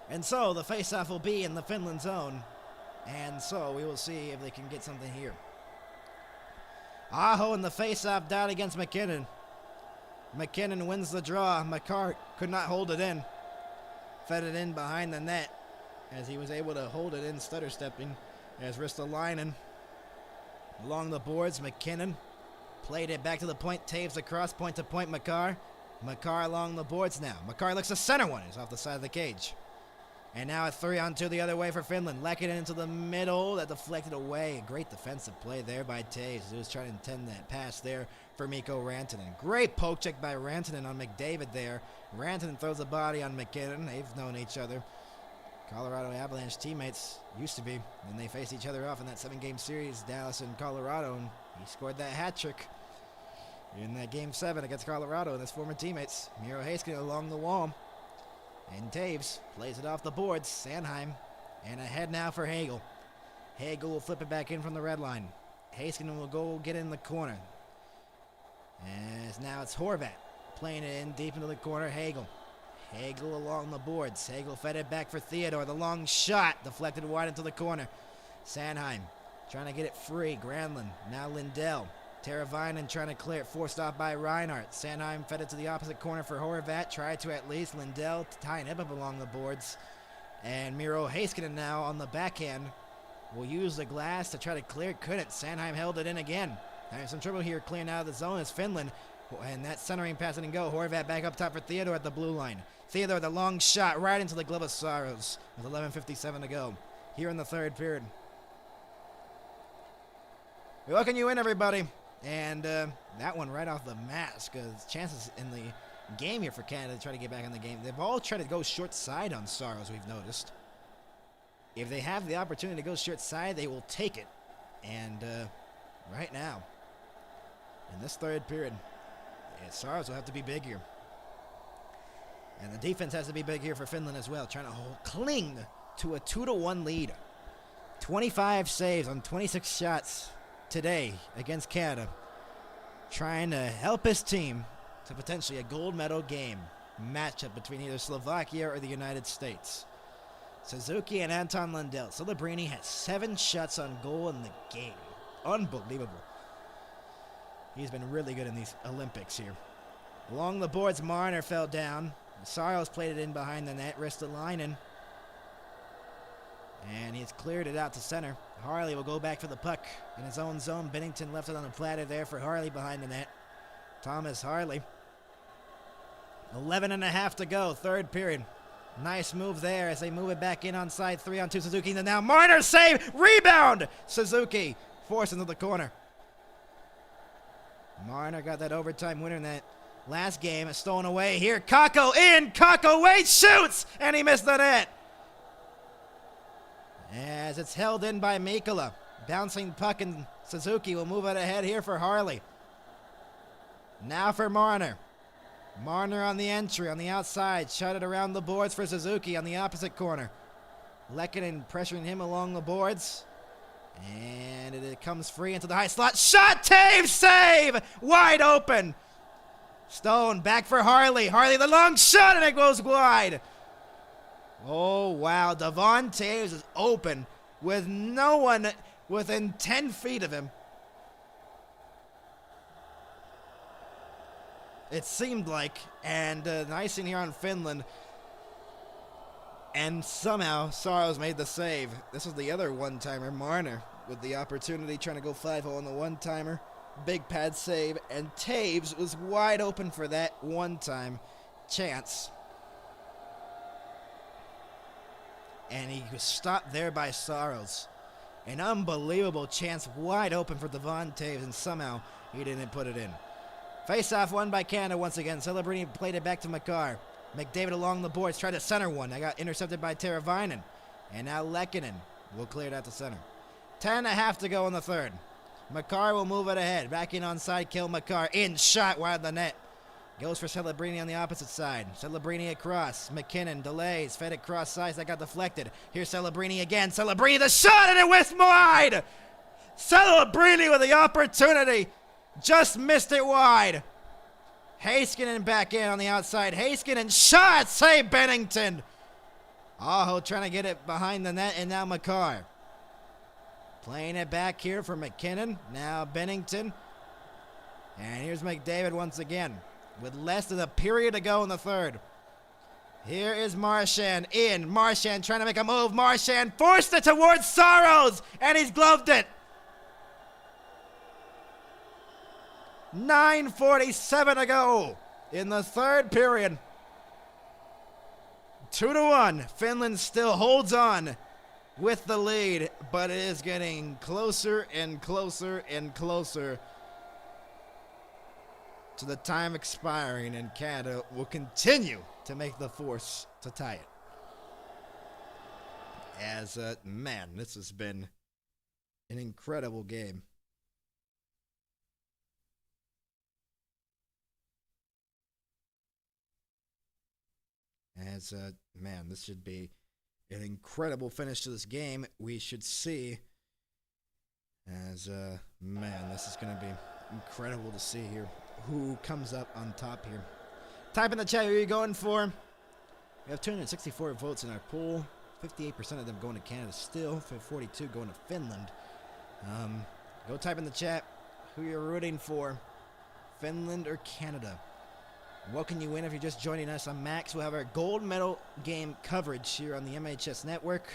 And so the faceoff will be in the Finland zone. And so we will see if they can get something here. Aho in the faceoff down against McKinnon. McKinnon wins the draw. McCart could not hold it in. Fed it in behind the net as he was able to hold it in, stutter stepping as Ristolainen along the boards. McKinnon played it back to the point. Taves across point to point. Makar along the boards now. Makar looks to center one. He's off the side of the cage. And now a 3-on-2 the other way for Finland. Lehkonen into the middle. That deflected away. A great defensive play there by Taves. He was trying to intend that pass there for Mikko Rantanen. Great poke check by Rantanen on McDavid there. Rantanen throws the body on McKinnon. They've known each other. Colorado Avalanche teammates used to be. And they faced each other off in that 7-game series, Dallas and Colorado. And he scored that hat trick in that Game 7 against Colorado and his former teammates. Miro Heiskanen along the wall. And Taves plays it off the boards. Sanheim. And ahead now for Hagel. Hagel will flip it back in from the red line. Heiskanen will go get in the corner. As now it's Horvat playing it in deep into the corner. Hagel along the boards. Hagel fed it back for Theodore. The long shot deflected wide into the corner. Sanheim trying to get it free. Granlund. Now Lindell. Teravainen trying to clear it, forced off by Reinhardt. Sanheim fed it to the opposite corner for Horvat. Tried to at least. Lindell tying it up along the boards. And Miro Heiskanen now on the backhand will use the glass to try to clear it. Couldn't. Sanheim held it in again. Having some trouble here clearing out of the zone is Finland. And that centering pass didn't go. Horvat back up top for Theodore at the blue line. Theodore, the long shot right into the glove of Saros with 11:57 to go here in the third period. We welcome you in, everybody. And that one right off the mask. Chances in the game here for Canada to try to get back in the game. They've all tried to go short side on Saros, we've noticed. If they have the opportunity to go short side, they will take it. And right now, in this third period, Saros will have to be big here. And the defense has to be big here for Finland as well, trying to cling to a 2-1 lead. 25 saves on 26 shots today against Canada, trying to help his team to potentially a gold medal game matchup between either Slovakia or the United States. Suzuki and Anton Lundell. Celebrini has 7 shots on goal in the game. Unbelievable. He's been really good in these Olympics here. Along the boards, Marner fell down. Saros played it in behind the net. Ristolainen. And he's cleared it out to center. Harley will go back for the puck in his own zone. Bennington left it on the platter there for Harley behind the net. Thomas Harley. 11.5 to go, third period. Nice move there as they move it back in on side 3-on-2. Suzuki. And now Marner save. Rebound. Suzuki forced into the corner. Marner got that overtime winner in that last game. It's stolen away here. Kakko in. Kakko waits, shoots. And he missed the net. As it's held in by Mikkola. Bouncing puck, and Suzuki will move it ahead here for Harley. Now for Marner. Marner on the entry, on the outside. Shut it around the boards for Suzuki on the opposite corner. Lehkonen pressuring him along the boards. And it comes free into the high slot. Shot, Taves, save! Wide open. Stone back for Harley. Harley the long shot, and it goes wide. Oh, wow. Devon Taves is open with no one within 10 feet of him. It seemed like, and the icing here on Finland. And somehow, Saros made the save. This was the other one-timer, Marner, with the opportunity, trying to go 5-0 on the one-timer. Big pad save, and Taves was wide open for that one-time chance. And he was stopped there by Saros. An unbelievable chance, wide open for Devon Taves, and somehow he didn't put it in. Face-off won by Canada once again. Celebrini played it back to Makar. McDavid along the boards, tried to center one. I got intercepted by Teravainen. And now Lehkonen will clear it out to center. 10.5 to go in the third. Makar will move it ahead. Back in onside kill, Makar. In, shot wide the net. Goes for Celebrini on the opposite side. Celebrini across. McKinnon delays. Fed it cross sides. That got deflected. Here's Celebrini again. Celebrini the shot, and it whiffs wide. Celebrini with the opportunity. Just missed it wide. Heiskanen back in on the outside. Heiskanen shot. Save Bennington. Aho trying to get it behind the net, and now Makar. Playing it back here for McKinnon. Now Bennington. And here's McDavid once again, with less than a period to go in the third. Here is Marchand in. Marchand trying to make a move. Marchand forced it towards Saros, and he's gloved it. 9:47 to go in the third period. 2-1. Finland still holds on with the lead, but it is getting closer and closer and closer to the time expiring, and Canada will continue to make the force to tie it. As, man, this has been an incredible game. As, man, this should be an incredible finish to this game. We should see, as, man, this is going to be incredible to see here. Who comes up on top here? Type in the chat who you're going for. We have 264 votes in our poll. 58% of them going to Canada still. 42 going to Finland. Go type in the chat who you're rooting for. Finland or Canada. What can you win if you're just joining us? I'm Max. We'll have our gold medal game coverage here on the MHS network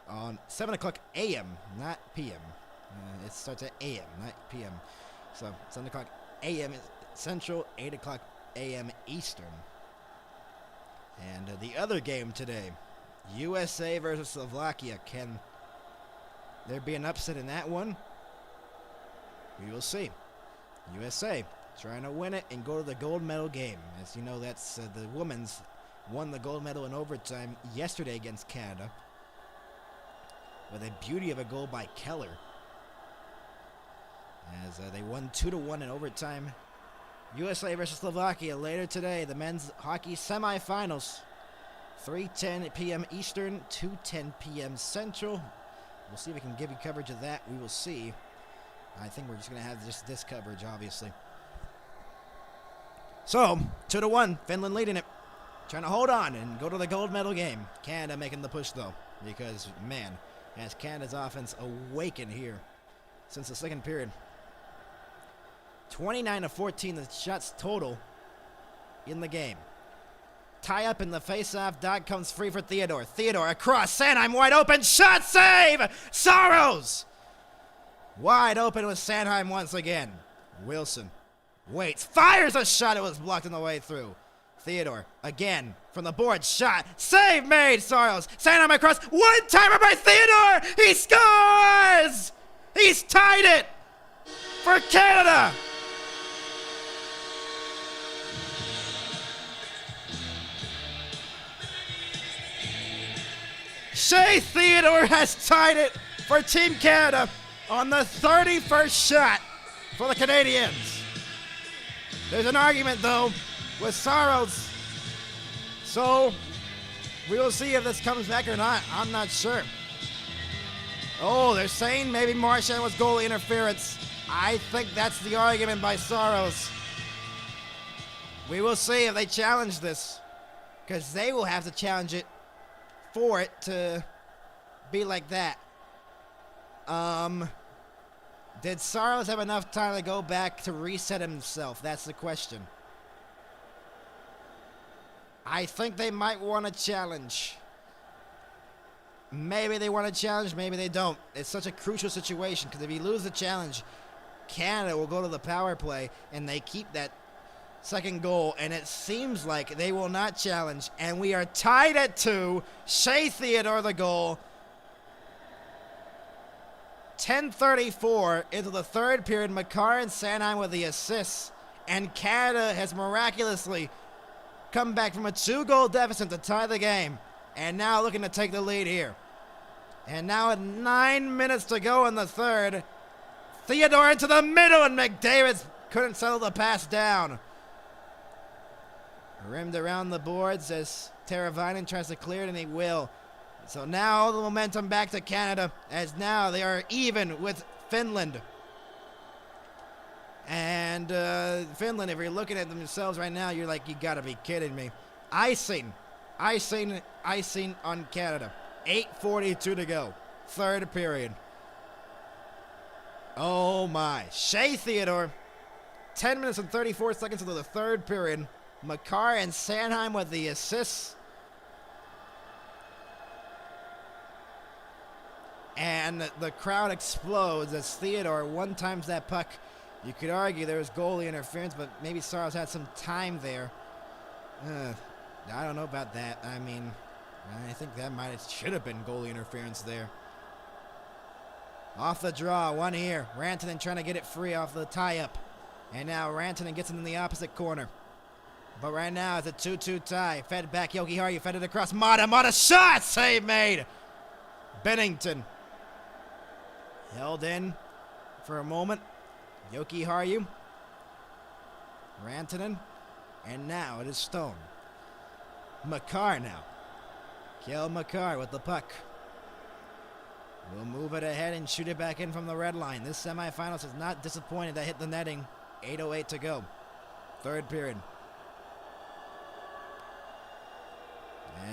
on 7 o'clock a.m., not p.m. It starts at a.m., not p.m. So 7 o'clock a.m. Central, 8 o'clock a.m. Eastern. And the other game today, USA versus Slovakia. Can there be an upset in that one? We will see. USA trying to win it and go to the gold medal game. As you know, that's the women's won the gold medal in overtime yesterday against Canada with a beauty of a goal by Keller. As they won 2-1 in overtime. USA versus Slovakia later today. The men's hockey semifinals. 3:10 p.m. Eastern, 2:10 p.m. Central. We'll see if we can give you coverage of that. We will see. I think we're just going to have just this coverage, obviously. So, 2-1. Finland leading it. Trying to hold on and go to the gold medal game. Canada making the push, though. Because, man, as Canada's offense awakened here since the second period. 29-14, the shots total in the game. Tie up in the face-off. Dot comes free for Theodore. Theodore across. Sanheim wide open. Shot save! Saros! Wide open with Sanheim once again. Wilson waits. Fires a shot. It was blocked on the way through. Theodore again from the board. Shot. Save made. Saros. Sanheim across. One-timer by Theodore! He scores! He's tied it for Canada! Shea Theodore has tied it for Team Canada on the 31st shot for the Canadians. There's an argument, though, with Saros. So, we will see if this comes back or not. I'm not sure. Oh, they're saying maybe Marchand was goalie interference. I think that's the argument by Saros. We will see if they challenge this, because they will have to challenge it for it to be like that. Did Saros have enough time to go back to reset himself? That's the question. I think they might want to challenge. Maybe they want to challenge, maybe they don't. It's such a crucial situation because if you lose the challenge, Canada will go to the power play and they keep that second goal, and it seems like they will not challenge, and we are tied at 2. Shea Theodore the goal. 10:34 into the third period. Makar and Sanheim with the assists, and Canada has miraculously come back from a 2-goal deficit to tie the game, and now looking to take the lead here. And now at 9 minutes to go in the third, Theodore into the middle, and McDavid couldn't settle the pass down. Rimmed around the boards as Teravainen tries to clear it, and he will. So now all the momentum back to Canada, as now they are even with Finland. And Finland, if you're looking at themselves right now, you're like, you gotta be kidding me. Icing on Canada. 8:42 to go. Third period. Oh my. Shea Theodore. 10 minutes and 34 seconds into the third period. Makar and Sanheim with the assists. And the crowd explodes as Theodore one-times that puck. You could argue there was goalie interference, but maybe Saros had some time there. I don't know about that. I mean, I think that should have been goalie interference there. Off the draw, one here. Rantanen trying to get it free off the tie-up. And now Rantanen gets it in the opposite corner. But right now it's a 2-2 tie. Fed back, Yogi Haru fed it across. Mata shot! Save made! Bennington. Held in for a moment. Yoki Haru. Rantanen. And now it is Stone. Makar now. Kale Makar with the puck. We'll move it ahead and shoot it back in from the red line. This semifinals is not disappointed to hit the netting. 8:08 to go. Third period.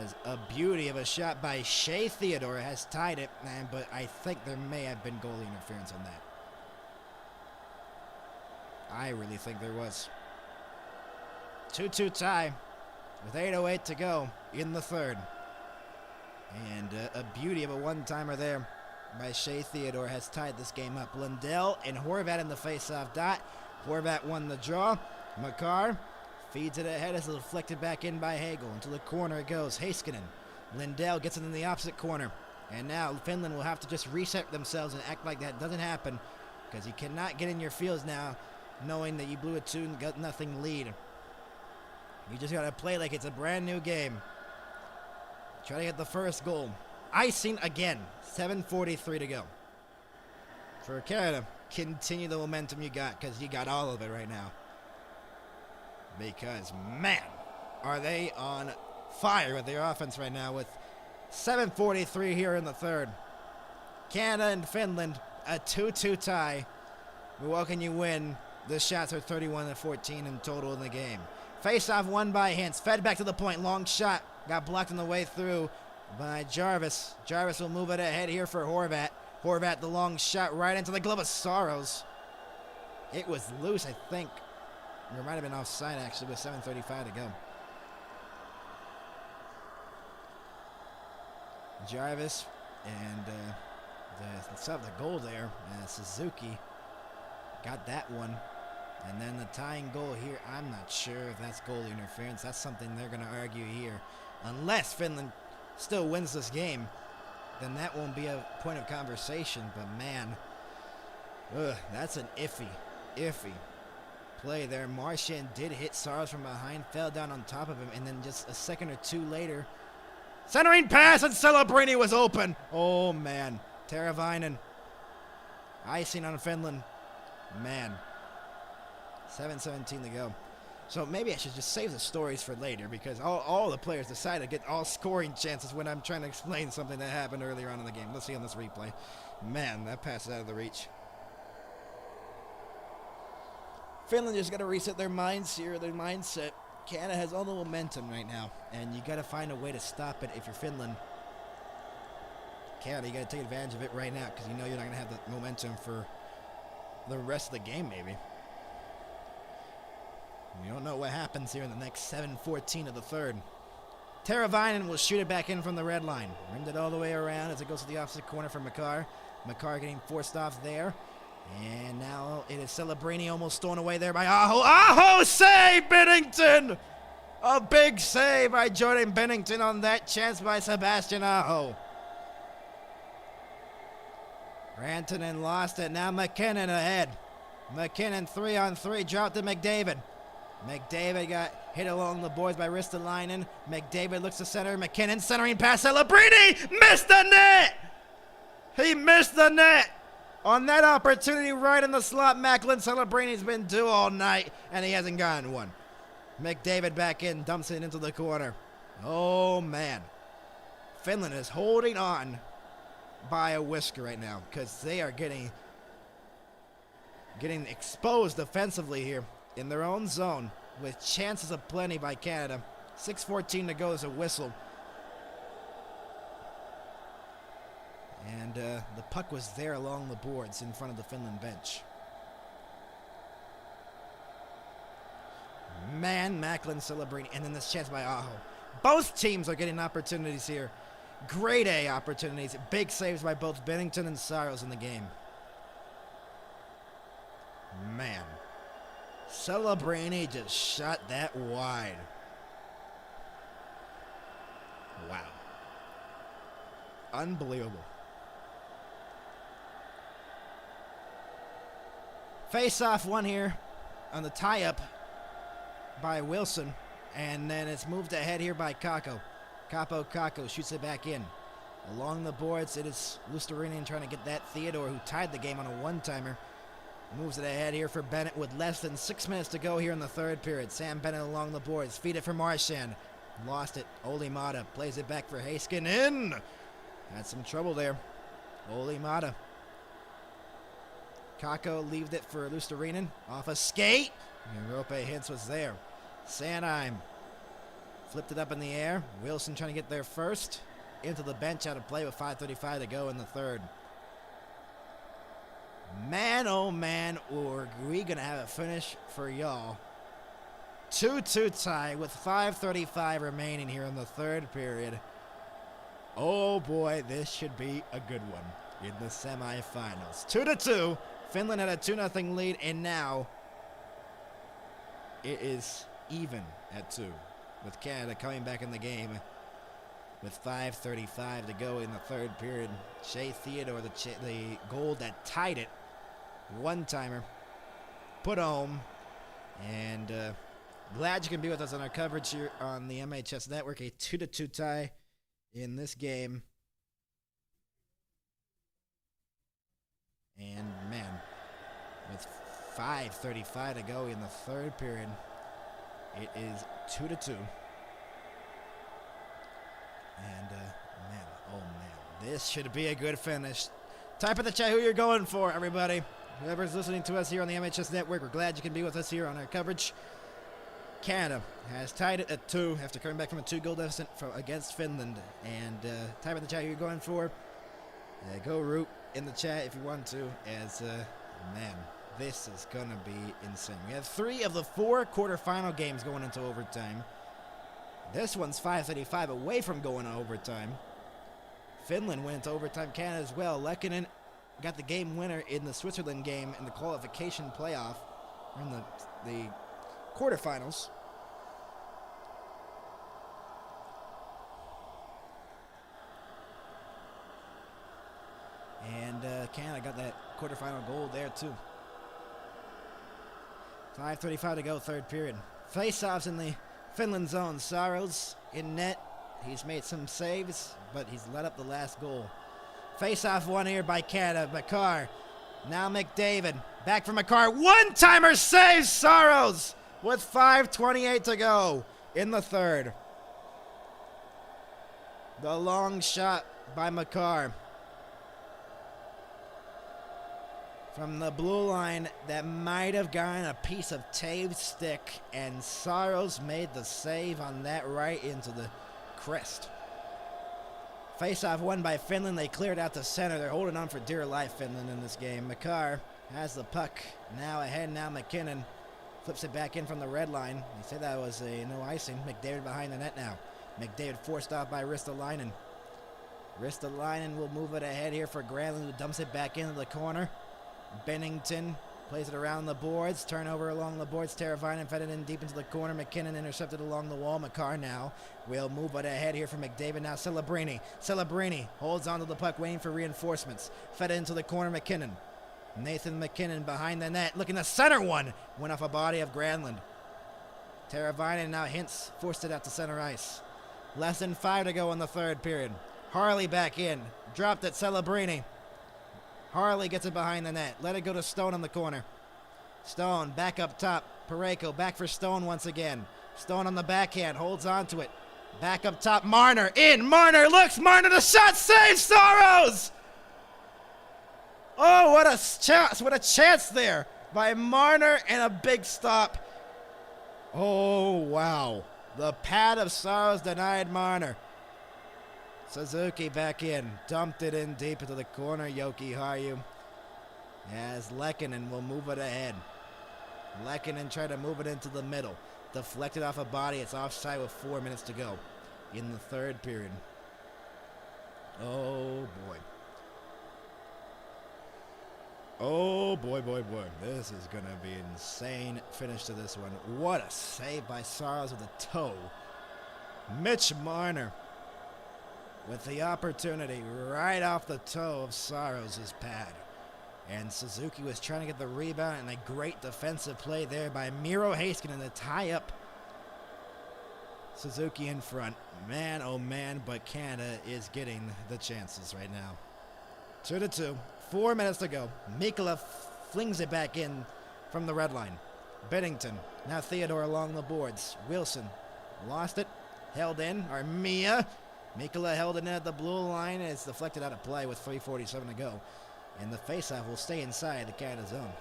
As a beauty of a shot by Shea Theodore has tied it, but I think there may have been goalie interference on that. I really think there was. 2-2 tie with 8:08 to go in the third. And a beauty of a one-timer there by Shea Theodore has tied this game up. Lindell and Horvat in the face-off dot. Horvat won the draw. Makar feeds it ahead as it's deflected back in by Hagel. Into the corner it goes. Heiskanen. Lindell gets it in the opposite corner. And now Finland will have to just reset themselves and act like that doesn't happen, because you cannot get in your fields now knowing that you blew a 2-0 lead. You just got to play like it's a brand new game. Try to get the first goal. Icing again. 7:43 to go. For Canada, continue the momentum you got, because you got all of it right now. Because, man, are they on fire with their offense right now with 7:43 here in the third. Canada and Finland, a 2-2 tie. Milwaukee, you win. The shots are 31-14 in total in the game. Face-off won by Hintz. Fed back to the point. Long shot. Got blocked on the way through by Jarvis. Jarvis will move it ahead here for Horvat. Horvat, the long shot right into the glove of Saros. It was loose, I think. There might have been offside, actually, with 7:35 to go. Jarvis and the goal there. Suzuki got that one. And then the tying goal here, I'm not sure if that's goalie interference. That's something they're going to argue here. Unless Finland still wins this game, then that won't be a point of conversation. But, man, that's an iffy play there. Marchand did hit Saros from behind, fell down on top of him, and then just a second or two later, centering pass, and Celebrini was open. Oh, man. Teravainen. Icing on Finland. Man. 7:17 to go. So maybe I should just save the stories for later, because all the players decide to get all scoring chances when I'm trying to explain something that happened earlier on in the game. Let's see on this replay. Man, that pass is out of the reach. Finland just got to reset their minds here, their mindset. Canada has all the momentum right now, and you got to find a way to stop it if you're Finland. Canada, you got to take advantage of it right now, because you know you're not going to have the momentum for the rest of the game, maybe. We don't know what happens here in the next 7:14 of the third. Teravainen will shoot it back in from the red line. Rimmed it all the way around as it goes to the opposite corner for Makar. Makar getting forced off there. And now it is Celebrini almost stolen away there by Aho. Aho save, Bennington! A big save by Jordan Bennington on that chance by Sebastian Aho. Rantanen lost it. Now McKinnon ahead. McKinnon 3-on-3. Dropped to McDavid. McDavid got hit along the boards by Ristolainen. McDavid looks to center. McKinnon centering past Celebrini. Missed the net! He missed the net! On that opportunity right in the slot, Macklin Celebrini's been due all night, and he hasn't gotten one. McDavid back in, dumps it into the corner. Oh, man. Finland is holding on by a whisker right now because they are getting exposed defensively here in their own zone with chances aplenty by Canada. 6:14 to go is a whistle. And the puck was there along the boards in front of the Finland bench. Man, Macklin celebrating, and then this chance by Aho. Both teams are getting opportunities here. Grade A opportunities. Big saves by both Bennington and Saros in the game. Man. Celebrini just shot that wide. Wow. Unbelievable. Face-off one here on the tie-up by Wilson, and then it's moved ahead here by Kakko. Kakko shoots it back in. Along the boards, it is Luostarinen trying to get that Theodore, who tied the game on a one-timer. Moves it ahead here for Bennett with less than 6 minutes to go here in the third period. Sam Bennett along the boards. Feed it for Marchand. Lost it. Olli Mata plays it back for Heiskanen. Had some trouble there. Olli Mata. Kakko leaved it for Luostarinen. Off a skate. And Rope Hintz was there. Sanheim flipped it up in the air. Wilson trying to get there first. Into the bench out of play with 5:35 to go in the third. Man, oh man, are we going to have a finish for y'all. 2-2 tie with 5:35 remaining here in the third period. Oh boy, this should be a good one in the semifinals. 2-2. Finland had a 2-0 lead, and now it is even at 2, with Canada coming back in the game with 5:35 to go in the third period. Shea Theodore, the goal that tied it, one-timer, put home. And glad you can be with us on our coverage here on the MHS Network. A 2-2 tie in this game. And, man, with 5:35 to go in the third period, it is 2-2. And, man, oh, man, this should be a good finish. Type in the chat who you're going for, everybody. Whoever's listening to us here on the MHS Network, we're glad you can be with us here on our coverage. Canada has tied it at 2 after coming back from a 2-goal deficit against Finland. And type in the chat who you're going for. Go root in the chat if you want to, as, man, this is going to be insane. We have 3 of the 4 quarterfinal games going into overtime. This one's 5:35 away from going to overtime. Finland went into overtime. Canada as well. Lehkonen got the game winner in the Switzerland game in the qualification playoff, or in the quarterfinals. And Canada got that quarterfinal goal there too. 5:35 to go, third period. Face-offs in the Finland zone. Saros in net. He's made some saves, but he's let up the last goal. Face-off one here by Canada. Makar. Now McDavid. Back for Makar. One-timer saves Saros with 5:28 to go in the third. The long shot by Makar. From the blue line, that might have gotten a piece of Taves' stick, and Saros made the save on that right into the crest. Face-off won by Finland. They cleared out the center. They're holding on for dear life, Finland, in this game. Makar has the puck. Now ahead, now McKinnon flips it back in from the red line. They say that was a no icing. McDavid behind the net now. McDavid forced off by Ristolainen. Ristolainen will move it ahead here for Granlund, who dumps it back into the corner. Bennington plays it around the boards. Turnover along the boards. Teravainen fed it in deep into the corner. McKinnon intercepted along the wall. McCarr now will move it ahead here for McDavid. Now Celebrini. Celebrini holds onto the puck, waiting for reinforcements. Fed it into the corner. McKinnon. Nathan McKinnon behind the net. Looking to center one. Went off a body of Granlund. Teravainen now Hintz forced it out to center ice. Less than 5 to go in the third period. Harley back in. Dropped it. Celebrini. Harley gets it behind the net. Let it go to Stone in the corner. Stone back up top. Parayko back for Stone once again. Stone on the backhand. Holds on to it. Back up top. Marner in. Marner looks. Marner the shot. Save Saros. Oh, what a chance. What a chance there by Marner, and a big stop. Oh, wow. The pad of Saros denied Marner. Suzuki back in. Dumped it in deep into the corner. Yoki Haru. As Lehkonen will move it ahead. Lehkonen tried to move it into the middle. Deflected off a body. It's offside with 4 minutes to go in the third period. Oh, boy. Oh, boy, boy, boy. This is going to be an insane finish to this one. What a save by Saros with a toe. Mitch Marner with the opportunity right off the toe of Saros' pad. And Suzuki was trying to get the rebound, and a great defensive play there by Miro Heiskanen to tie up Suzuki in front. Man, oh man, but Canada is getting the chances right now. 2-2. 4 minutes to go. Mikkola flings it back in from the red line. Bennington. Now Theodore along the boards. Wilson lost it. Held in. Armia. Mikkola held it in at the blue line. It's deflected out of play with 3:47 to go. And the faceoff will stay inside the Canada zone.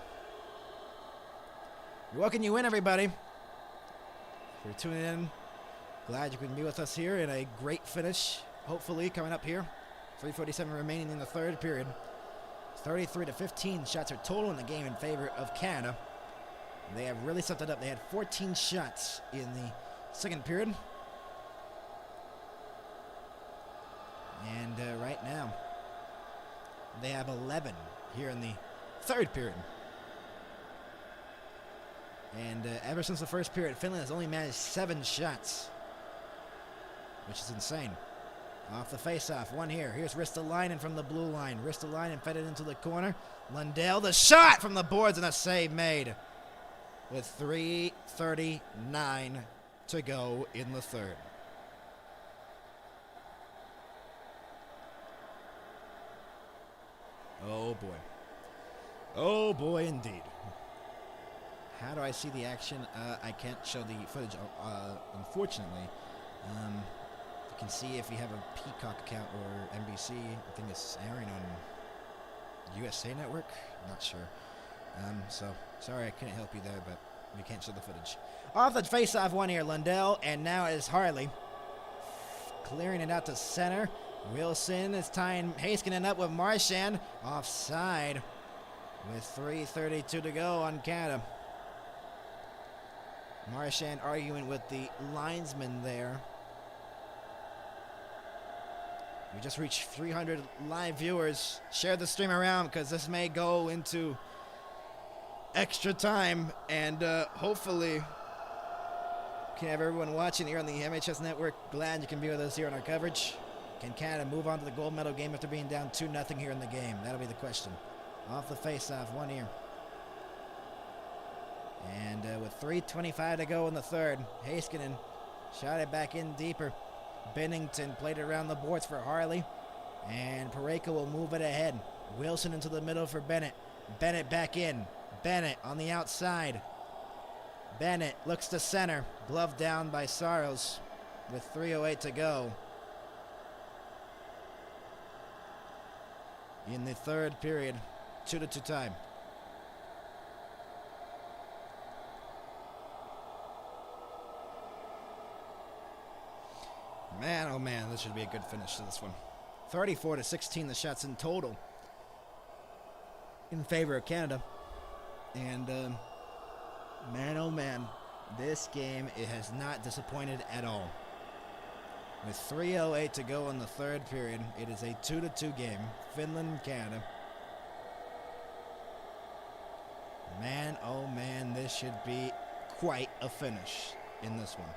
We're welcoming you in, everybody. If you're tuning in, glad you can be with us here in a great finish, hopefully, coming up here. 3:47 remaining in the third period. 33-15 shots are total in the game in favor of Canada. They have really stepped it up. They had 14 shots in the second period. And right now, they have 11 here in the third period. And ever since the first period, Finland has only managed 7 shots, which is insane. Off the face-off, one here. Here's Ristolainen from the blue line. Ristolainen fed it into the corner. Lundell, the shot from the boards, and a save made with 3:39 to go in the third. Oh, boy. Oh, boy, indeed. How do I see the action? I can't show the footage, unfortunately. You can see if you have a Peacock account or NBC. I think it's airing on USA Network. Not sure. So, sorry I couldn't help you there, but we can't show the footage. Off the face-off one here, Lundell, and now it is Harley. Clearing it out to center. Wilson is tying Heiskanen up with Marchand. Offside with 3:32 to go on Canada. Marchand arguing with the linesman there. We just reached 300 live viewers. Share the stream around because this may go into extra time, and hopefully can have everyone watching here on the MHS Network. Glad you can be with us here on our coverage. Can Canada move on to the gold medal game after being down 2-0 here in the game? That'll be the question. Off the face-off, one here. And with 3:25 to go in the third, Heiskanen shot it back in deeper. Bennington played it around the boards for Harley. And Parayko will move it ahead. Wilson into the middle for Bennett. Bennett back in. Bennett on the outside. Bennett looks to center. Glove down by Saros with 3:08 to go in the third period. 2-2 time. Man, oh man, this should be a good finish to this one. 34-16 the shots in total in favor of Canada. And man, oh man, this game, it has not disappointed at all. With 3:08 to go in the third period, it is a 2-2 game. Finland and Canada. Man, oh man, this should be quite a finish in this one.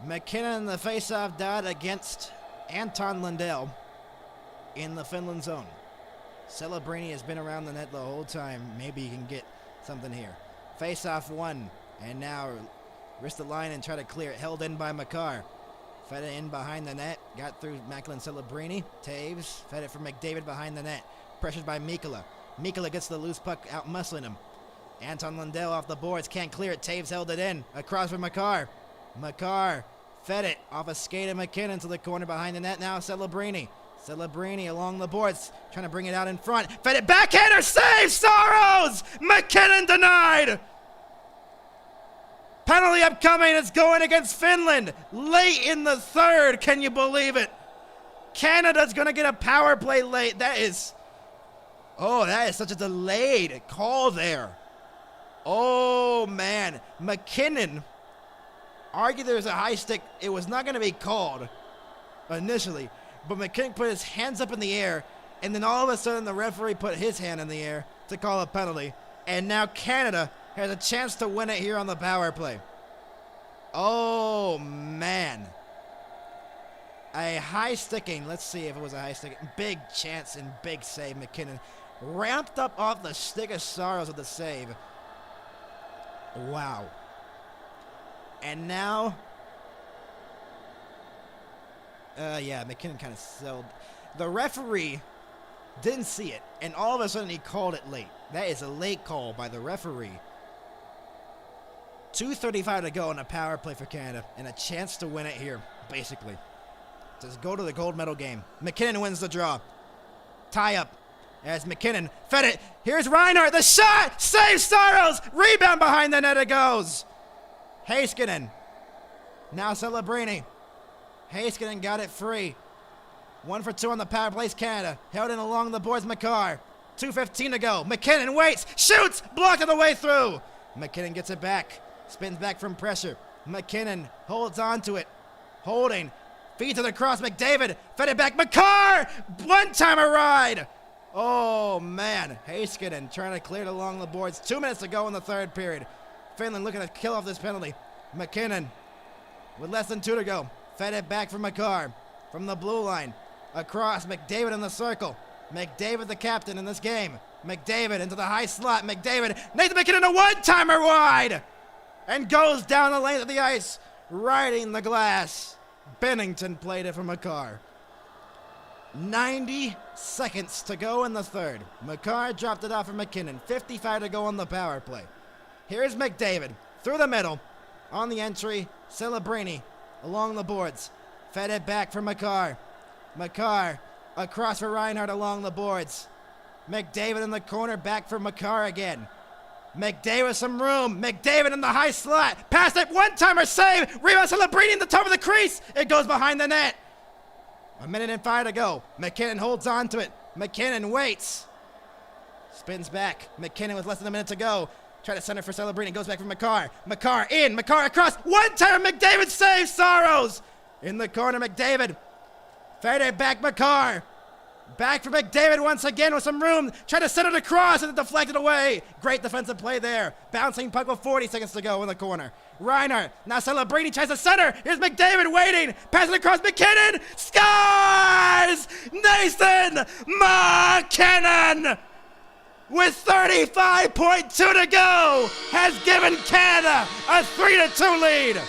McKinnon in the faceoff dot against Anton Lundell in the Finland zone. Celebrini has been around the net the whole time. Maybe he can get something here. Faceoff one, and now wrist the line and try to clear it. Held in by Makar. Fed it in behind the net. Got through Macklin Celebrini. Taves fed it for McDavid behind the net. Pressured by Mikkola. Mikkola gets the loose puck out muscling him. Anton Lundell off the boards. Can't clear it. Taves held it in. Across for Makar. Makar fed it off a skate of McKinnon to the corner behind the net. Now Celebrini. Celebrini along the boards. Trying to bring it out in front. Fed it backhander. Save Saros! McKinnon denied! Penalty upcoming. It's going against Finland. Late in the third. Can you believe it? Canada's going to get a power play late. That is such a delayed call there. Oh, man. McKinnon argued there was a high stick. It was not going to be called initially. But McKinnon put his hands up in the air. And then all of a sudden the referee put his hand in the air to call a penalty. And now Canada has a chance to win it here on the power play. Oh, man. A high sticking. Let's see if it was a high sticking. Big chance and big save. McKinnon ramped up off the stick of Saros with the save. Wow. And now, McKinnon kind of sold. The referee didn't see it, and all of a sudden he called it late. That is a late call by the referee. 2:35 to go on a power play for Canada, and a chance to win it here, basically. Just go to the gold medal game. McKinnon wins the draw. Tie up as McKinnon fed it. Here's Reinhardt, the shot! Save Saros! Rebound behind the net it goes. Heiskanen. Now Celebrini. Heiskanen got it free. 1 for 2 on the power plays Canada. Held in along the boards, Makar. 2:15 to go. McKinnon waits, shoots, blocked on the way through. McKinnon gets it back. Spins back from pressure. McKinnon holds on to it. Holding. Feeds to the cross. McDavid fed it back. Makar! One-timer ride. Oh, man. Heiskanen trying to clear it along the boards. 2 minutes to go in the third period. Finland looking to kill off this penalty. McKinnon with less than 2 to go. Fed it back from Makar. From the blue line. Across. McDavid in the circle. McDavid the captain in this game. McDavid into the high slot. McDavid. Nathan McKinnon a one-timer wide. And goes down the length of the ice. Riding the glass. Bennington played it for Makar. 90 seconds to go in the third. Makar dropped it off for McKinnon. 55 to go on the power play. Here's McDavid. Through the middle. On the entry. Celebrini. Along the boards. Fed it back for Makar. Makar. Across for Reinhardt along the boards. McDavid in the corner. Back for Makar again. McDavid with some room. McDavid in the high slot. Pass it. One-timer save. Rebound Celebrini in the top of the crease. It goes behind the net. 1 minute and 5 to go. McKinnon holds on to it. McKinnon waits. Spins back. McKinnon with less than a minute to go. Try to center for Celebrini. Goes back for Makar. Makar in. Makar across. One-timer. McDavid saves Saros. In the corner, McDavid. Fade it back, Makar. Back for McDavid once again with some room. Try to send it across and it deflected away. Great defensive play there. Bouncing puck with 40 seconds to go in the corner. Reinhardt. Now Celebrini tries to center. Here's McDavid waiting. Passing across McKinnon. Scores! Nathan McKinnon with 35.2 to go has given Canada a 3-2 lead.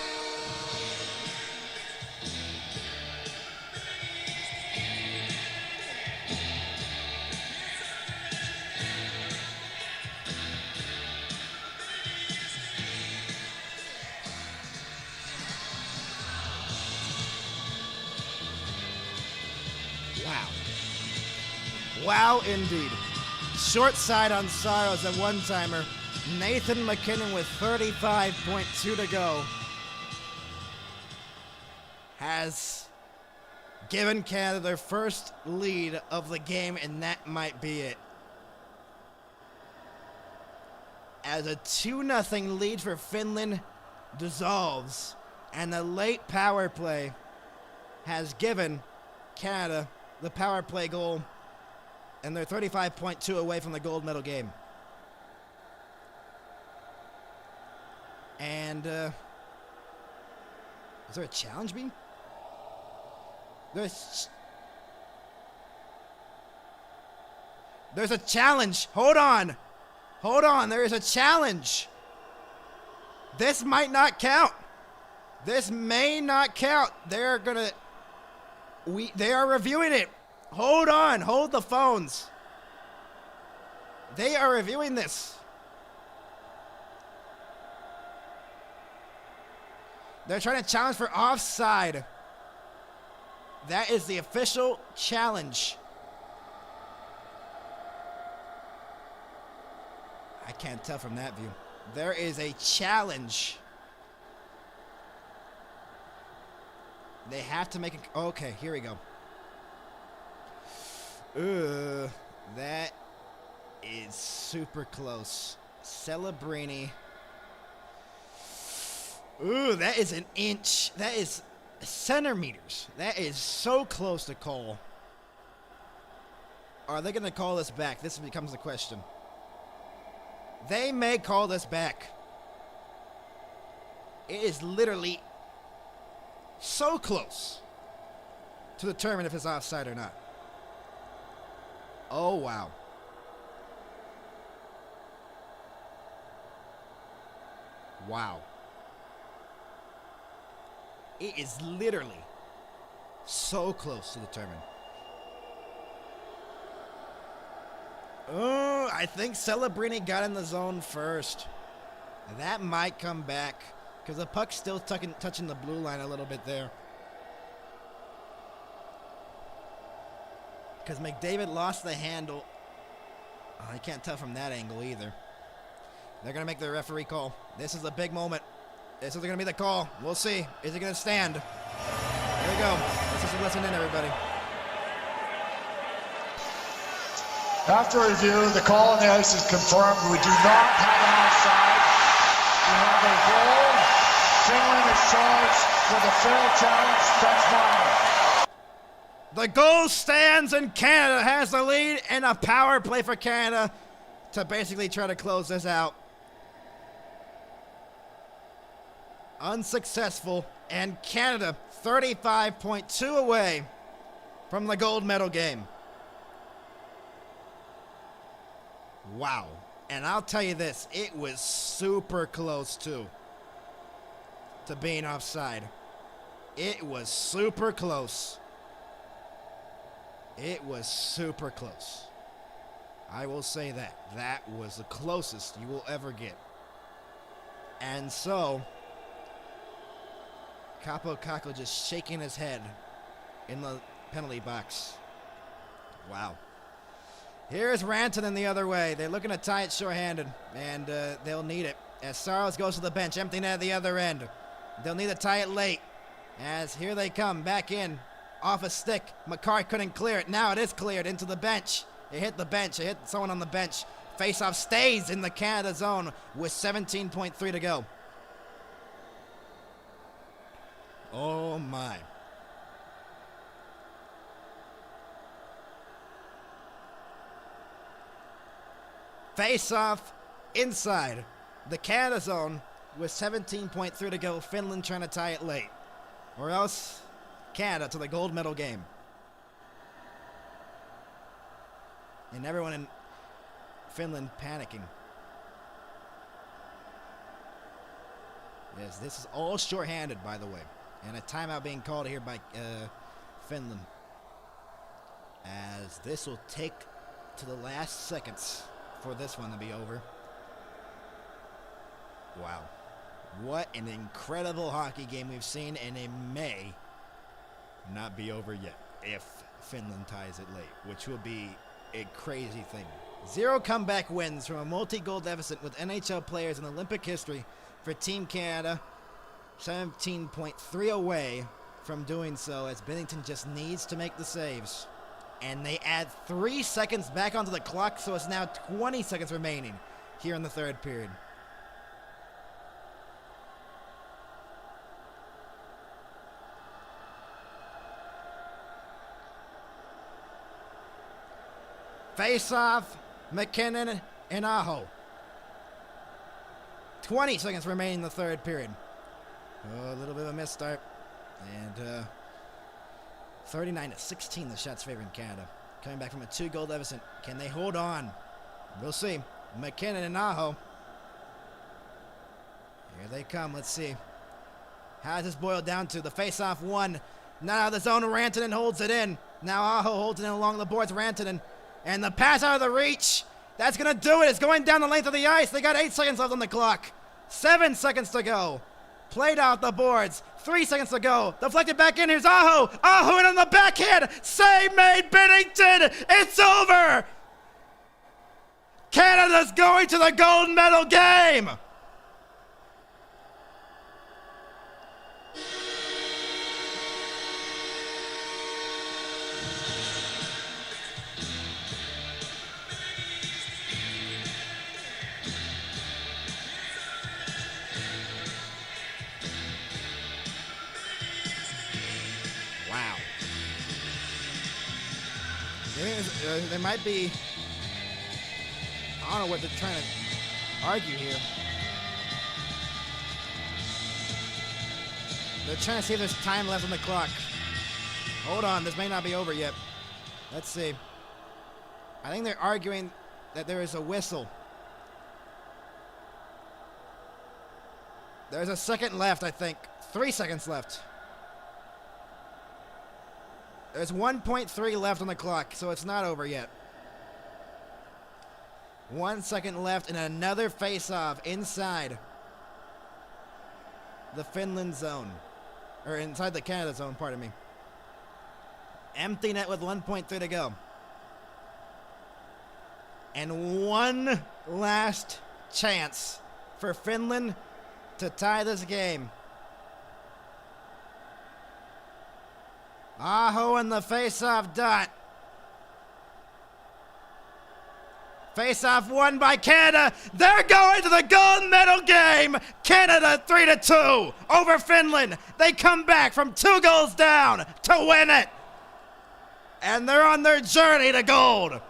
Wow, indeed. Short side on Saros, a one-timer. Nathan McKinnon with 35.2 to go has giving Canada their first lead of the game, and that might be it. As a 2-0 lead for Finland dissolves, and the late power play has given Canada the power play goal, and they're 35.2 away from the gold medal game. And, is there a challenge being? There's a challenge. Hold on. There is a challenge. This might not count. This may not count. They are reviewing it. Hold on. Hold the phones. They are reviewing this. They're trying to challenge for offside. That is the official challenge. I can't tell from that view. There is a challenge. They have to make it. Okay, here we go. That is super close. Celebrini. That is an inch. That is centimeters. That is so close to call. Are they going to call this back? This becomes the question. They may call this back. It is literally so close to determine if it's offside or not. Oh, wow. Wow. It is literally so close to determine. Oh, I think Celebrini got in the zone first. That might come back because the puck's still touching the blue line a little bit there. Because McDavid lost the handle. Oh, I can't tell from that angle either. They're going to make the referee call. This is a big moment. This is going to be the call. We'll see. Is it going to stand? There we go. Let's just listen in, everybody. After review, the call on the ice is confirmed. We do not have an offside. We have a goal. Finland is charged with a failed challenge. That's minor. The goal stands and Canada has the lead, and a power play for Canada to basically try to close this out. Unsuccessful, and Canada 35.2 away from the gold medal game. Wow. And I'll tell you this, it was super close too to being offside. It was super close. It was super close. I will say that. That was the closest you will ever get. And so, Capo Caco just shaking his head in the penalty box. Wow. Here's Rantanen the other way. They're looking to tie it shorthanded, and they'll need it. As Saros goes to the bench, empty net at the other end. They'll need to tie it late. As here they come, back in, off a stick. McCarr couldn't clear it. Now it is cleared into the bench. It hit the bench. It hit someone on the bench. Faceoff stays in the Canada zone with 17.3 to go. Oh, my. Face-off inside the Canada zone with 17.3 to go. Finland trying to tie it late. Or else Canada to the gold medal game. And everyone in Finland panicking. Yes, this is all shorthanded, by the way. And a timeout being called here by Finland. As this will take to the last seconds for this one to be over. Wow. What an incredible hockey game we've seen, and it may not be over yet if Finland ties it late, which will be a crazy thing. 0 comeback wins from a multi-goal deficit with NHL players in Olympic history for Team Canada. 17.3 away from doing so, as Bennington just needs to make the saves. And they add 3 seconds back onto the clock, so it's now 20 seconds remaining here in the third period. Face-off, McKinnon and Aho. 20 seconds remaining in the third period. Oh, a little bit of a missed start. And 39-16, the shots favoring Canada. Coming back from a 2-goal deficit. Can they hold on? We'll see. McKinnon and Aho. Here they come. Let's see. How does this boil down to? The face-off one. Not out of the zone. Rantanen holds it in. Now Aho holds it in along the boards. Rantanen. And the pass out of the reach. That's going to do it. It's going down the length of the ice. They got 8 seconds left on the clock. 7 seconds to go. Played out the boards. 3 seconds to go. Deflected back in. Here's Aho. Aho in on the backhand. Save made Bennington. It's over. Canada's going to the gold medal game. Wow. There might be, I don't know what they're trying to argue here. They're trying to see if there's time left on the clock. Hold on, this may not be over yet. Let's see. I think they're arguing that there is a whistle. There's a second left, I think. 3 seconds left. There's 1.3 left on the clock, so it's not over yet. 1 second left and another face-off inside the Finland zone. Or inside the Canada zone, pardon me. Empty net with 1.3 to go. And one last chance for Finland to tie this game. Aho in the face-off dot. Face-off won by Canada. They're going to the gold medal game. Canada 3-2 over Finland. They come back from 2 goals down to win it. And they're on their journey to gold.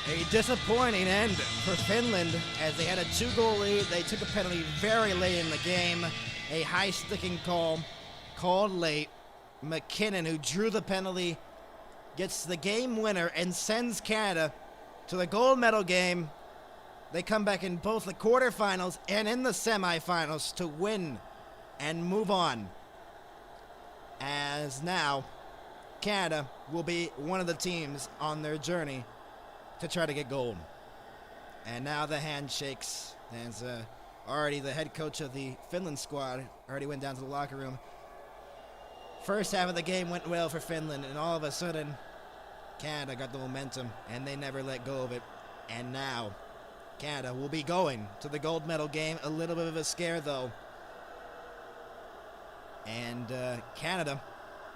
A disappointing end for Finland as they had a 2-goal lead. They took a penalty very late in the game. A high sticking call called late. McKinnon, who drew the penalty, gets the game winner and sends Canada to the gold medal game. They come back in both the quarterfinals and in the semifinals to win and move on. As now, Canada will be one of the teams on their journey to try to get gold. And now the handshakes. As already the head coach of the Finland squad already went down to the locker room. First half of the game went well for Finland, and all of a sudden, Canada got the momentum, and they never let go of it. And now, Canada will be going to the gold medal game. A little bit of a scare, though. And Canada,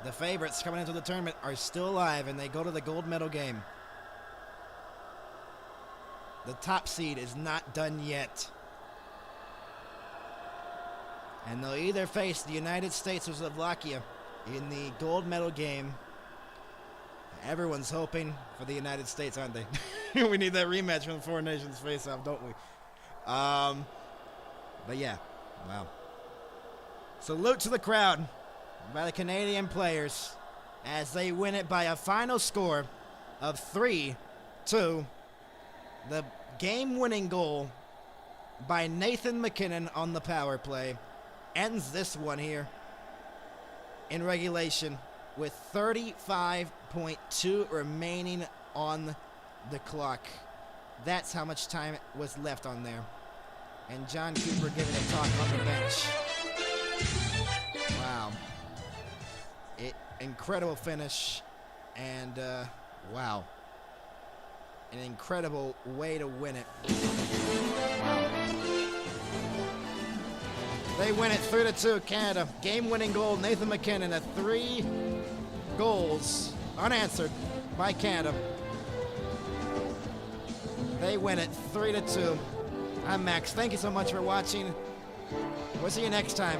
the favorites coming into the tournament, are still alive, and they go to the gold medal game. The top seed is not done yet. And they'll either face the United States or Slovakia in the gold medal game. Everyone's hoping for the United States, aren't they? We need that rematch from the Four Nations face-off, don't we? But yeah, wow. Salute to the crowd by the Canadian players as they win it by a final score of 3-2. The game-winning goal by Nathan McKinnon on the power play ends this one here. in regulation with 35.2 remaining on the clock. That's how much time was left on there. And John Cooper giving a talk on the bench. Wow. Incredible finish. And, wow. An incredible way to win it. Wow. They win it 3-2, Canada. Game-winning goal, Nathan McKinnon, at 3 goals unanswered by Canada. They win it 3-2. I'm Max. Thank you so much for watching. We'll see you next time.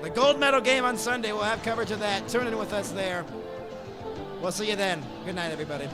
The gold medal game on Sunday. We'll have coverage of that. Tune in with us there. We'll see you then. Good night, everybody.